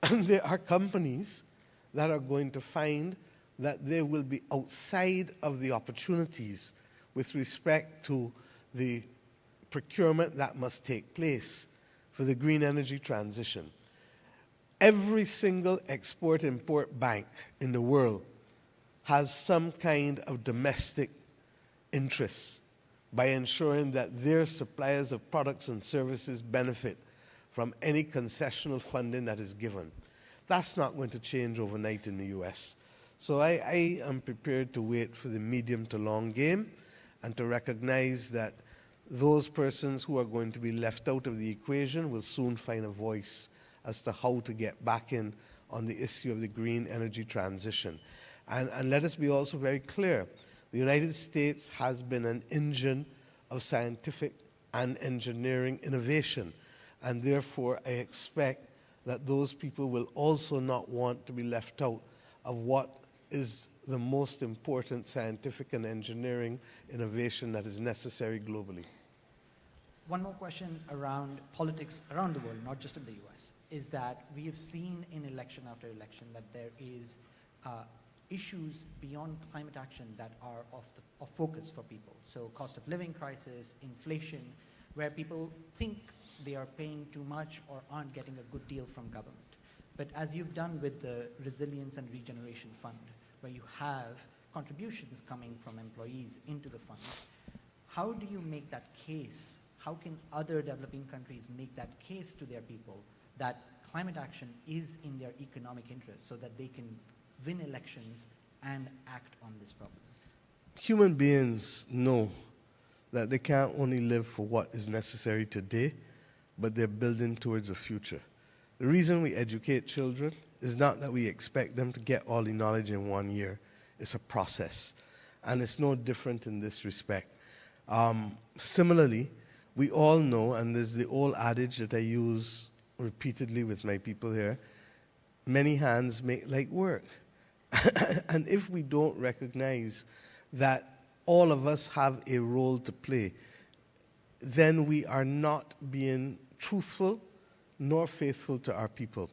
And there are companies that are going to find that they will be outside of the opportunities with respect to the procurement that must take place for the green energy transition. Every single export-import bank in the world has some kind of domestic interest by ensuring that their suppliers of products and services benefit from any concessional funding that is given. That's not going to change overnight in the US. So I am prepared to wait for the medium to long game and to recognize that those persons who are going to be left out of the equation will soon find a voice as to how to get back in on the issue of the green energy transition. And let us be also very clear. The United States has been an engine of scientific and engineering innovation, and therefore I expect that those people will also not want to be left out of what is the most important scientific and engineering innovation that is necessary globally. One more question around politics around the world, not just in the US, is that we have seen in election after election that there is issues beyond climate action that are of focus for people. So cost of living crisis, inflation, where people think they are paying too much or aren't getting a good deal from government. But as you've done with the Resilience and Regeneration Fund, where you have contributions coming from employees into the fund, how do you make that case? How can other developing countries make that case to their people that climate action is in their economic interest so that they can win elections and act on this problem? Human beings know that they can't only live for what is necessary today, but they're building towards a future. The reason we educate children is not that we expect them to get all the knowledge in 1 year. It's a process. And it's no different in this respect. Similarly, we all know, and there's the old adage that I use repeatedly with my people here, many hands make light work. And if we don't recognize that all of us have a role to play, then we are not being truthful nor faithful to our people.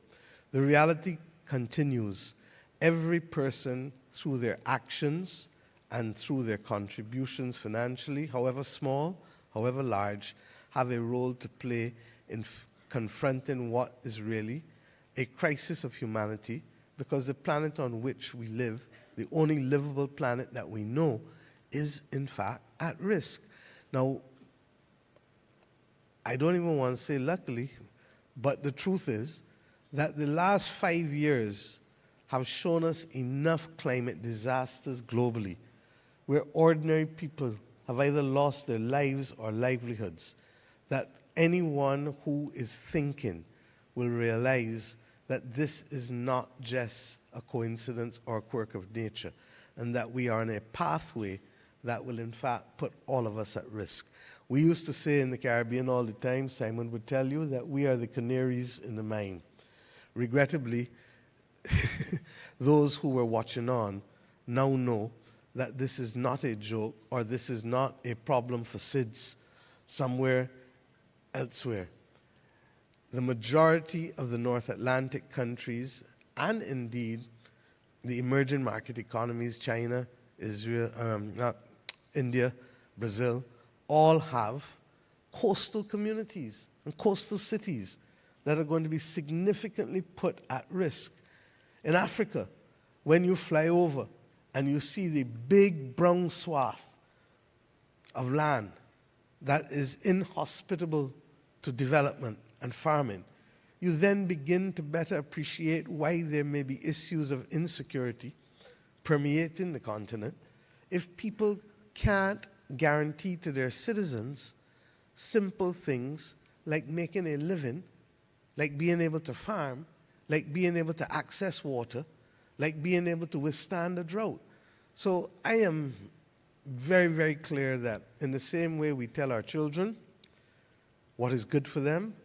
The reality continues. Every person, through their actions and through their contributions financially, however small, however large, have a role to play in confronting what is really a crisis of humanity, because the planet on which we live, the only livable planet that we know, is in fact at risk. Now, I don't even want to say luckily, but the truth is that the last 5 years have shown us enough climate disasters globally where ordinary people have either lost their lives or livelihoods, that anyone who is thinking will realize that this is not just a coincidence or a quirk of nature, and that we are on a pathway that will in fact put all of us at risk. We used to say in the Caribbean all the time, Simon would tell you, that we are the canaries in the mine. Regrettably, those who were watching on now know that this is not a joke, or this is not a problem for SIDS somewhere elsewhere. The majority of the North Atlantic countries, and indeed the emerging market economies, China, Israel, India, Brazil, all have coastal communities and coastal cities that are going to be significantly put at risk. In Africa, when you fly over and you see the big brown swath of land that is inhospitable to development and farming, you then begin to better appreciate why there may be issues of insecurity permeating the continent if people can't guarantee to their citizens simple things like making a living, like being able to farm, like being able to access water, like being able to withstand a drought. So I am very, very clear that in the same way we tell our children what is good for them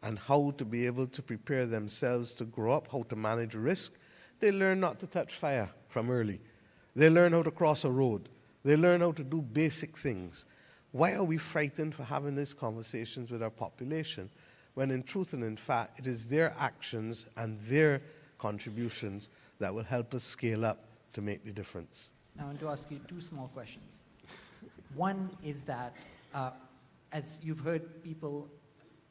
and how to be able to prepare themselves to grow up, how to manage risk, they learn not to touch fire from early. They learn how to cross a road. They learn how to do basic things. Why are we frightened for having these conversations with our population? when in truth and in fact, it is their actions and their contributions that will help us scale up to make the difference. Now I want to ask you two small questions. One is that, as you've heard people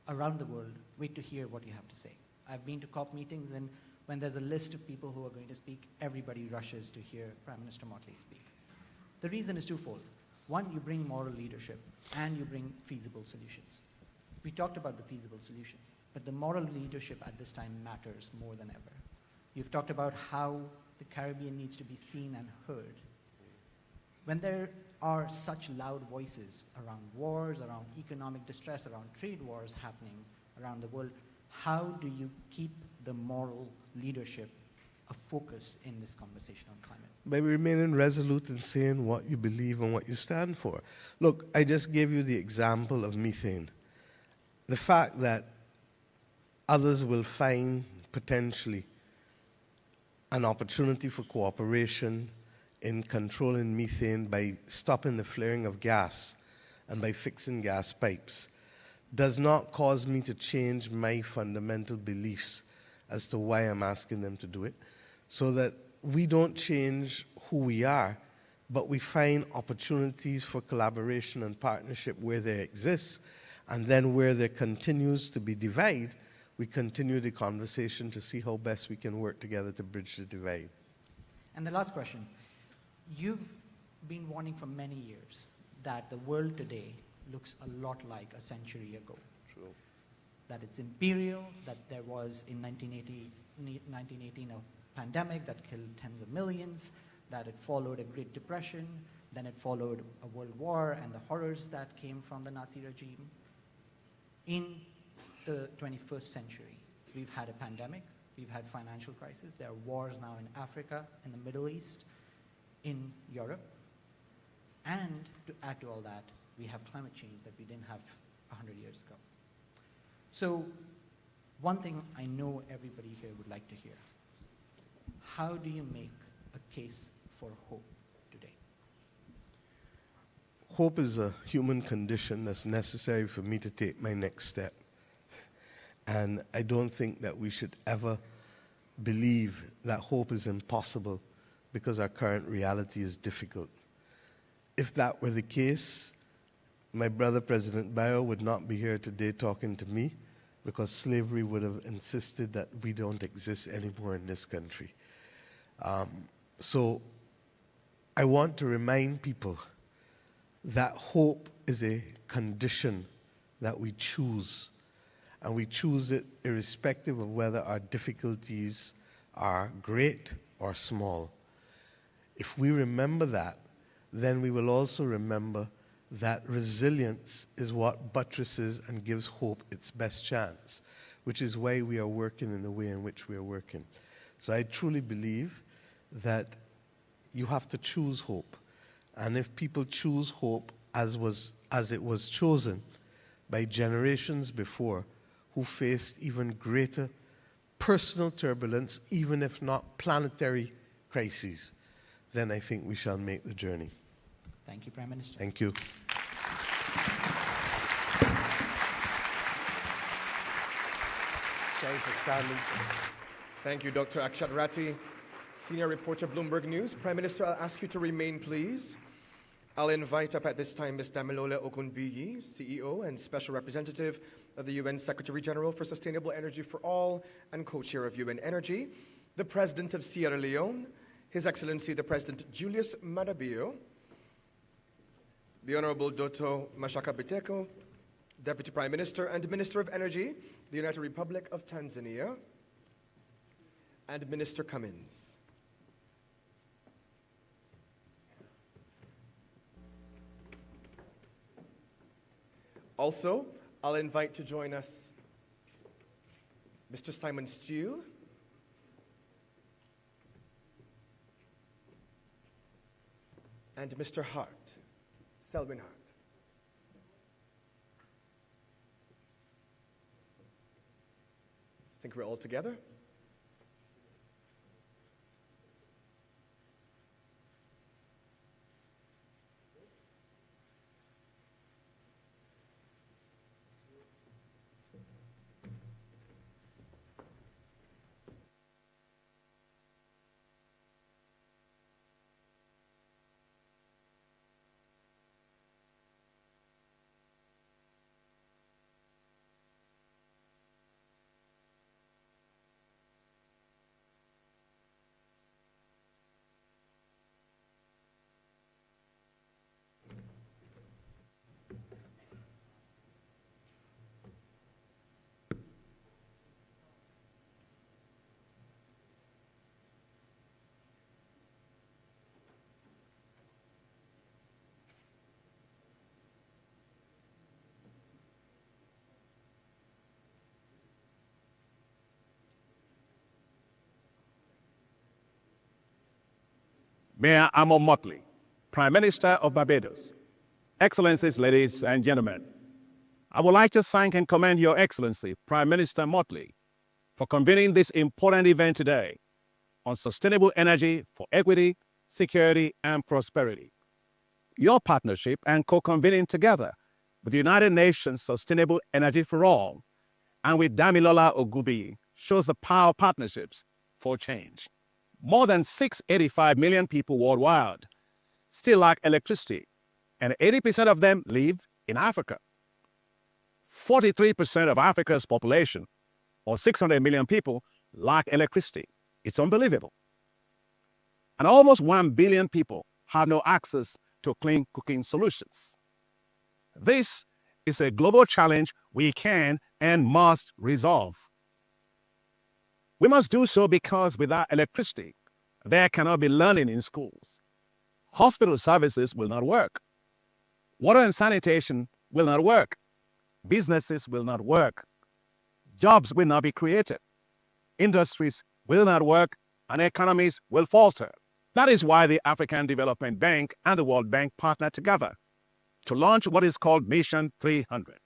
around the world wait to hear what you have to say. I've been to COP meetings, and when there's a list of people who are going to speak, everybody rushes to hear Prime Minister Motley speak. The reason is twofold. One, you bring moral leadership, and you bring feasible solutions. We talked about the feasible solutions, but the moral leadership at this time matters more than ever. You've talked about how the Caribbean needs to be seen and heard. When there are such loud voices around wars, around economic distress, around trade wars happening around the world, how do you keep the moral leadership a focus in this conversation on climate? By remaining resolute in saying what you believe and what you stand for. Look, I just gave you the example of methane. The fact that others will find potentially an opportunity for cooperation in controlling methane by stopping the flaring of gas and by fixing gas pipes does not cause me to change my fundamental beliefs as to why I'm asking them to do it, so that we don't change who we are, but we find opportunities for collaboration and partnership where there exists, and then where there continues to be divide, we continue the conversation to see how best we can work together to bridge the divide. And the last question. You've been warning for many years that the world today looks a lot like a century ago. True. That it's imperial, that there was in 1918 a pandemic that killed tens of millions, that it followed a Great Depression, then it followed a world war and the horrors that came from the Nazi regime. In the 21st century, we've had a pandemic, we've had financial crisis, there are wars now in Africa, in the Middle East, in Europe, and to add to all that, we have climate change that we didn't have 100 years ago. So one thing I know everybody here would like to hear, how do you make a case for hope today? Hope is a human condition that's necessary for me to take my next step. And I don't think that we should ever believe that hope is impossible because our current reality is difficult. If that were the case, my brother President Bayo would not be here today talking to me, because slavery would have insisted that we don't exist anymore in this country. So I want to remind people that hope is a condition that we choose, and we choose it irrespective of whether our difficulties are great or small. If we remember that, then we will also remember that resilience is what buttresses and gives hope its best chance, which is why we are working in the way in which we are working. So I truly believe that you have to choose hope. And if people choose hope as it was chosen by generations before, who faced even greater personal turbulence, even if not planetary crises, then I think we shall make the journey. Thank you, Prime Minister. Thank you. Sorry for standing. Thank you, Dr. Akshat Ratti, Senior Reporter, Bloomberg News. Prime Minister, I'll ask you to remain, please. I'll invite up at this time Ms. Damilola Ogunbiyi, CEO and Special Representative of the UN Secretary General for Sustainable Energy for All and Co-Chair of UN Energy, the President of Sierra Leone, His Excellency the President Julius Maada Bio, the Honorable Doto Mashaka Biteko, Deputy Prime Minister and Minister of Energy, the United Republic of Tanzania, and Minister Cummins. Also, I'll invite to join us Mr. Simon Steele, and Mr. Hart, Selwyn Hart. I think we're all together. Mayor Amo Motley, Prime Minister of Barbados, Excellencies, ladies and gentlemen, I would like to thank and commend Your Excellency, Prime Minister Motley, for convening this important event today on sustainable energy for equity, security, and prosperity. Your partnership and co-convening together with the United Nations Sustainable Energy for All and with Damilola Ogubi shows the power of partnerships for change. More than 685 million people worldwide still lack electricity, and 80% of them live in Africa. 43% of Africa's population, or 600 million people, lack electricity. It's unbelievable. And almost 1 billion people have no access to clean cooking solutions. This is a global challenge we can and must resolve. We must do so because without electricity, there cannot be learning in schools. Hospital services will not work. Water and sanitation will not work. Businesses will not work. Jobs will not be created. Industries will not work, and economies will falter. That is why the African Development Bank and the World Bank partner together to launch what is called Mission 300.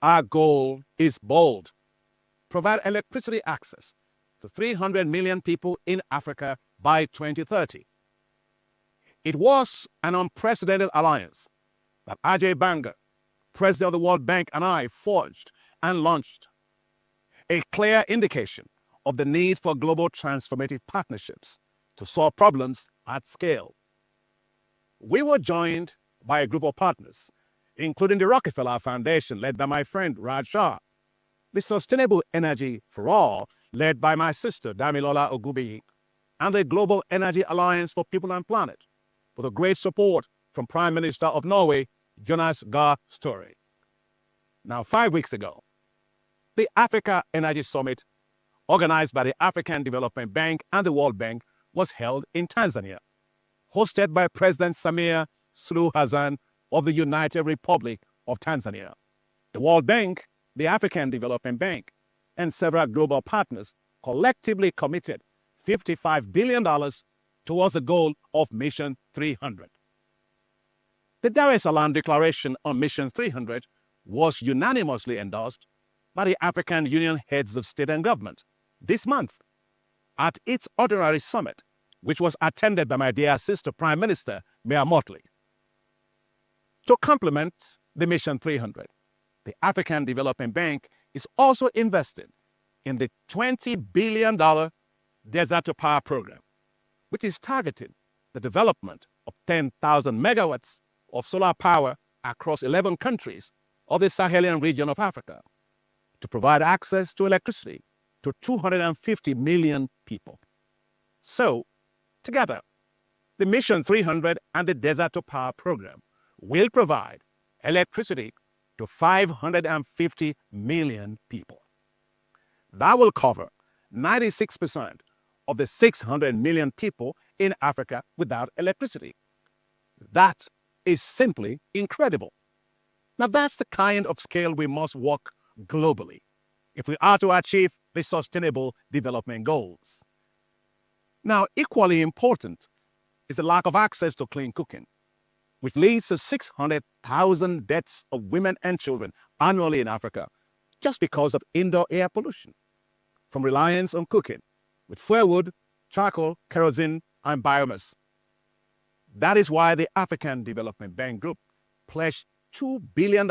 Our goal is bold: provide electricity access to 300 million people in Africa by 2030. It was an unprecedented alliance that Ajay Banga, President of the World Bank, and I forged and launched, a clear indication of the need for global transformative partnerships to solve problems at scale. We were joined by a group of partners, including the Rockefeller Foundation, led by my friend Raj Shah, the Sustainable Energy for All, led by my sister Damilola Ogubi, and the Global Energy Alliance for People and Planet, with a great support from Prime Minister of Norway, Jonas Gahr Støre. Now, 5 weeks ago, the Africa Energy Summit, organized by the African Development Bank and the World Bank, was held in Tanzania, hosted by President Samia Suluhu Hassan of the United Republic of Tanzania. The World Bank, the African Development Bank, and several global partners collectively committed $55 billion towards the goal of Mission 300. The Dar es Salaam Declaration on Mission 300 was unanimously endorsed by the African Union heads of state and government this month at its ordinary summit, which was attended by my dear sister Prime Minister Mayor Motley. To complement the Mission 300, the African Development Bank is also invested in the $20 billion Desert to Power program, which is targeting the development of 10,000 megawatts of solar power across 11 countries of the Sahelian region of Africa to provide access to electricity to 250 million people. So, together, the Mission 300 and the Desert to Power program will provide electricity to 550 million people. That will cover 96% of the 600 million people in Africa without electricity. That is simply incredible. Now, that's the kind of scale we must work globally if we are to achieve the Sustainable Development Goals. Now, equally important is the lack of access to clean cooking, which leads to 600,000 deaths of women and children annually in Africa just because of indoor air pollution from reliance on cooking with firewood, charcoal, kerosene, and biomass. That is why the African Development Bank Group pledged $2 billion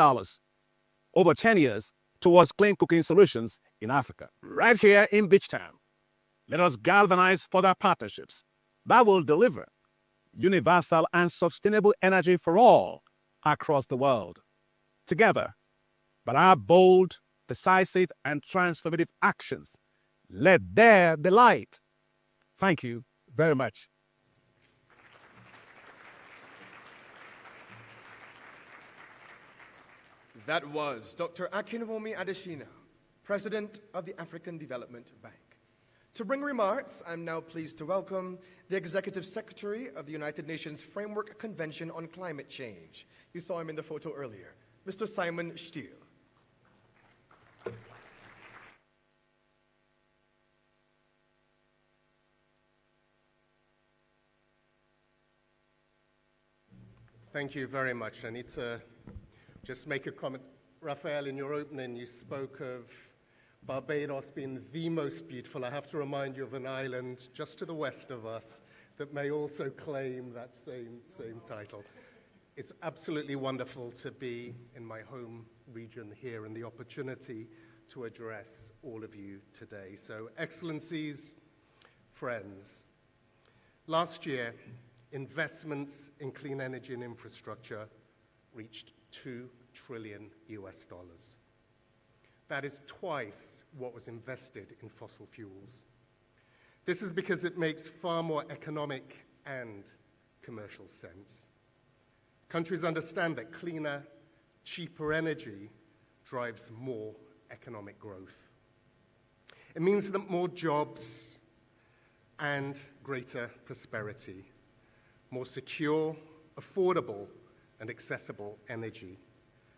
over 10 years towards clean cooking solutions in Africa. Right here in Beach Town, let us galvanize further partnerships that will deliver universal and sustainable energy for all across the world. Together, but our bold, decisive, and transformative actions, let there be light. Thank you very much. That was Dr. Akinwumi Adesina, President of the African Development Bank. To bring remarks, I'm now pleased to welcome the Executive Secretary of the United Nations Framework Convention on Climate Change. You saw him in the photo earlier, Mr. Simon Stiel. Thank you very much. I need to just make a comment. Raphael, in your opening, you spoke of Barbados being the most beautiful. I have to remind you of an island just to the west of us that may also claim that same title. It's absolutely wonderful to be in my home region here and the opportunity to address all of you today. So, Excellencies, friends, last year, investments in clean energy and infrastructure reached $2 trillion. That is twice what was invested in fossil fuels. This is because it makes far more economic and commercial sense. Countries understand that cleaner, cheaper energy drives more economic growth. It means that more jobs and greater prosperity, more secure, affordable, and accessible energy,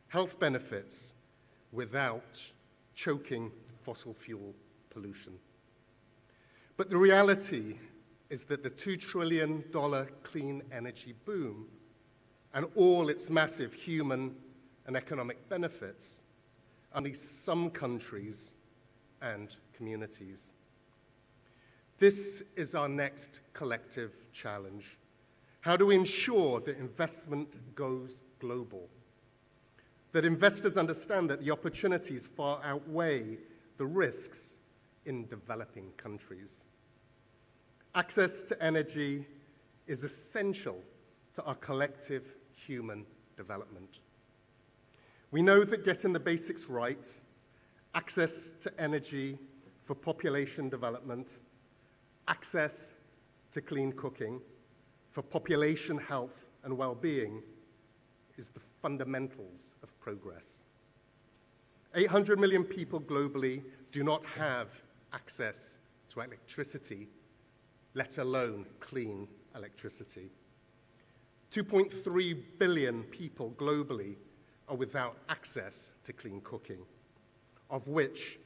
health benefits without choking fossil fuel pollution. But the reality is that the $2 trillion clean energy boom and all its massive human and economic benefits only some countries and communities. This is our next collective challenge. How do we ensure that investment goes global? That investors understand that the opportunities far outweigh the risks in developing countries. Access to energy is essential to our collective human development. We know that getting the basics right, access to energy for population development, access to clean cooking, for population health and well-being is the fundamentals of progress. 800 million people globally do not have access to electricity, let alone clean electricity. 2.3 billion people globally are without access to clean cooking, of which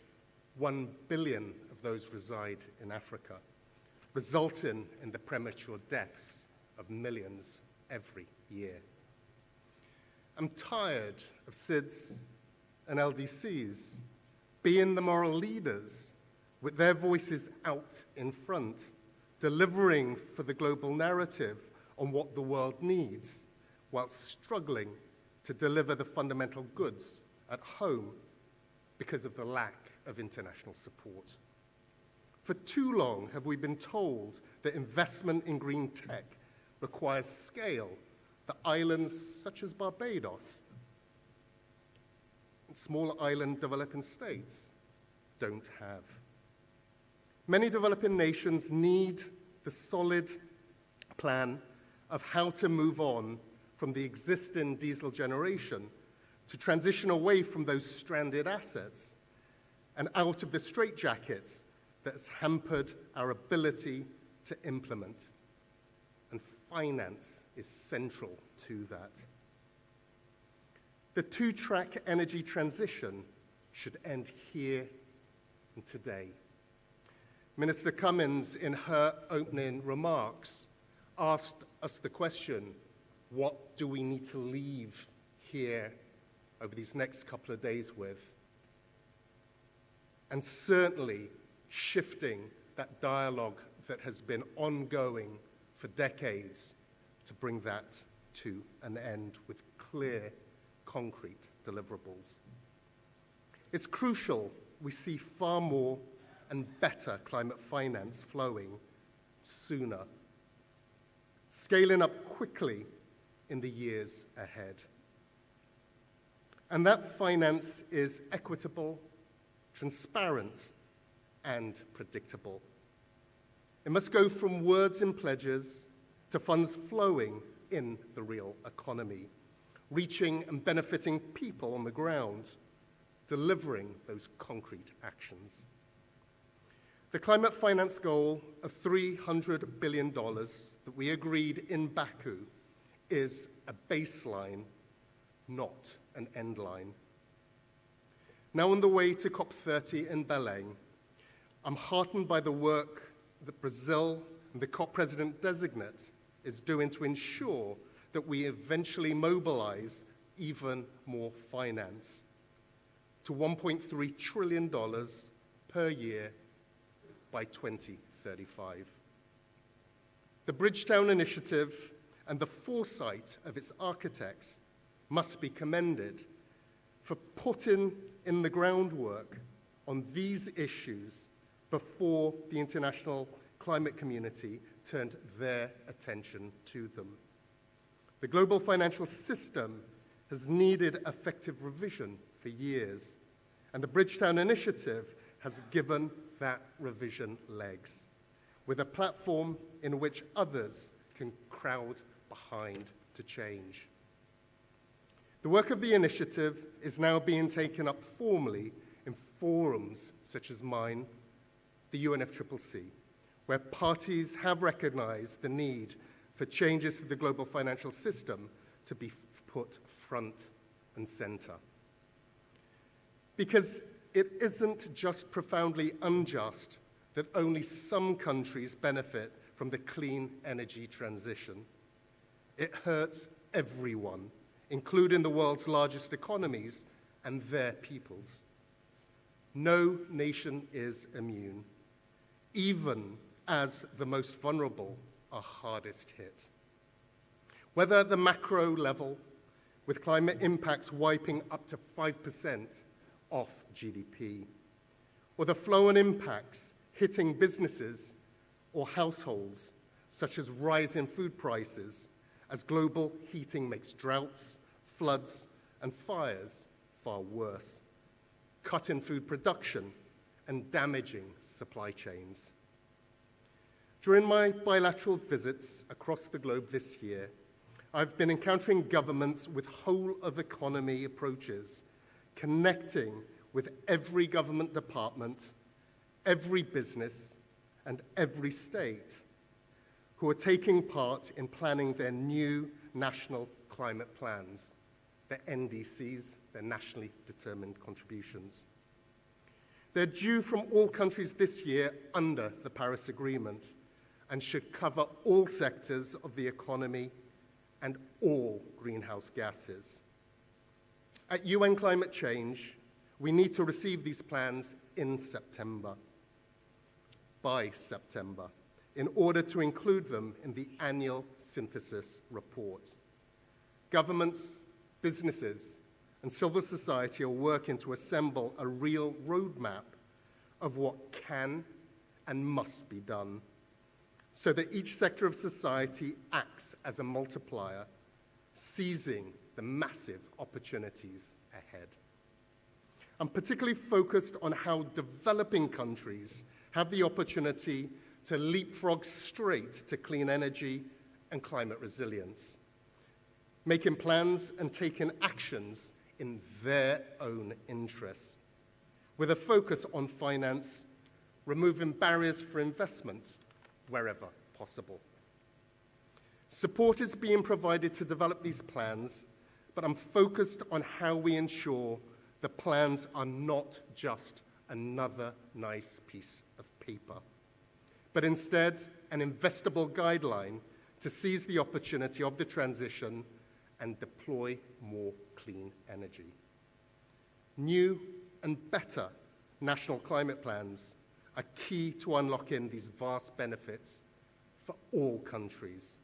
1 billion of those reside in Africa, resulting in the premature deaths of millions every year. I'm tired of SIDS and LDCs being the moral leaders with their voices out in front, delivering for the global narrative on what the world needs, while struggling to deliver the fundamental goods at home because of the lack of international support. For too long have we been told that investment in green tech requires scale that islands such as Barbados and small island developing states don't have. Many developing nations need the solid plan of how to move on from the existing diesel generation to transition away from those stranded assets and out of the straitjackets that's hampered our ability to implement. And finance is central to that. The two-track energy transition should end here and today. Minister Cummins, in her opening remarks, asked us the question, what do we need to leave here over these next couple of days with? And certainly shifting that dialogue that has been ongoing for decades to bring that to an end with clear, concrete deliverables. It's crucial we see far more and better climate finance flowing sooner, scaling up quickly in the years ahead. And that finance is equitable, transparent, and predictable. It must go from words and pledges to funds flowing in the real economy, reaching and benefiting people on the ground, delivering those concrete actions. The climate finance goal of $300 billion that we agreed in Baku is a baseline, not an end line. Now on the way to COP30 in Belém, I'm heartened by the work that Brazil and the COP president-designate is doing to ensure that we eventually mobilize even more finance to $1.3 trillion per year by 2035. The Bridgetown Initiative and the foresight of its architects must be commended for putting in the groundwork on these issues before the international climate community turned their attention to them. The global financial system has needed effective revision for years, and the Bridgetown Initiative has given that revision legs, with a platform in which others can crowd behind to change. The work of the initiative is now being taken up formally in forums such as mine, the UNFCCC, where parties have recognized the need for changes to the global financial system to be put front and center. Because it isn't just profoundly unjust that only some countries benefit from the clean energy transition. It hurts everyone, including the world's largest economies and their peoples. No nation is immune, even as the most vulnerable are hardest hit. Whether at the macro level, with climate impacts wiping up to 5% off GDP, or the flow-on impacts hitting businesses or households, such as rising food prices, as global heating makes droughts, floods, and fires far worse, cutting food production and damaging supply chains. During my bilateral visits across the globe this year, I've been encountering governments with whole-of-economy approaches, connecting with every government department, every business, and every state, who are taking part in planning their new national climate plans, their NDCs, their nationally determined contributions. They're due from all countries this year under the Paris Agreement and should cover all sectors of the economy and all greenhouse gases. At UN Climate Change, we need to receive these plans in September, by September, in order to include them in the annual synthesis report. Governments, businesses, and civil society are working to assemble a real roadmap of what can and must be done, so that each sector of society acts as a multiplier, seizing the massive opportunities ahead. I'm particularly focused on how developing countries have the opportunity to leapfrog straight to clean energy and climate resilience, making plans and taking actions in their own interests, with a focus on finance, removing barriers for investment wherever possible. Support is being provided to develop these plans, but I'm focused on how we ensure the plans are not just another nice piece of paper, but instead an investable guideline to seize the opportunity of the transition and deploy more clean energy. New and better national climate plans are key to unlocking these vast benefits for all countries.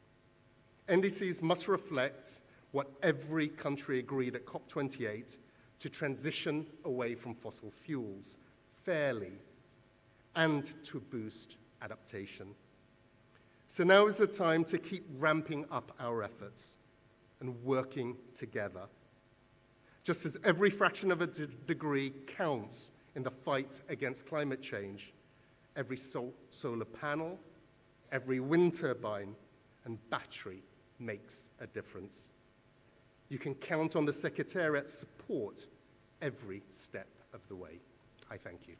NDCs must reflect what every country agreed at COP28 to transition away from fossil fuels fairly and to boost adaptation. So now is the time to keep ramping up our efforts and working together. Just as every fraction of a degree counts in the fight against climate change, every solar panel, every wind turbine, and battery makes a difference. You can count on the Secretariat's support every step of the way. I thank you.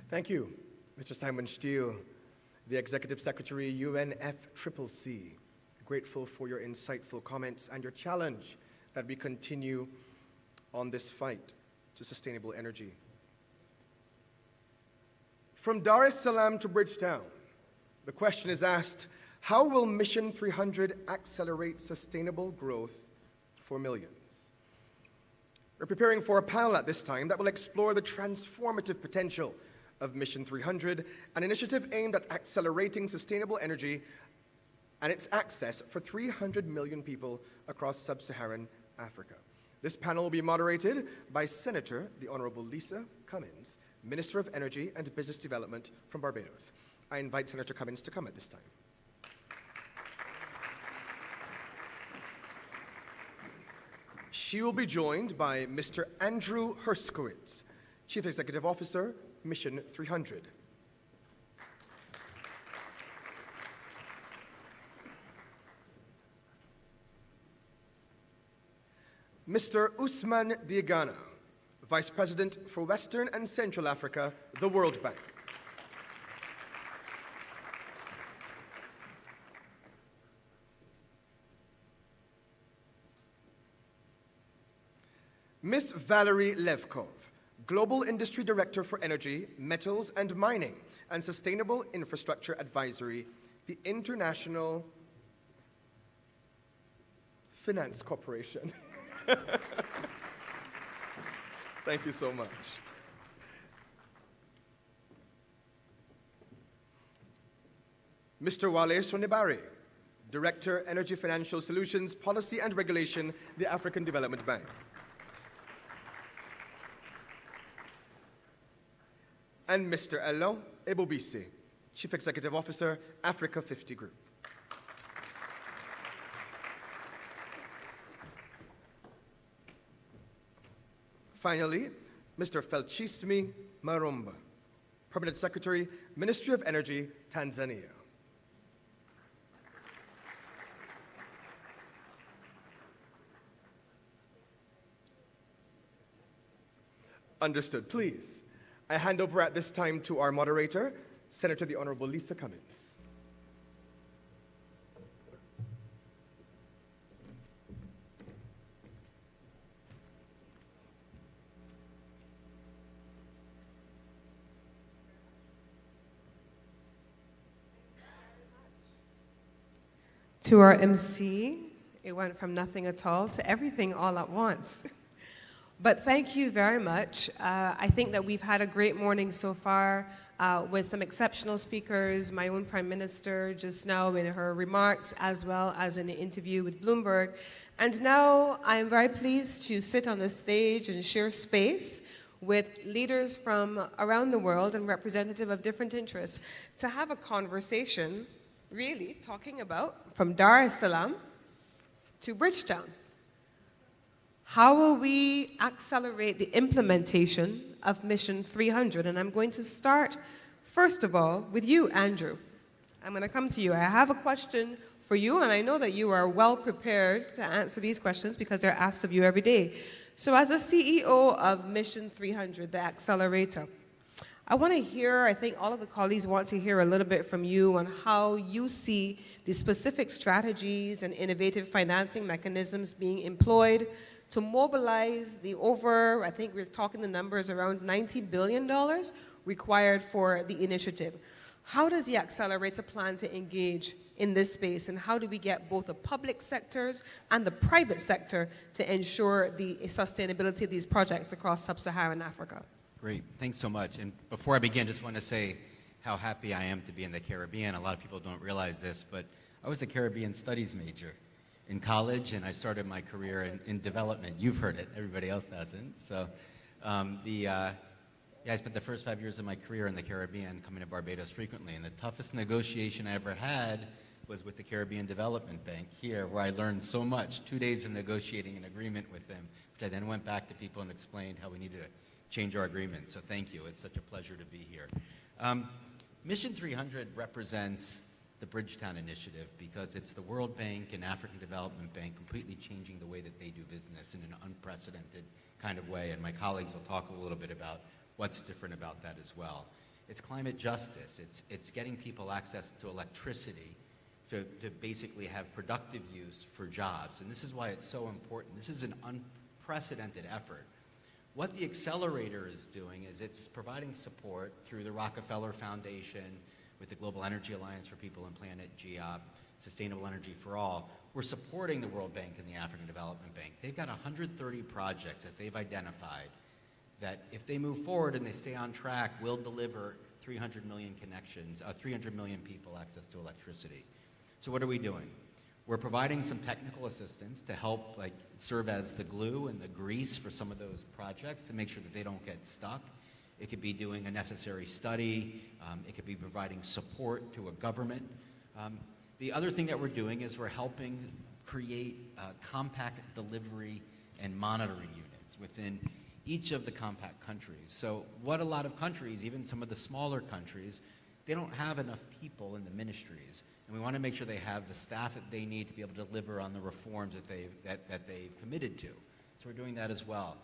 Thank you, Mr. Simon Steele, the Executive Secretary, UNFCCC. Grateful for your insightful comments and your challenge that we continue on this fight to sustainable energy. From Dar es Salaam to Bridgetown, the question is asked, how will Mission 300 accelerate sustainable growth for millions? We're preparing for a panel at this time that will explore the transformative potential of Mission 300, an initiative aimed at accelerating sustainable energy and its access for 300 million people across sub-Saharan Africa. This panel will be moderated by Senator the Honorable Lisa Cummins, Minister of Energy and Business Development from Barbados. I invite Senator Cummins to come at this time. She will be joined by Mr. Andrew Herskowitz, Chief Executive Officer, Mission 300. Mr. Usman Diagana, Vice President for Western and Central Africa, the World Bank. Ms. Valerie Levkov, Global Industry Director for Energy, Metals and Mining, and Sustainable Infrastructure Advisory, the International Finance Corporation. Thank you so much. Mr. Wale Sonibari, Director, Energy Financial Solutions, Policy and Regulation, the African Development Bank. And Mr. Elo Ebobisi, Chief Executive Officer, Africa 50 Group. Finally, Mr. Felchismi Marumba, Permanent Secretary, Ministry of Energy, Tanzania. Understood. Please, I hand over at this time to our moderator, Senator the Honorable Lisa Cummins. To our MC, it went from nothing at all to everything all at once. But thank you very much. I think that we've had a great morning so far with some exceptional speakers, my own Prime Minister just now in her remarks, as well as in the interview with Bloomberg. And now I'm very pleased to sit on the stage and share space with leaders from around the world and representative of different interests to have a conversation really talking about from Dar es Salaam to Bridgetown. How will we accelerate the implementation of Mission 300? And I'm going to start, first of all, with you, Andrew. I'm going to come to you. I have a question for you, and I know that you are well prepared to answer these questions because they're asked of you every day. So as a CEO of Mission 300, the accelerator, I want to hear, I think all of the colleagues want to hear a little bit from you on how you see the specific strategies and innovative financing mechanisms being employed to mobilize the over, I think we're talking the numbers around $90 billion required for the initiative. How does the accelerator plan to engage in this space, and how do we get both the public sectors and the private sector to ensure the sustainability of these projects across sub-Saharan Africa? Great, thanks so much. And before I begin, just want to say how happy I am to be in the Caribbean. A lot of people don't realize this, but I was a Caribbean studies major in college, and I started my career in development. You've heard it, everybody else hasn't. So I spent the first 5 years of my career in the Caribbean, coming to Barbados frequently, and the toughest negotiation I ever had was with the Caribbean Development Bank here, where I learned so much, 2 days of negotiating an agreement with them, which I then went back to people and explained how we needed to change our agreement. So thank you. It's such a pleasure to be here. Mission 300 represents the Bridgetown Initiative because it's the World Bank and African Development Bank completely changing the way that they do business in an unprecedented kind of way. And my colleagues will talk a little bit about what's different about that as well. It's climate justice. It's getting people access to electricity to basically have productive use for jobs. And this is why it's so important. This is an unprecedented effort. What the accelerator is doing is it's providing support through the Rockefeller Foundation with the Global Energy Alliance for People and Planet, GEOP, Sustainable Energy for All. We're supporting the World Bank and the African Development Bank. They've got 130 projects that they've identified that if they move forward and they stay on track, will deliver 300 million connections, 300 million people access to electricity. So what are we doing? We're providing some technical assistance to help serve as the glue and the grease for some of those projects to make sure that they don't get stuck. It could be doing a necessary study. It could be providing support to a government. The other thing that we're doing is we're helping create compact delivery and monitoring units within each of the compact countries. So what a lot of countries, even some of the smaller countries, they don't have enough people in the ministries. And we want to make sure they have the staff that they need to be able to deliver on the reforms that they've committed to. So we're doing that as well.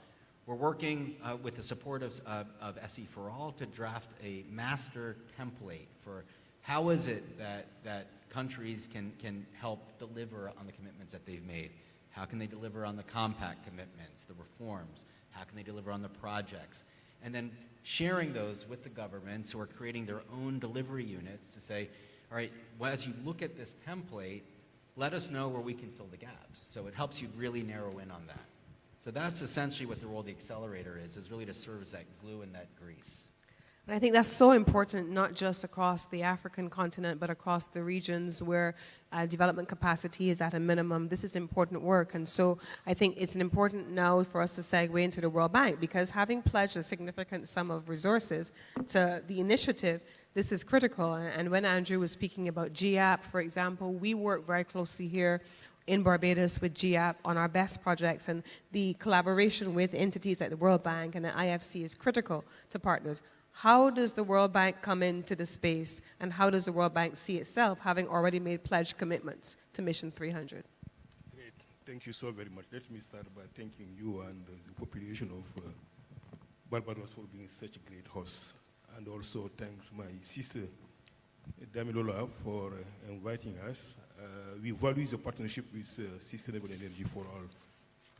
We're working with the support of SE for All to draft a master template for how is it that countries can help deliver on the commitments that they've made. How can they deliver on the compact commitments, the reforms? How can they deliver on the projects? And then sharing those with the governments who are creating their own delivery units to say, all right, well, as you look at this template, let us know where we can fill the gaps. So it helps you really narrow in on that. So that's essentially what the role of the accelerator is really to serve as that glue and that grease. And I think that's so important, not just across the African continent, but across the regions where development capacity is at a minimum. This is important work. And so I think it's important now for us to segue into the World Bank, because having pledged a significant sum of resources to the initiative, this is critical. And when Andrew was speaking about GEOP, for example, we work very closely here in Barbados with GEOP on our best projects, and the collaboration with entities like the World Bank and the IFC is critical to partners. How does the World Bank come into the space, and how does the World Bank see itself having already made pledge commitments to Mission 300? Great. Thank you so very much. Let me start by thanking you and the population of Barbados for being such a great host. And also thanks my sister, Damilola, for inviting us. We value the partnership with Sustainable Energy for All.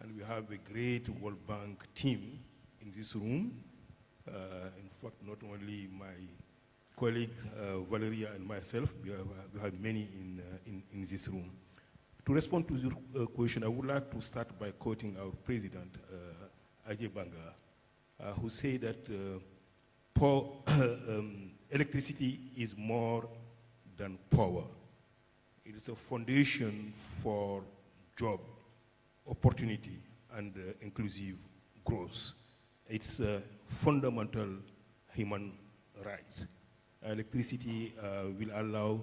And we have a great World Bank team in this room. In fact, not only my colleague Valeria and myself, we have many in this room. To respond to your question, I would like to start by quoting our president, Ajay Banga, who said that electricity is more than power. It is a foundation for job, opportunity, and inclusive growth. It's a fundamental human right. Electricity will allow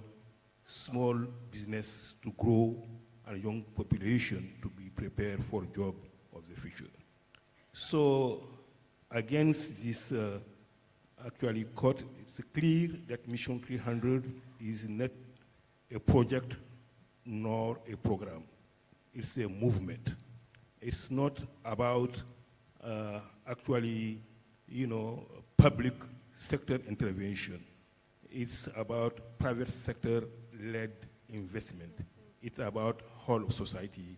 small business to grow and young population to be prepared for job of the future. So against this actually quote, it's clear that Mission 300 is not a project nor a program. It's a movement. It's not about actually, public sector intervention. It's about private sector-led investment. It's about whole of society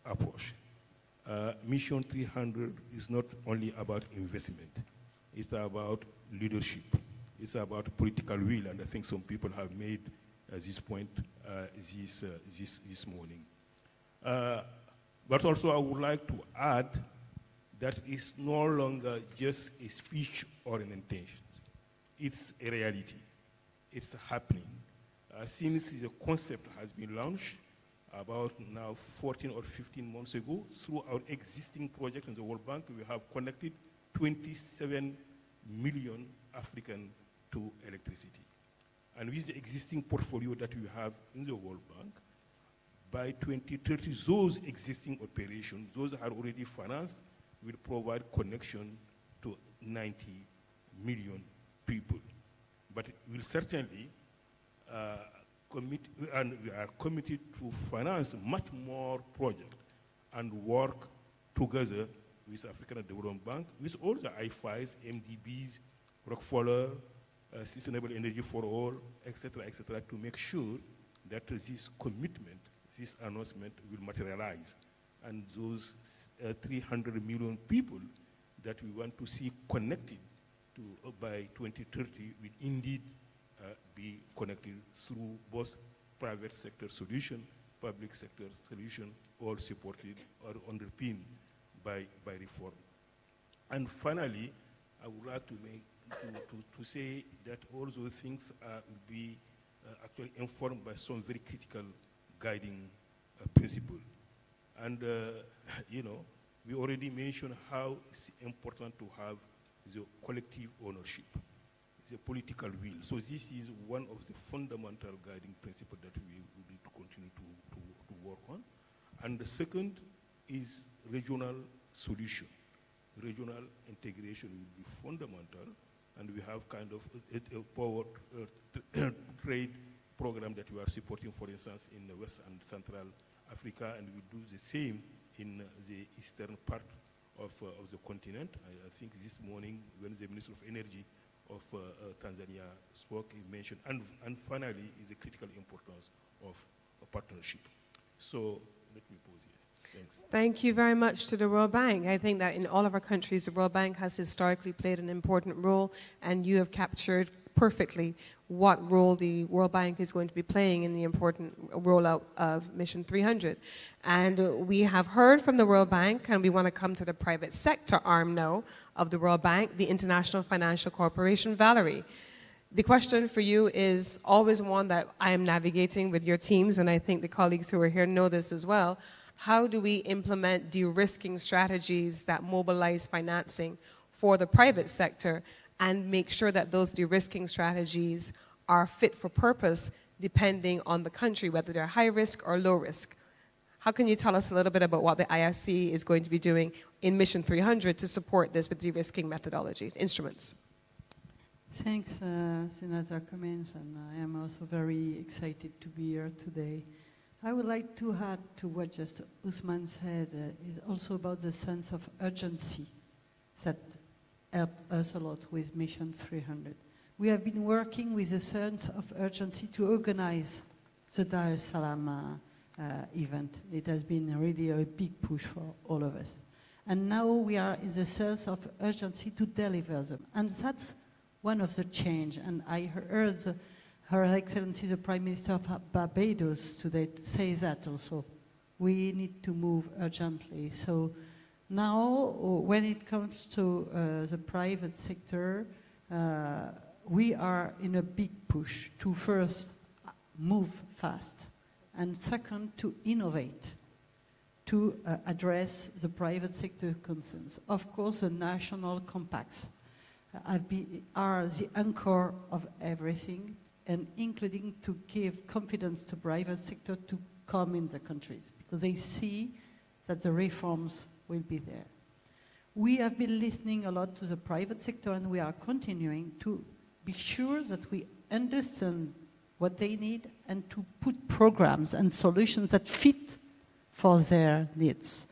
approach. Mission 300 is not only about investment. It's about leadership. It's about political will, and I think some people have made this point this morning. But also I would like to add that it's no longer just a speech or an intention. It's a reality. It's happening. Since the concept has been launched about now 14 or 15 months ago, through our existing project in the World Bank, we have connected 27 million Africans to electricity. And with the existing portfolio that we have in the World Bank, by 2030, those existing operations, those are already financed, will provide connection to 90 million people. But we'll certainly commit, and we are committed to finance much more projects and work together with African Development Bank, with all the IFIs, MDBs, Rockefeller, sustainable energy for all, etc., to make sure that this commitment, this announcement will materialize. And those 300 million people that we want to see connected to by 2030 will indeed be connected through both private sector solution, public sector solution, all supported or underpinned by reform. And finally, I would like to say that all those things will be actually informed by some very critical guiding principle. And, we already mentioned how it's important to have the collective ownership, the political will. So this is one of the fundamental guiding principles that we need to continue to work on. And the second is regional solution. Regional integration will be fundamental, and we have kind of a power trade program that we are supporting, for instance, in West and Central Africa, and we do the same in the eastern part of the continent. I think this morning when the Minister of Energy of Tanzania spoke, he mentioned, and finally is the critical importance of a partnership. So let me pause here. Thanks. Thank you very much to the World Bank. I think that in all of our countries, the World Bank has historically played an important role, and you have captured perfectly what role the World Bank is going to be playing in the important rollout of Mission 300. And we have heard from the World Bank, and we want to come to the private sector arm now of the World Bank, the International Financial Corporation. Valerie, the question for you is always one that I am navigating with your teams, and I think the colleagues who are here know this as well. How do we implement de-risking strategies that mobilize financing for the private sector and make sure that those de-risking strategies are fit for purpose depending on the country, whether they're high risk or low risk? How can you tell us a little bit about what the IFC is going to be doing in Mission 300 to support this with de-risking methodologies, instruments? Thanks, Senator Cummins, and I am also very excited to be here today. I would like to add to what just Usman said, is also about the sense of urgency that helped us a lot with Mission 300. We have been working with a sense of urgency to organize the Dar es Salaam event. It has been really a big push for all of us. And now we are in the sense of urgency to deliver them. And that's one of the change. And I heard Her Excellency, the Prime Minister of Barbados today say that also. We need to move urgently. So now, when it comes to the private sector, we are in a big push to first move fast, and second, to innovate, to address the private sector concerns. Of course, the national compacts are the anchor of everything, and including to give confidence to private sector to come in the countries, because they see that the reforms will be there. We have been listening a lot to the private sector, and we are continuing to be sure that we understand what they need and to put programs and solutions that fit for their needs.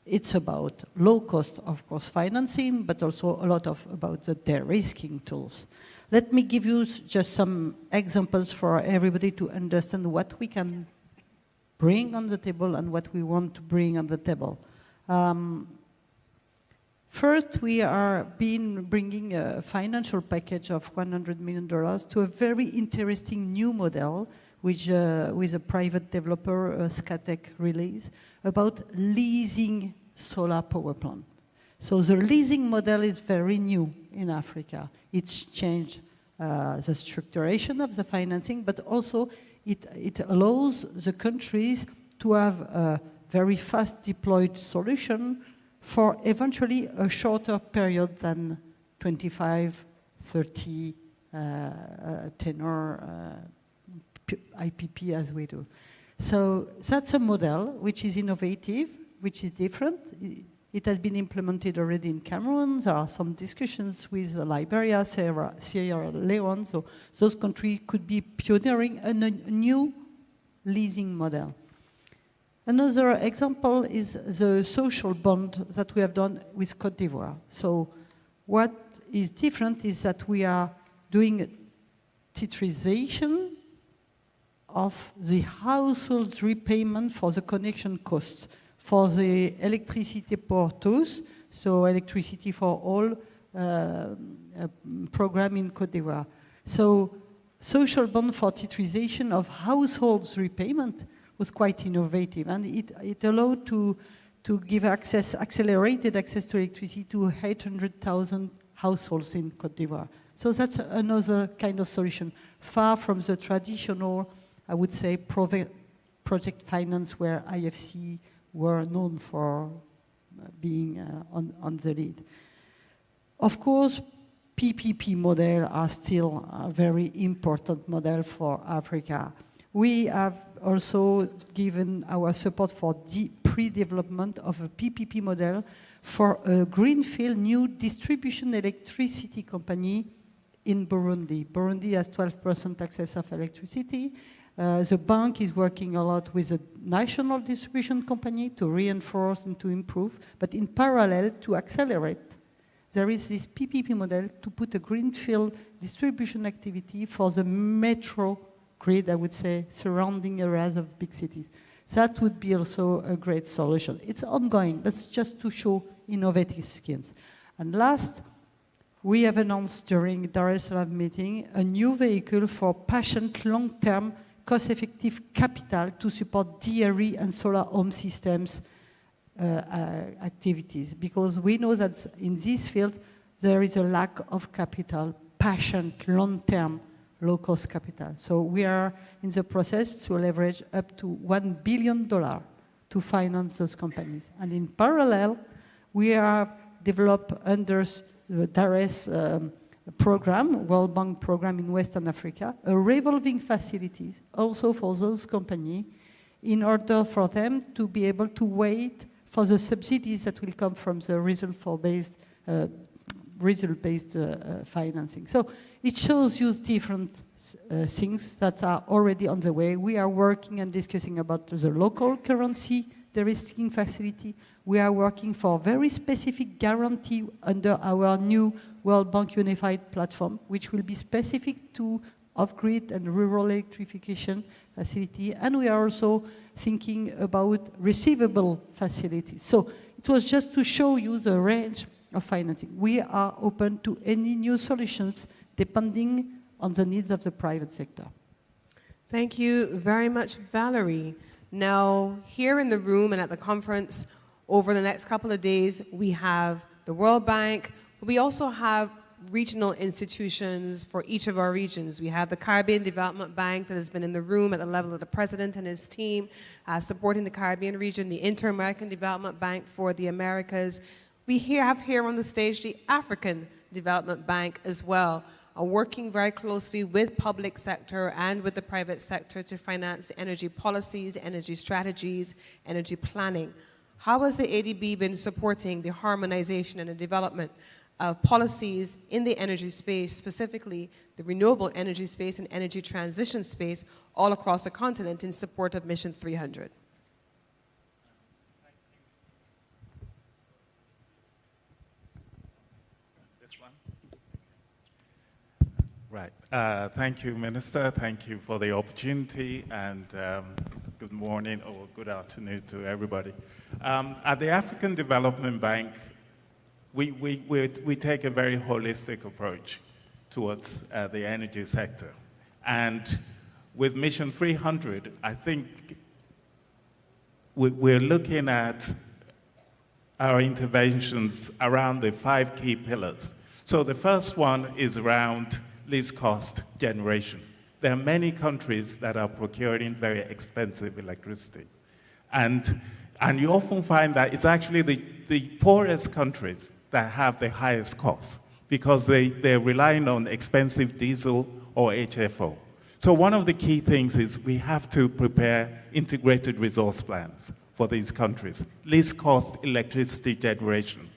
It's about low cost, of course, financing, but also a lot about the de-risking tools. Let me give you just some examples for everybody to understand what we can bring on the table and what we want to bring on the table. First, we are bringing a financial package of $100 million to a very interesting new model with a private developer, Scatec release, about leasing solar power plant. So the leasing model is very new in Africa. It's changed the structuration of the financing, but also it allows the countries to have a very fast deployed solution for eventually a shorter period than 25, 30 tenor IPP as we do. So that's a model which is innovative, which is different. It has been implemented already in Cameroon. There are some discussions with Liberia, Sierra Leone, so those countries could be pioneering a new leasing model. Another example is the social bond that we have done with Côte d'Ivoire. So what is different is that we are doing titrization of the household's repayment for the connection costs for the electricity portos, so electricity for all program in Côte d'Ivoire. So social bond for titrization of households repayment was quite innovative, and it allowed to give accelerated access to electricity to 800,000 households in Côte d'Ivoire. So that's another kind of solution, far from the traditional, I would say, project finance where IFC were known for being on the lead. Of course, PPP models are still a very important model for Africa. We have also given our support for the pre-development of a PPP model for a greenfield new distribution electricity company in Burundi. Burundi has 12% access of electricity. The bank is working a lot with a national distribution company to reinforce and to improve, but in parallel, to accelerate, there is this PPP model to put a greenfield distribution activity for the metro grid, I would say, surrounding areas of big cities. That would be also a great solution. It's ongoing, but it's just to show innovative schemes. And last, we have announced during Dar es Salaam meeting a new vehicle for patient long-term cost-effective capital to support DRE and solar home systems activities, because we know that in this field there is a lack of capital, patient, long-term, low-cost capital. So we are in the process to leverage up to $1 billion to finance those companies. And in parallel, we have developed under the DARES program, World Bank program in Western Africa, a revolving facilities also for those companies in order for them to be able to wait for the subsidies that will come from the result-based financing. So it shows you different things that are already on the way. We are working and discussing about the local currency de-risking facility. We are working for very specific guarantee under our new World Bank Unified Platform, which will be specific to off-grid and rural electrification facility. And we are also thinking about receivable facilities. So it was just to show you the range of financing. We are open to any new solutions depending on the needs of the private sector. Thank you very much, Valerie. Now, here in the room and at the conference, over the next couple of days, we have the World Bank, but we also have regional institutions for each of our regions. We have the Caribbean Development Bank that has been in the room at the level of the president and his team, supporting the Caribbean region, the Inter-American Development Bank for the Americas. We have here on the stage the African Development Bank as well, working very closely with public sector and with the private sector to finance energy policies, energy strategies, energy planning. How has the ADB been supporting the harmonization and the development of policies in the energy space, specifically the renewable energy space and energy transition space all across the continent in support of Mission 300? Right. Thank you, Minister. Thank you for the opportunity, and good morning or good afternoon to everybody. At the African Development Bank, we take a very holistic approach towards the energy sector. And with Mission 300, I think we're looking at our interventions around the 5 key pillars. So the first one is around least cost generation. There are many countries that are procuring very expensive electricity. And you often find that it's actually the poorest countries that have the highest costs because they're relying on expensive diesel or HFO. So one of the key things is we have to prepare integrated resource plans for these countries, least cost electricity generation.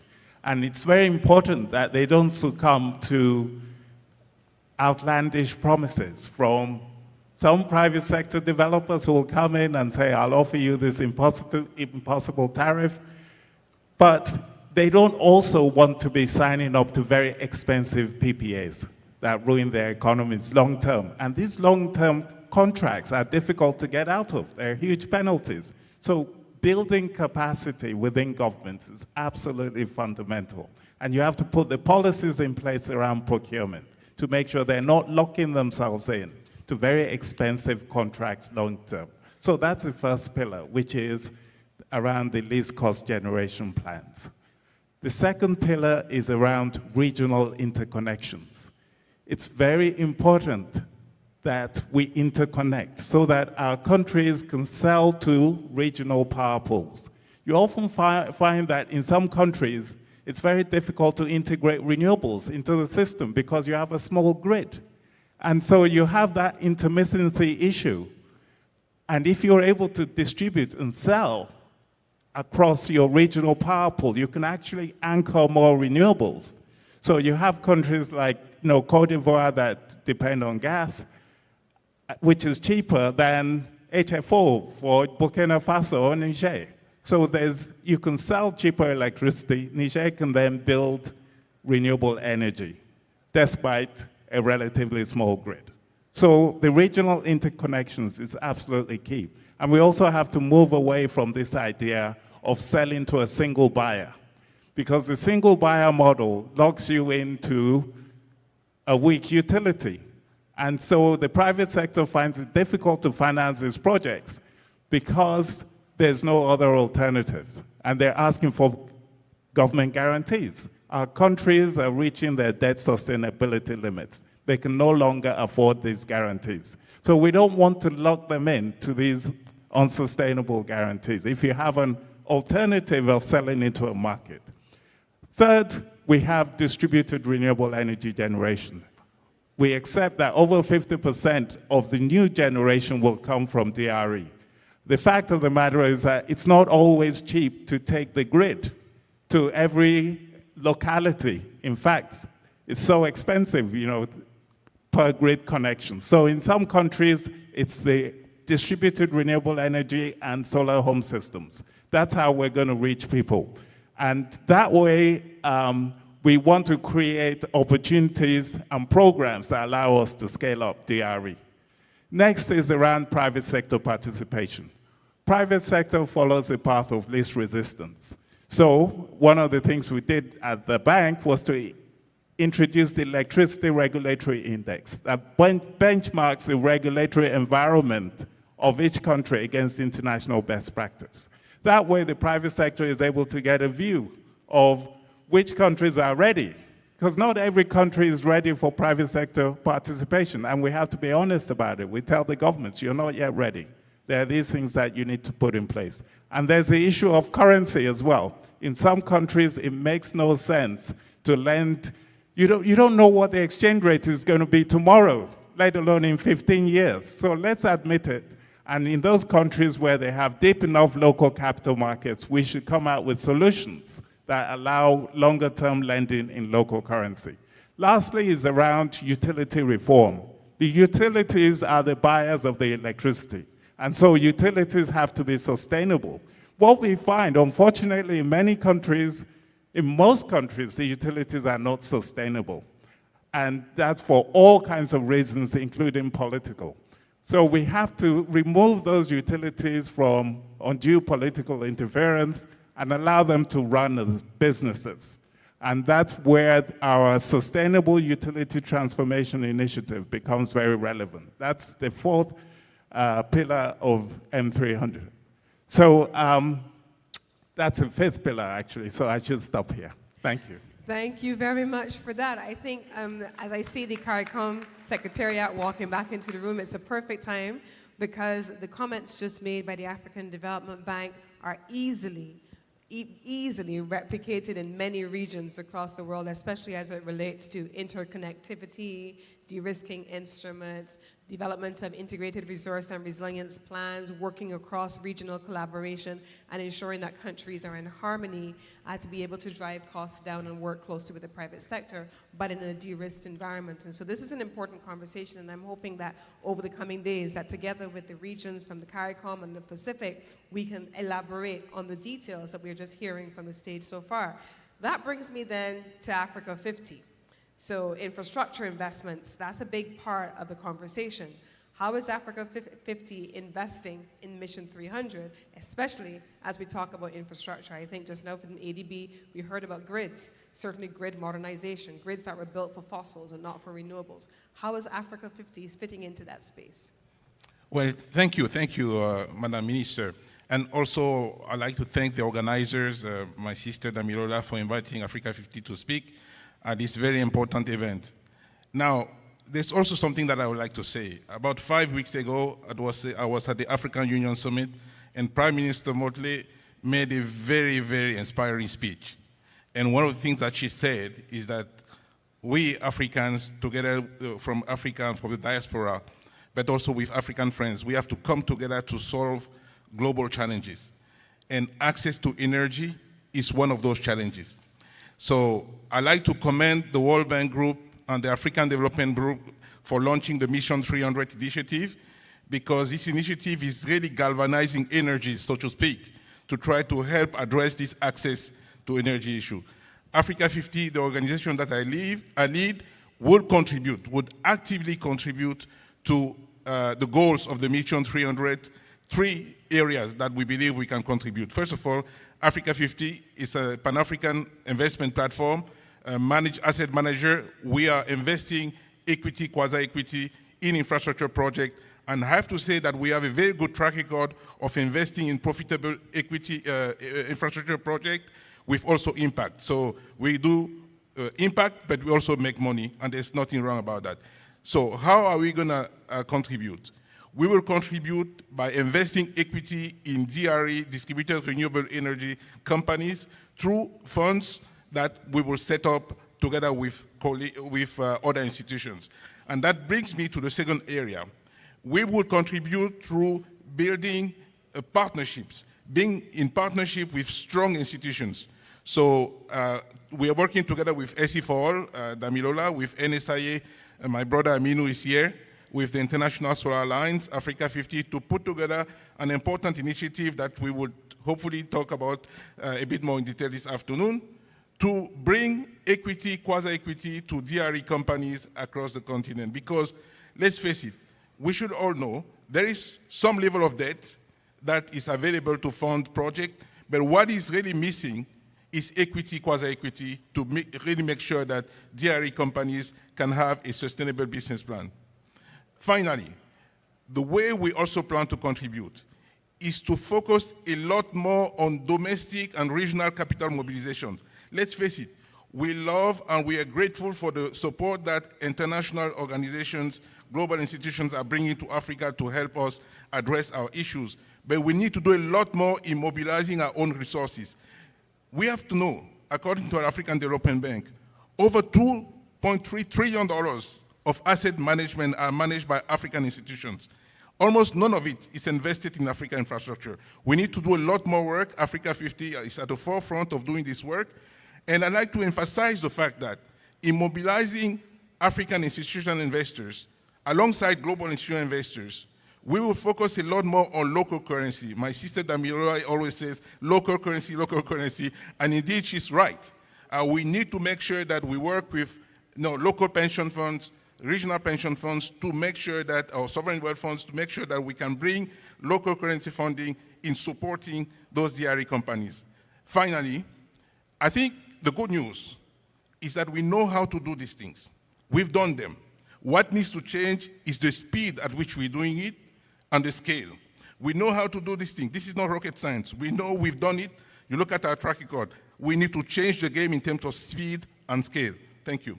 And it's very important that they don't succumb to outlandish promises from some private sector developers who will come in and say, I'll offer you this impossible tariff, but they don't also want to be signing up to very expensive PPAs. that ruin their economies long term. And these long-term contracts are difficult to get out of. There are huge penalties. So building capacity within governments is absolutely fundamental. And you have to put the policies in place around procurement to make sure they're not locking themselves in to very expensive contracts long term. So that's the first pillar, which is around the least cost generation plans. The second pillar is around regional interconnections. It's very important that we interconnect so that our countries can sell to regional power pools. You often find that in some countries, it's very difficult to integrate renewables into the system because you have a small grid. And so you have that intermittency issue. And if you're able to distribute and sell across your regional power pool, you can actually anchor more renewables. So you have countries like Cote d'Ivoire that depend on gas, which is cheaper than HFO for Burkina Faso or Niger. So you can sell cheaper electricity. Niger can then build renewable energy, despite a relatively small grid. So the regional interconnections is absolutely key. And we also have to move away from this idea of selling to a single buyer, because the single buyer model locks you into a weak utility. And so the private sector finds it difficult to finance these projects because there's no other alternatives. And they're asking for government guarantees. Our countries are reaching their debt sustainability limits. They can no longer afford these guarantees. So we don't want to lock them in to these unsustainable guarantees if you have an alternative of selling into a market. Third, we have distributed renewable energy generation. We accept that over 50% of the new generation will come from DRE. The fact of the matter is that it's not always cheap to take the grid to every locality. In fact, it's so expensive, per grid connection. So in some countries, it's the distributed renewable energy and solar home systems. That's how we're going to reach people. And that way, we want to create opportunities and programs that allow us to scale up DRE. Next is around private sector participation. Private sector follows the path of least resistance. So one of the things we did at the bank was to introduce the Electricity Regulatory Index that benchmarks the regulatory environment of each country against international best practice. That way, the private sector is able to get a view of which countries are ready, because not every country is ready for private sector participation, and we have to be honest about it. We tell the governments, you're not yet ready. There are these things that you need to put in place. And there's the issue of currency as well. In some countries, it makes no sense to lend. You don't know what the exchange rate is going to be tomorrow, let alone in 15 years. So let's admit it. And in those countries where they have deep enough local capital markets, we should come out with solutions that allow longer-term lending in local currency. Lastly is around utility reform. The utilities are the buyers of the electricity. And so utilities have to be sustainable. What we find, unfortunately, in many countries, in most countries, the utilities are not sustainable. And that's for all kinds of reasons, including political. So we have to remove those utilities from undue political interference and allow them to run as businesses. And that's where our Sustainable Utility Transformation Initiative becomes very relevant. That's the fourth pillar of M300. So that's the fifth pillar, actually, so I should stop here. Thank you. Thank you very much for that. I think as I see the CARICOM Secretariat walking back into the room, it's a perfect time because the comments just made by the African Development Bank are easily replicated in many regions across the world, especially as it relates to interconnectivity, de-risking instruments, development of integrated resource and resilience plans, working across regional collaboration, and ensuring that countries are in harmony to be able to drive costs down and work closely with the private sector, but in a de-risked environment. And so this is an important conversation, and I'm hoping that over the coming days, that together with the regions from the CARICOM and the Pacific, we can elaborate on the details that we're just hearing from the stage so far. That brings me then to Africa 50. So infrastructure investments, that's a big part of the conversation. How is Africa 50 investing in Mission 300, especially as we talk about infrastructure? I think just now from ADB, we heard about grids, certainly grid modernization, grids that were built for fossils and not for renewables. How is Africa 50 fitting into that space? Well, thank you, Madam Minister. And also, I'd like to thank the organizers, my sister Damilola, for inviting Africa 50 to speak at this very important event. Now, there's also something that I would like to say. About 5 weeks ago, I was at the African Union Summit, and Prime Minister Motley made a very, very inspiring speech. And one of the things that she said is that we Africans, together from Africa and from the diaspora, but also with African friends, we have to come together to solve global challenges. And access to energy is one of those challenges. So I'd like to commend the World Bank Group and the African Development Group for launching the Mission 300 initiative, because this initiative is really galvanizing energies, so to speak, to try to help address this access to energy issue. Africa 50, the organization that I lead, would actively contribute to the goals of the Mission 300, 3 areas that we believe we can contribute. First of all, Africa 50 is a Pan-African investment platform, managed asset manager. We are investing equity, quasi-equity in infrastructure projects, and I have to say that we have a very good track record of investing in profitable equity infrastructure projects with also impact. So we do impact, but we also make money, and there's nothing wrong about that. So how are we going to contribute? We will contribute by investing equity in DRE, distributed renewable energy companies, through funds that we will set up together with other institutions. And that brings me to the second area. We will contribute through building partnerships, being in partnership with strong institutions. So we are working together with SE for All, Damilola, with NSIA, my brother Aminu is here, with the International Solar Alliance, Africa 50, to put together an important initiative that we would hopefully talk about a bit more in detail this afternoon, to bring equity, quasi-equity to DRE companies across the continent. Because, let's face it, we should all know there is some level of debt that is available to fund projects, but what is really missing is equity, quasi-equity, to really make sure that DRE companies can have a sustainable business plan. Finally, the way we also plan to contribute is to focus a lot more on domestic and regional capital mobilization. Let's face it, we love and we are grateful for the support that international organizations, global institutions are bringing to Africa to help us address our issues. But we need to do a lot more in mobilizing our own resources. We have to know, according to our African Development Bank, over $2.3 trillion of asset management are managed by African institutions. Almost none of it is invested in African infrastructure. We need to do a lot more work. Africa 50 is at the forefront of doing this work. And I'd like to emphasize the fact that in mobilizing African institutional investors, alongside global institutional investors, we will focus a lot more on local currency. My sister Damilola always says, local currency, and indeed she's right. We need to make sure that we work with local pension funds, regional pension funds, to make sure that, our sovereign wealth funds, to make sure that we can bring local currency funding in supporting those DRE companies. Finally, I think the good news is that we know how to do these things. We've done them. What needs to change is the speed at which we're doing it and the scale. We know how to do this thing. This is not rocket science. We know we've done it. You look at our track record. We need to change the game in terms of speed and scale. Thank you.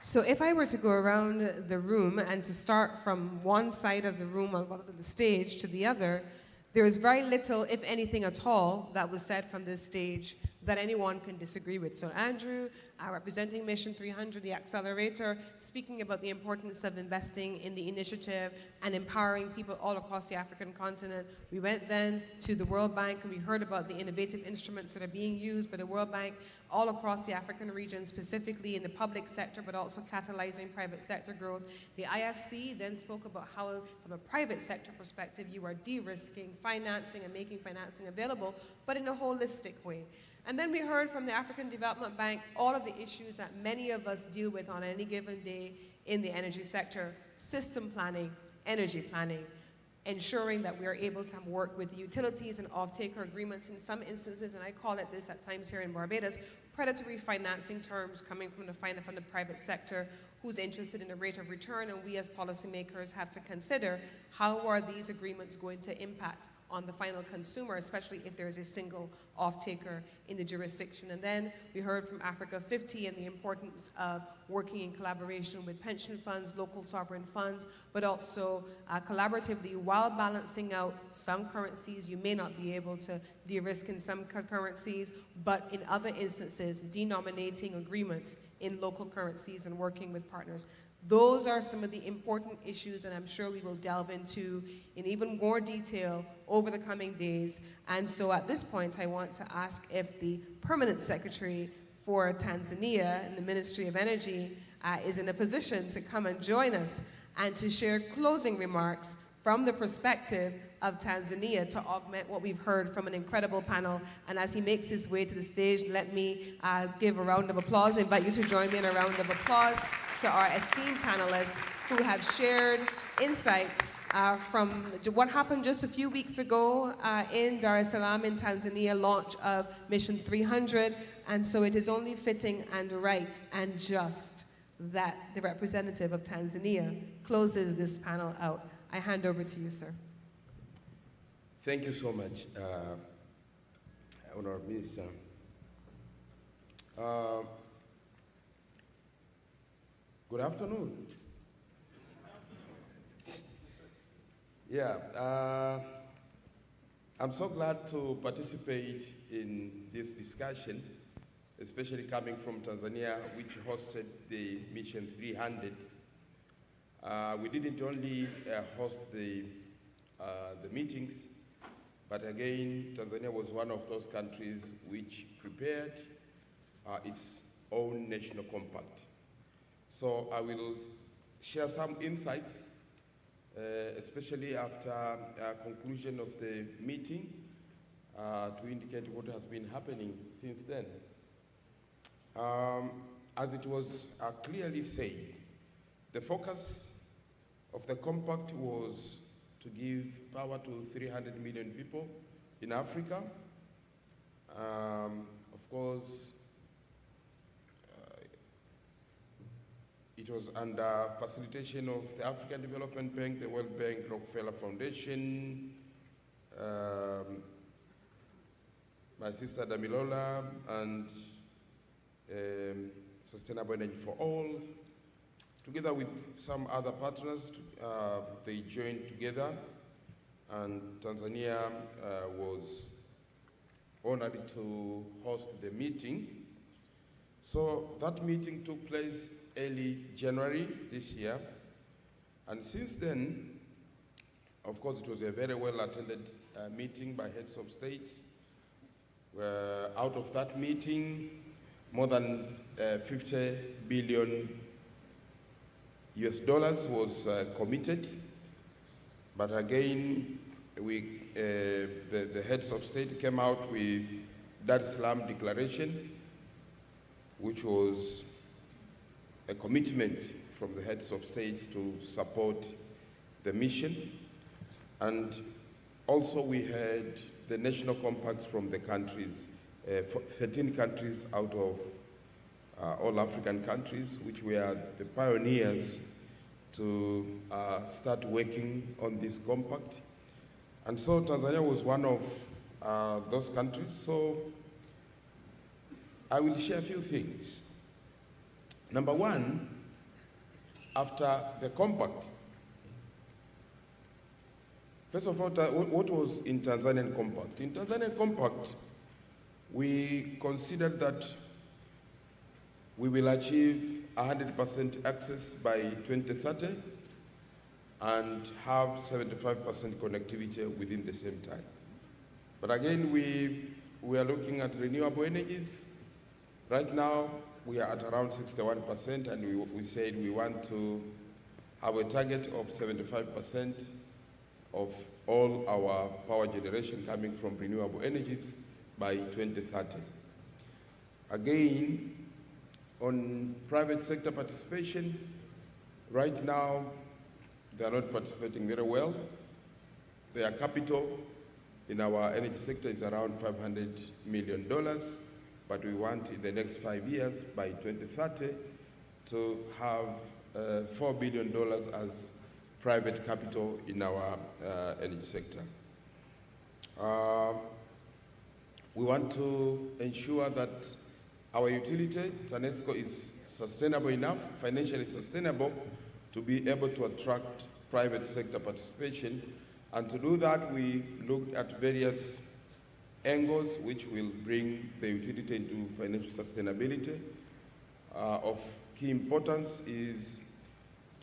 So if I were to go around the room and to start from one side of the room, of the stage, to the other, there is very little, if anything at all, that was said from this stage that anyone can disagree with. So Andrew, representing Mission 300, the accelerator, speaking about the importance of investing in the initiative and empowering people all across the African continent. We went then to the World Bank and we heard about the innovative instruments that are being used by the World Bank all across the African region, specifically in the public sector, but also catalyzing private sector growth. The IFC then spoke about how, from a private sector perspective, you are de-risking, financing, and making financing available, but in a holistic way. And then we heard from the African Development Bank all of the issues that many of us deal with on any given day in the energy sector: system planning, energy planning, ensuring that we are able to work with utilities and off-taker agreements in some instances, and I call it this at times here in Barbados, predatory financing terms coming from the private sector who's interested in a rate of return, and we as policymakers have to consider how are these agreements going to impact on the final consumer, especially if there is a single off-taker in the jurisdiction. And then we heard from Africa 50 and the importance of working in collaboration with pension funds, local sovereign funds, but also collaboratively while balancing out some currencies. You may not be able to de-risk in some currencies, but in other instances, denominating agreements in local currencies and working with partners. Those are some of the important issues that I'm sure we will delve into in even more detail over the coming days. And so at this point, I want to ask if the Permanent Secretary for Tanzania in the Ministry of Energy is in a position to come and join us and to share closing remarks from the perspective of Tanzania to augment what we've heard from an incredible panel. And as he makes his way to the stage, let me give a round of applause, invite you to join me in a round of applause to our esteemed panelists who have shared insights from what happened just a few weeks ago in Dar es Salaam in Tanzania, launch of Mission 300. And so it is only fitting and right and just that the representative of Tanzania closes this panel out. I hand over to you, sir. Thank you so much, Honorable Minister. Good afternoon. I'm so glad to participate in this discussion, especially coming from Tanzania, which hosted the Mission 300. We didn't only host the meetings, but again, Tanzania was one of those countries which prepared its own national compact. So I will share some insights, especially after conclusion of the meeting, to indicate what has been happening since then. As it was clearly said, the focus of the compact was to give power to 300 million people in Africa. Of course, it was under facilitation of the African Development Bank, the World Bank, Rockefeller Foundation, my sister Damilola, and Sustainable Energy for All. Together with some other partners, they joined together, and Tanzania was honored to host the meeting. So that meeting took place early January this year, and since then, of course, it was a very well-attended meeting by heads of states. Out of that meeting, more than 50 billion US dollars was committed, but again, the heads of state came out with Dar es Salaam Declaration, which was a commitment from the heads of states to support the mission. And also we had the national compacts from the countries, 13 countries out of all African countries, which were the pioneers to start working on this compact. And so Tanzania was one of those countries. So I will share a few things. Number one, after the compact, first of all, what was in Tanzanian compact? In Tanzanian compact, we considered that we will achieve 100% access by 2030 and have 75% connectivity within the same time. But again, we are looking at renewable energies. Right now, we are at around 61%, and we said we want to have a target of 75% of all our power generation coming from renewable energies by 2030. Again, on private sector participation, right now, they are not participating very well. Their capital in our energy sector is around $500 million, but we want in the next 5 years, by 2030, to have $4 billion as private capital in our energy sector. We want to ensure that our utility, TANESCO, is sustainable enough, financially sustainable, to be able to attract private sector participation. And to do that, we looked at various angles which will bring the utility into financial sustainability. Of key importance is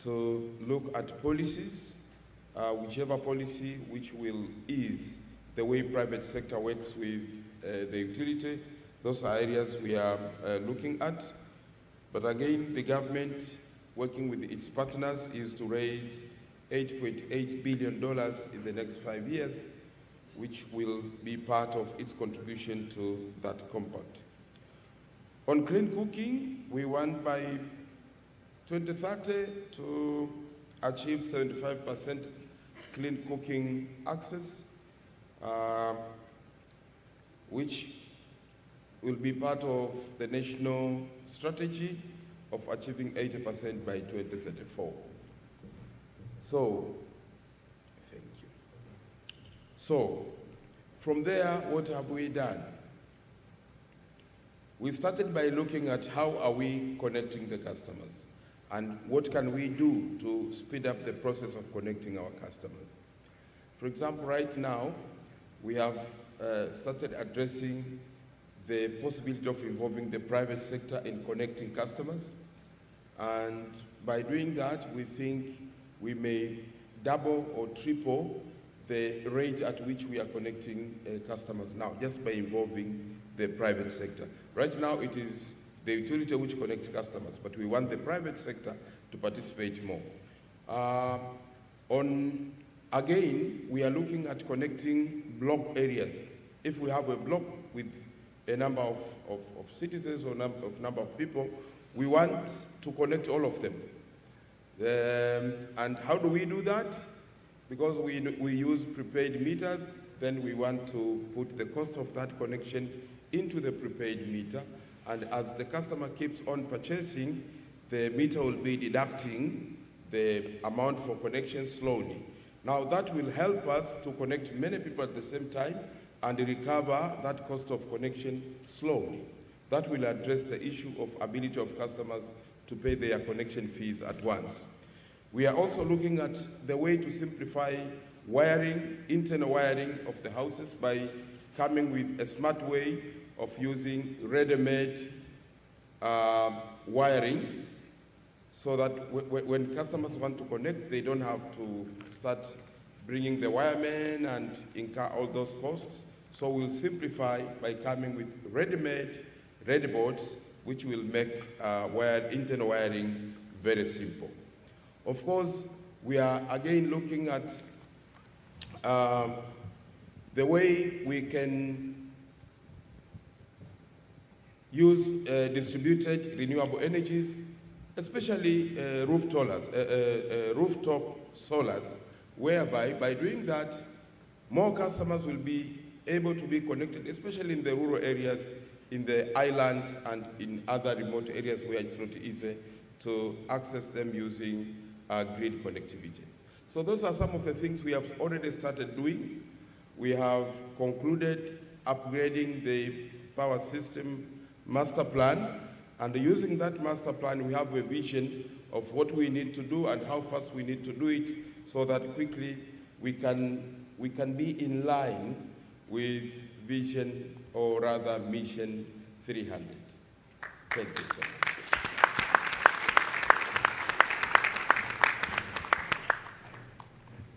to look at policies, whichever policy which will ease the way private sector works with the utility. Those are areas we are looking at. But again, the government, working with its partners, is to raise $8.8 billion in the next 5 years, which will be part of its contribution to that compact. On clean cooking, we want by 2030 to achieve 75% clean cooking access, which will be part of the national strategy of achieving 80% by 2034. So, thank you. So, from there, what have we done? We started by looking at how are we connecting the customers and what can we do to speed up the process of connecting our customers. For example, right now, we have started addressing the possibility of involving the private sector in connecting customers. And by doing that, we think we may double or triple the rate at which we are connecting customers now, just by involving the private sector. Right now, it is the utility which connects customers, but we want the private sector to participate more. Again, we are looking at connecting block areas. If we have a block with a number of citizens or number of people, we want to connect all of them. And how do we do that? Because we use prepaid meters, then we want to put the cost of that connection into the prepaid meter. And as the customer keeps on purchasing, the meter will be deducting the amount for connection slowly. Now that will help us to connect many people at the same time and recover that cost of connection slowly. That will address the issue of ability of customers to pay their connection fees at once. We are also looking at the way to simplify wiring, internal wiring of the houses by coming with a smart way of using ready-made wiring, so that when customers want to connect, they don't have to start bringing the wiremen and incur all those costs. So we'll simplify by coming with ready-made, ready boards, which will make internal wiring very simple. Of course, we are again looking at the way we can use distributed renewable energies, especially rooftop solars, whereby by doing that, more customers will be able to be connected, especially in the rural areas, in the islands, and in other remote areas where it's not easy to access them using grid connectivity. So those are some of the things we have already started doing. We have concluded upgrading the power system master plan, and using that master plan, we have a vision of what we need to do and how fast we need to do it, so that quickly we can be in line with vision, or rather mission 300. Thank you, sir.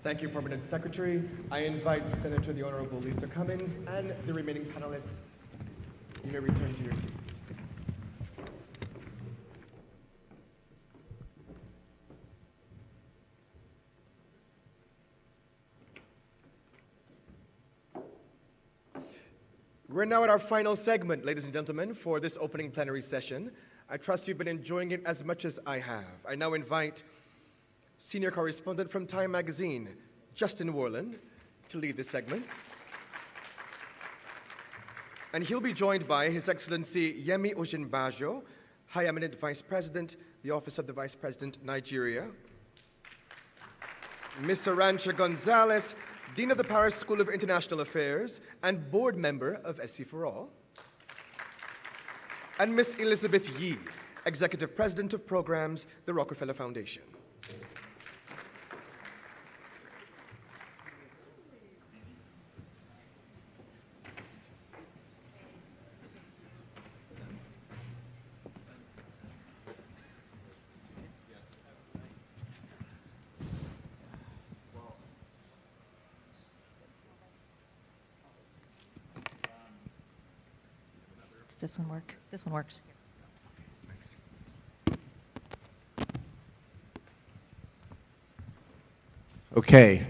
Thank you, Permanent Secretary. I invite Senator the Honorable Lisa Cummins and the remaining panelists. You may return to your seats. We're now at our final segment, ladies and gentlemen, for this opening plenary session. I trust you've been enjoying it as much as I have. I now invite senior correspondent from Time Magazine, Justin Worland, to lead this segment. And he'll be joined by His Excellency Yemi Osinbajo, High Eminent Vice President, the Office of the Vice President, Nigeria. Ms. Arancha Gonzalez, Dean of the Paris School of International Affairs and board member of SC for All. And Ms. Elizabeth Yee, Executive President of Programs, the Rockefeller Foundation. Does this one work? This one works. Thanks. Okay.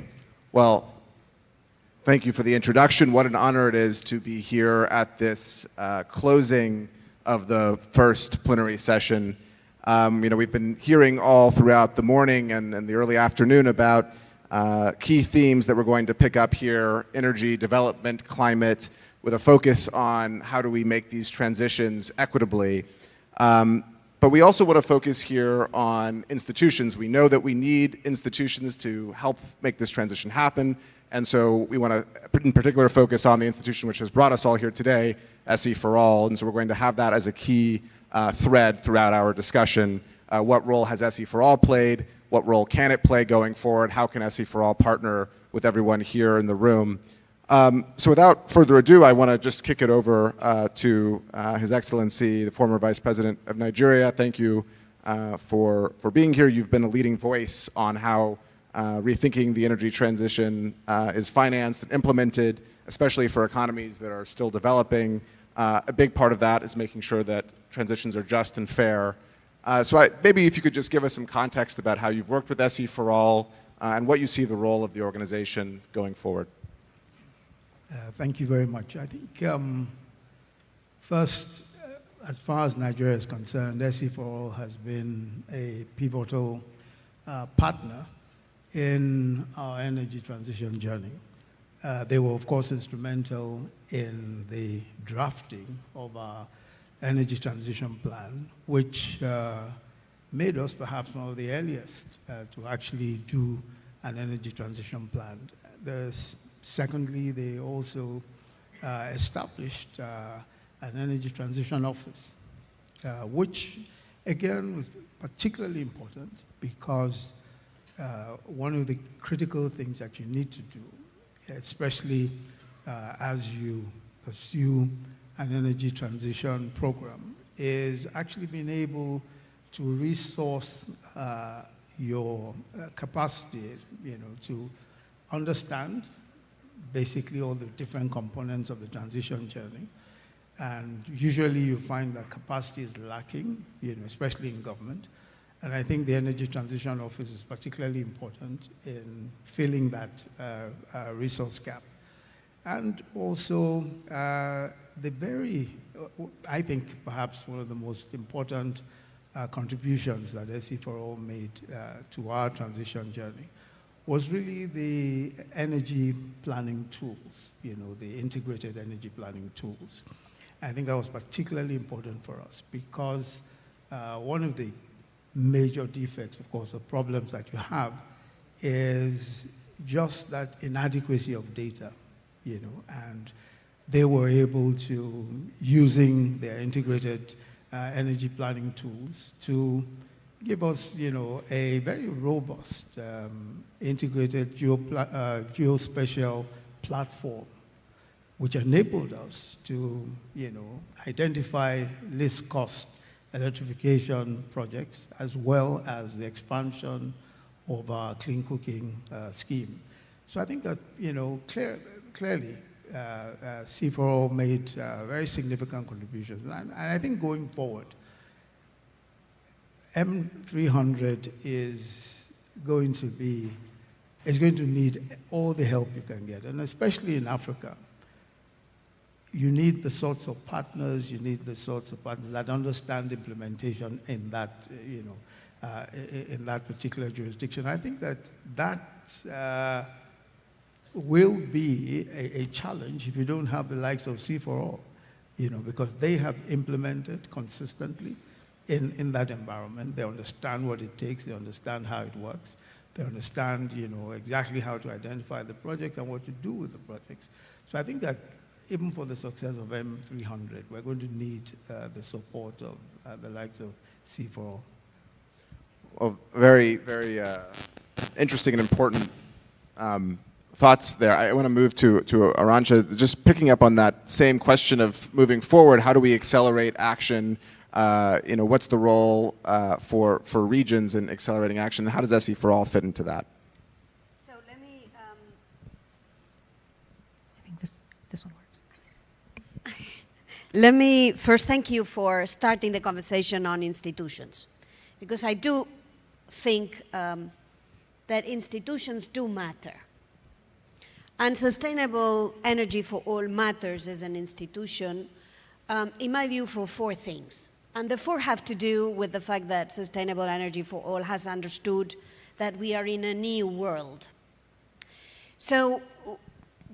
Well, thank you for the introduction. What an honor it is to be here at this closing of the first plenary session. We've been hearing all throughout the morning and the early afternoon about key themes that we're going to pick up here: energy, development, climate, with a focus on how do we make these transitions equitably. But we also want to focus here on institutions. We know that we need institutions to help make this transition happen, and so we want to, in particular, focus on the institution which has brought us all here today, SE for All, and so we're going to have that as a key thread throughout our discussion. What role has SE for All played? What role can it play going forward? How can SE for All partner with everyone here in the room? So without further ado, I want to just kick it over to His Excellency, the former Vice President of Nigeria. Thank you for being here. You've been a leading voice on how rethinking the energy transition is financed and implemented, especially for economies that are still developing. A big part of that is making sure that transitions are just and fair. So maybe if you could just give us some context about how you've worked with SE for All and what you see the role of the organization going forward. Thank you very much. I think first, as far as Nigeria is concerned, SE for All has been a pivotal partner in our energy transition journey. They were, of course, instrumental in the drafting of our energy transition plan, which made us perhaps one of the earliest to actually do an energy transition plan. Secondly, they also established an energy transition office, which again was particularly important because one of the critical things that you need to do, especially as you pursue an energy transition program, is actually being able to resource your capacity, to understand basically all the different components of the transition journey. And usually you find that capacity is lacking, especially in government. And I think the Energy Transition Office is particularly important in filling that resource gap. And also I think perhaps one of the most important contributions that SE for All made to our transition journey was really the energy planning tools, the integrated energy planning tools. I think that was particularly important for us because one of the major defects, of course, of problems that you have is just that inadequacy of data, and they were able to, using their integrated energy planning tools, to give us, a very robust integrated geospatial platform, which enabled us to, identify least cost electrification projects as well as the expansion of our clean cooking scheme. So I think that, clearly, C4O made very significant contributions. And I think going forward, M300 is going to need all the help you can get, and especially in Africa. you need the sorts of partners, that understand implementation in that, in that particular jurisdiction. I think that will be a challenge if you don't have the likes of C4All, because they have implemented consistently in that environment. They understand what it takes, they understand how it works, they understand, exactly how to identify the project and what to do with the projects. So I think that even for the success of M300, we're going to need the support of the likes of C4All. Well, very, very interesting and important thoughts there. I want to move to Arantxa, just picking up on that same question of moving forward. How do we accelerate action? What's the role for regions in accelerating action? How does SE4All fit into that? So let me. I think this one works. Let me first thank you for starting the conversation on institutions, because I do think that institutions do matter. And sustainable energy for all matters as an institution, in my view, for four things. And the four have to do with the fact that sustainable energy for all has understood that we are in a new world. So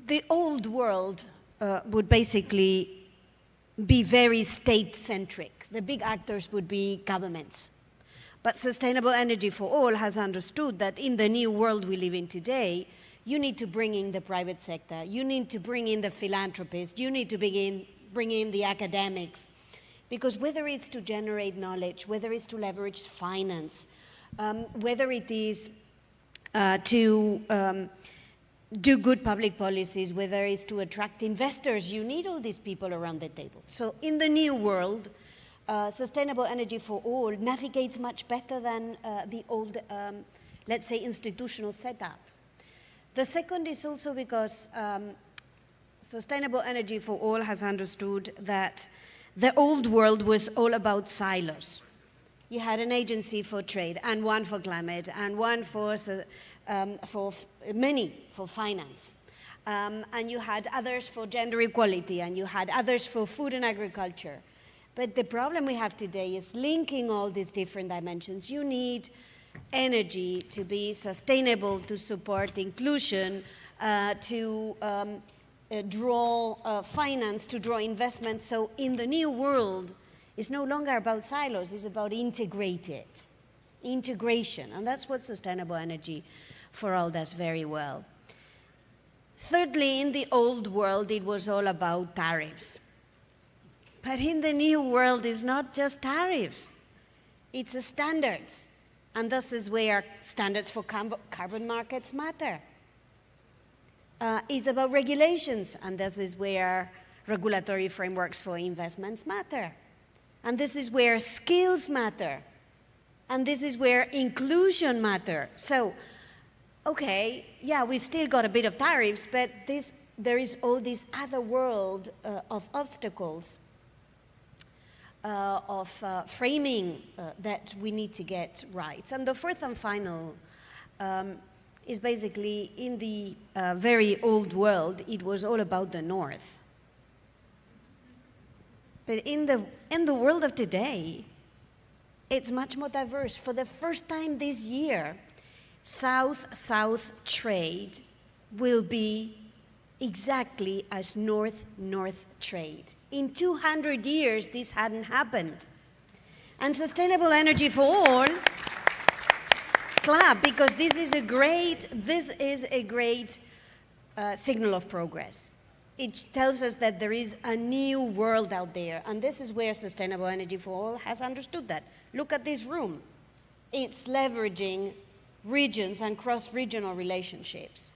the old world would basically be very state-centric. The big actors would be governments. But sustainable energy for all has understood that in the new world we live in today, you need to bring in the private sector, you need to bring in the philanthropists, you need to bring in the academics. Because whether it's to generate knowledge, whether it's to leverage finance, whether it is to do good public policies, whether it's to attract investors, you need all these people around the table. So in the new world, sustainable energy for all navigates much better than the old, let's say, institutional setup. The second is also because sustainable energy for all has understood that the old world was all about silos. You had an agency for trade, and one for climate, and one for finance. And you had others for gender equality, and you had others for food and agriculture. But the problem we have today is linking all these different dimensions. You need energy to be sustainable, to support inclusion, to draw finance, to draw investment. So in the new world, it's no longer about silos, it's about integration. And that's what sustainable energy for all does very well. Thirdly, in the old world, it was all about tariffs. But in the new world, it's not just tariffs, it's standards. And this is where standards for carbon markets matter. It's about regulations, and this is where regulatory frameworks for investments matter. And this is where skills matter. And this is where inclusion matter. So, okay, yeah, we still got a bit of tariffs, but there is all this other world of obstacles, of framing that we need to get right. And the fourth and final is basically in the very old world, it was all about the North. But in the world of today, it's much more diverse. For the first time this year, South-South trade will be exactly as North-North trade. In 200 years, this hadn't happened. And sustainable energy for all, clap, because this is a great signal of progress. It tells us that there is a new world out there, and this is where sustainable energy for all has understood that. Look at this room. It's leveraging regions and cross-regional relationships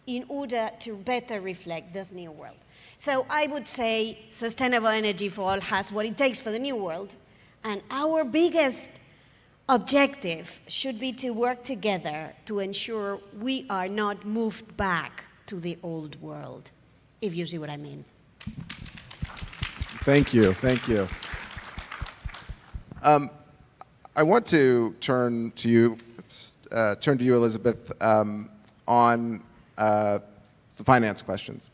in order to better reflect this new world. So I would say sustainable energy for all has what it takes for the new world, and our biggest objective should be to work together to ensure we are not moved back to the old world, if you see what I mean. Thank you, thank you. I want to turn to you, Elizabeth, on the finance questions.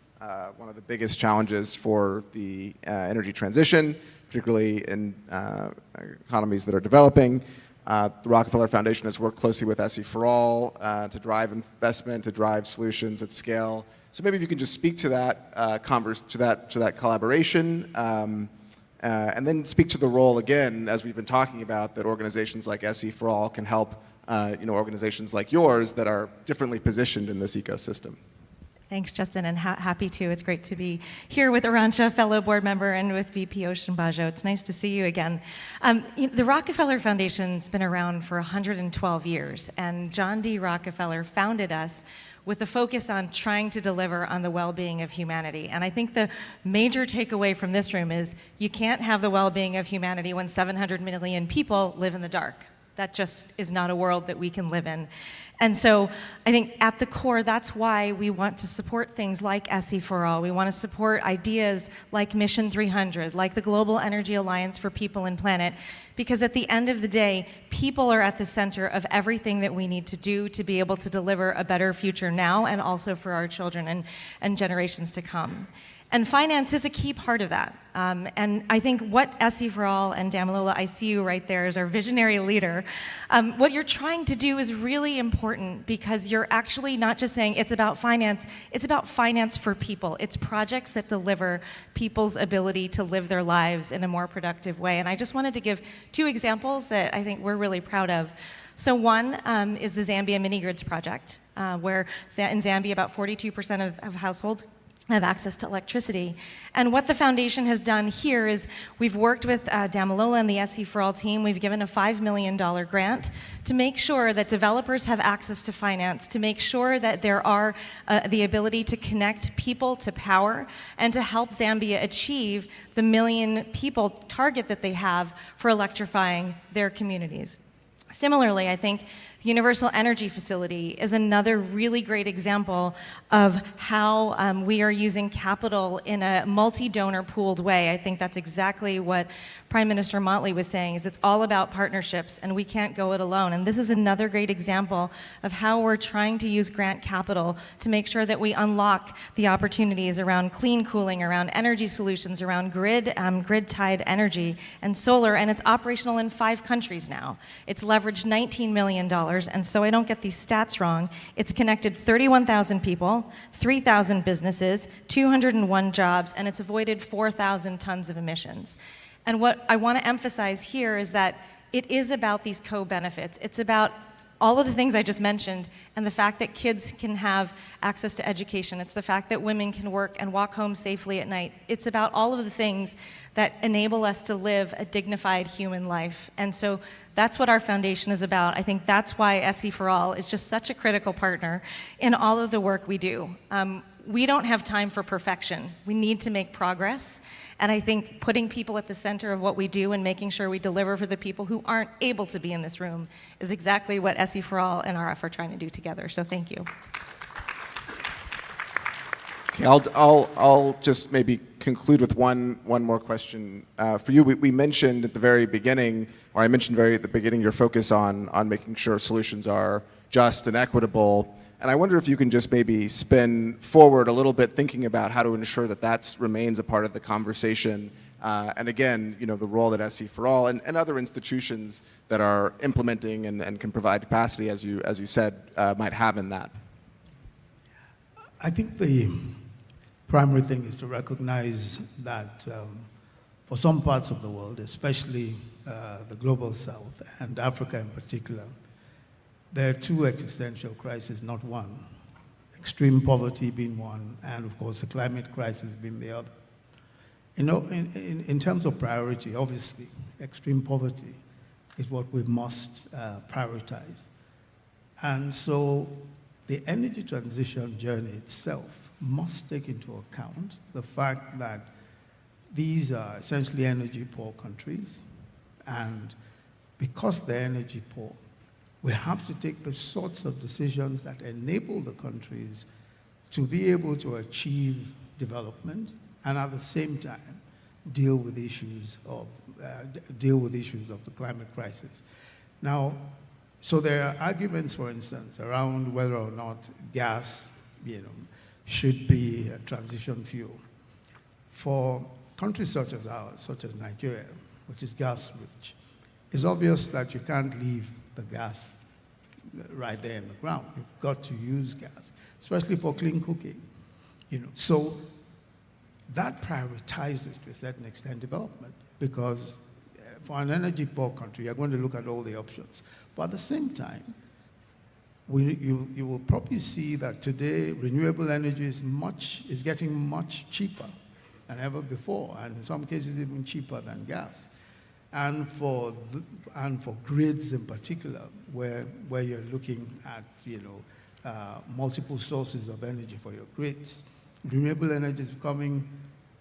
one of the biggest challenges for the energy transition, particularly in economies that are developing. The Rockefeller Foundation has worked closely with SE for All to drive investment, to drive solutions at scale. So maybe if you can just speak to that, to that collaboration, and then speak to the role, again, as we've been talking about, that organizations like SE for All can help organizations like yours that are differently positioned in this ecosystem. Thanks, Justin, and happy to. It's great to be here with Arantxa, fellow board member, and with VP Oceanbajo. It's nice to see you again. The Rockefeller Foundation's been around for 112 years, and John D. Rockefeller founded us with a focus on trying to deliver on the well-being of humanity. And I think the major takeaway from this room is you can't have the well-being of humanity when 700 million people live in the dark. That just is not a world that we can live in. And so I think at the core, that's why we want to support things like SE for All. We want to support ideas like Mission 300, like the Global Energy Alliance for People and Planet, because at the end of the day, people are at the center of everything that we need to do to be able to deliver a better future now and also for our children and generations to come. And finance is a key part of that. And I think what SE for All and Damilola, I see you right there as our visionary leader, what you're trying to do is really important because you're actually not just saying it's about finance for people. It's projects that deliver people's ability to live their lives in a more productive way. And I just wanted to give two examples that I think we're really proud of. So one is the Zambia Mini Grids project, where in Zambia about 42% of households have access to electricity. And what the foundation has done here is we've worked with Damilola and the SE for All team. We've given a $5 million grant to make sure that developers have access to finance, to make sure that there are the ability to connect people to power, and to help Zambia achieve the 1 million people target that they have for electrifying their communities. Similarly, I think the Universal Energy Facility is another really great example of how we are using capital in a multi-donor pooled way. I think that's exactly what Prime Minister Motley was saying, is it's all about partnerships and we can't go it alone. And this is another great example of how we're trying to use grant capital to make sure that we unlock the opportunities around clean cooling, around energy solutions, around grid-tied energy and solar, and it's operational in 5 countries now. It's leveraged $19 million, and so I don't get these stats wrong, it's connected 31,000 people, 3,000 businesses, 201 jobs, and it's avoided 4,000 tons of emissions. And what I want to emphasize here is that it is about these co-benefits. It's about all of the things I just mentioned and the fact that kids can have access to education. It's the fact that women can work and walk home safely at night. It's about all of the things that enable us to live a dignified human life. And so that's what our foundation is about. I think that's why SE for All is just such a critical partner in all of the work we do. We don't have time for perfection. We need to make progress. And I think putting people at the center of what we do and making sure we deliver for the people who aren't able to be in this room is exactly what SE for All and RF are trying to do together. So thank you. Okay, I'll just maybe conclude with one more question for you. We mentioned at the very beginning, or I mentioned at the beginning, your focus on making sure solutions are just and equitable. And I wonder if you can just maybe spin forward a little bit, thinking about how to ensure that that remains a part of the conversation. And again, the role that SE for All and other institutions that are implementing and can provide capacity, as you said, might have in that. I think the primary thing is to recognize that for some parts of the world, especially the global south and Africa in particular, there are 2 existential crises, not one. Extreme poverty being one, and of course the climate crisis being the other. In terms of priority, obviously, extreme poverty is what we must prioritize. And so the energy transition journey itself must take into account the fact that these are essentially energy poor countries, and because they're energy poor, we have to take the sorts of decisions that enable the countries to be able to achieve development and at the same time deal with issues of the climate crisis. Now, so there are arguments, for instance, around whether or not gas, should be a transition fuel. For countries such as ours, such as Nigeria, which is gas rich, it's obvious that you can't leave the gas right there in the ground. You've got to use gas, especially for clean cooking. So that prioritizes, to a certain extent, development, because for an energy poor country, you're going to look at all the options. But at the same time, you will probably see that today renewable energy is getting much cheaper than ever before, and in some cases even cheaper than gas. And for grids in particular, where you're looking at multiple sources of energy for your grids, renewable energy is becoming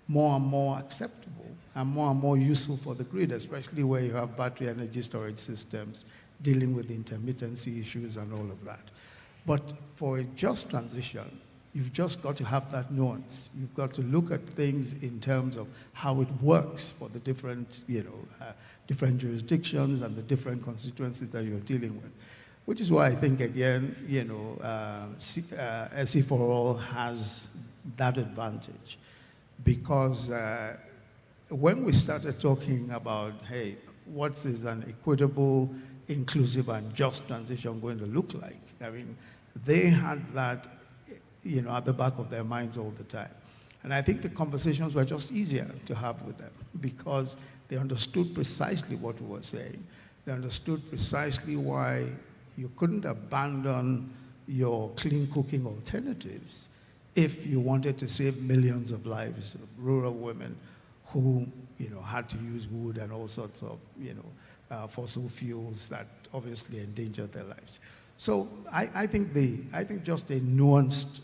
more and more acceptable and more useful for the grid, especially where you have battery energy storage systems dealing with intermittency issues and all of that. But for a just transition, you've just got to have that nuance. You've got to look at things in terms of how it works for the different, different jurisdictions and the different constituencies that you're dealing with. Which is why I think, again, SE for All has that advantage. Because when we started talking about, hey, what is an equitable, inclusive, and just transition going to look like? I mean, they had that at the back of their minds all the time. And I think the conversations were just easier to have with them because they understood precisely what we were saying. They understood precisely why you couldn't abandon your clean cooking alternatives if you wanted to save millions of lives of rural women who had to use wood and all sorts of fossil fuels that obviously endangered their lives. So I think just a nuanced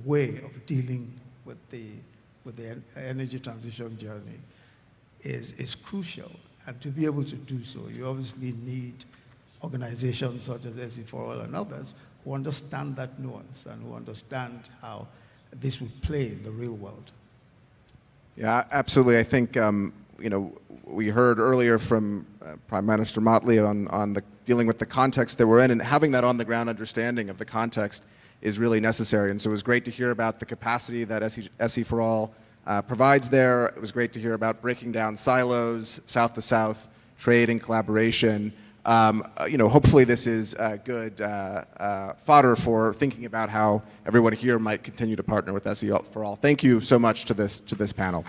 way of dealing with the energy transition journey is crucial. And to be able to do so, you obviously need organizations such as SE for All and others who understand that nuance and who understand how this would play in the real world. Yeah, absolutely. I think we heard earlier from Prime Minister Motley on the dealing with the context that we're in, and having that on-the-ground understanding of the context is really necessary. And so it was great to hear about the capacity that SE for All provides there. It was great to hear about breaking down silos, south to south, trade and collaboration. Hopefully this is good fodder for thinking about how everyone here might continue to partner with SE for All. Thank you so much to this panel.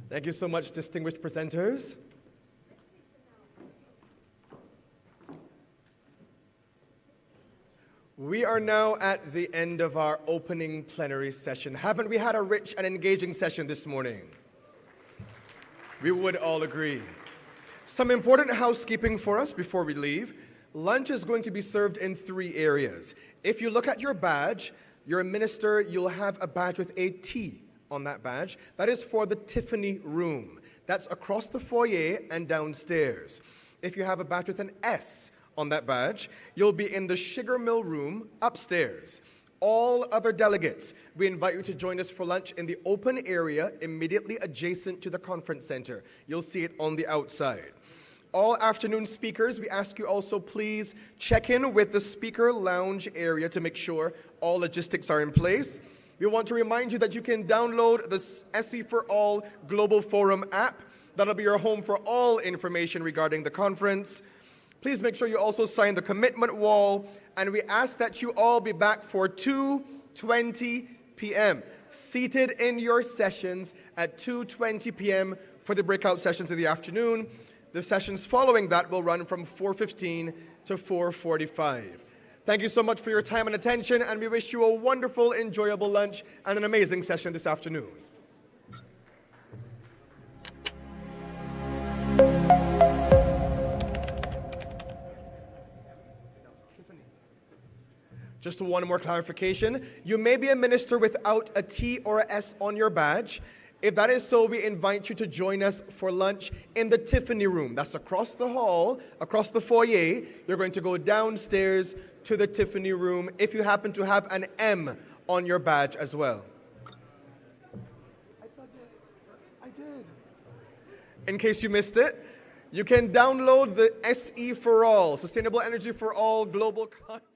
Thank you so much, distinguished presenters. We are now at the end of our opening plenary session. Haven't we had a rich and engaging session this morning? We would all agree. Some important housekeeping for us before we leave. Lunch is going to be served in 3 areas. If you look at your badge, you're a minister, you'll have a badge with a T on that badge. That is for the Tiffany room. That's across the foyer and downstairs. If you have a badge with an S on that badge, you'll be in the sugar mill room upstairs. All other delegates, we invite you to join us for lunch in the open area immediately adjacent to the conference center. You'll see it on the outside. All afternoon speakers, we ask you also please check in with the speaker lounge area to make sure all logistics are in place. We want to remind you that you can download the SE for All Global Forum app. That'll be your home for all information regarding the conference. Please make sure you also sign the commitment wall, and we ask that you all be back for 2:20 p.m. seated in your sessions at 2:20 p.m. for the breakout sessions in the afternoon. The sessions following that will run from 4:15 to 4:45. Thank you so much for your time and attention, and we wish you a wonderful, enjoyable lunch and an amazing session this afternoon. Just one more clarification. You may be a minister without a T or a S on your badge. If that is so, we invite you to join us for lunch in the Tiffany room. That's across the hall, across the foyer. You're going to go downstairs to the Tiffany room if you happen to have an M on your badge as well. I did. In case you missed it, you can download the SE for All, Sustainable Energy for All Global Conference.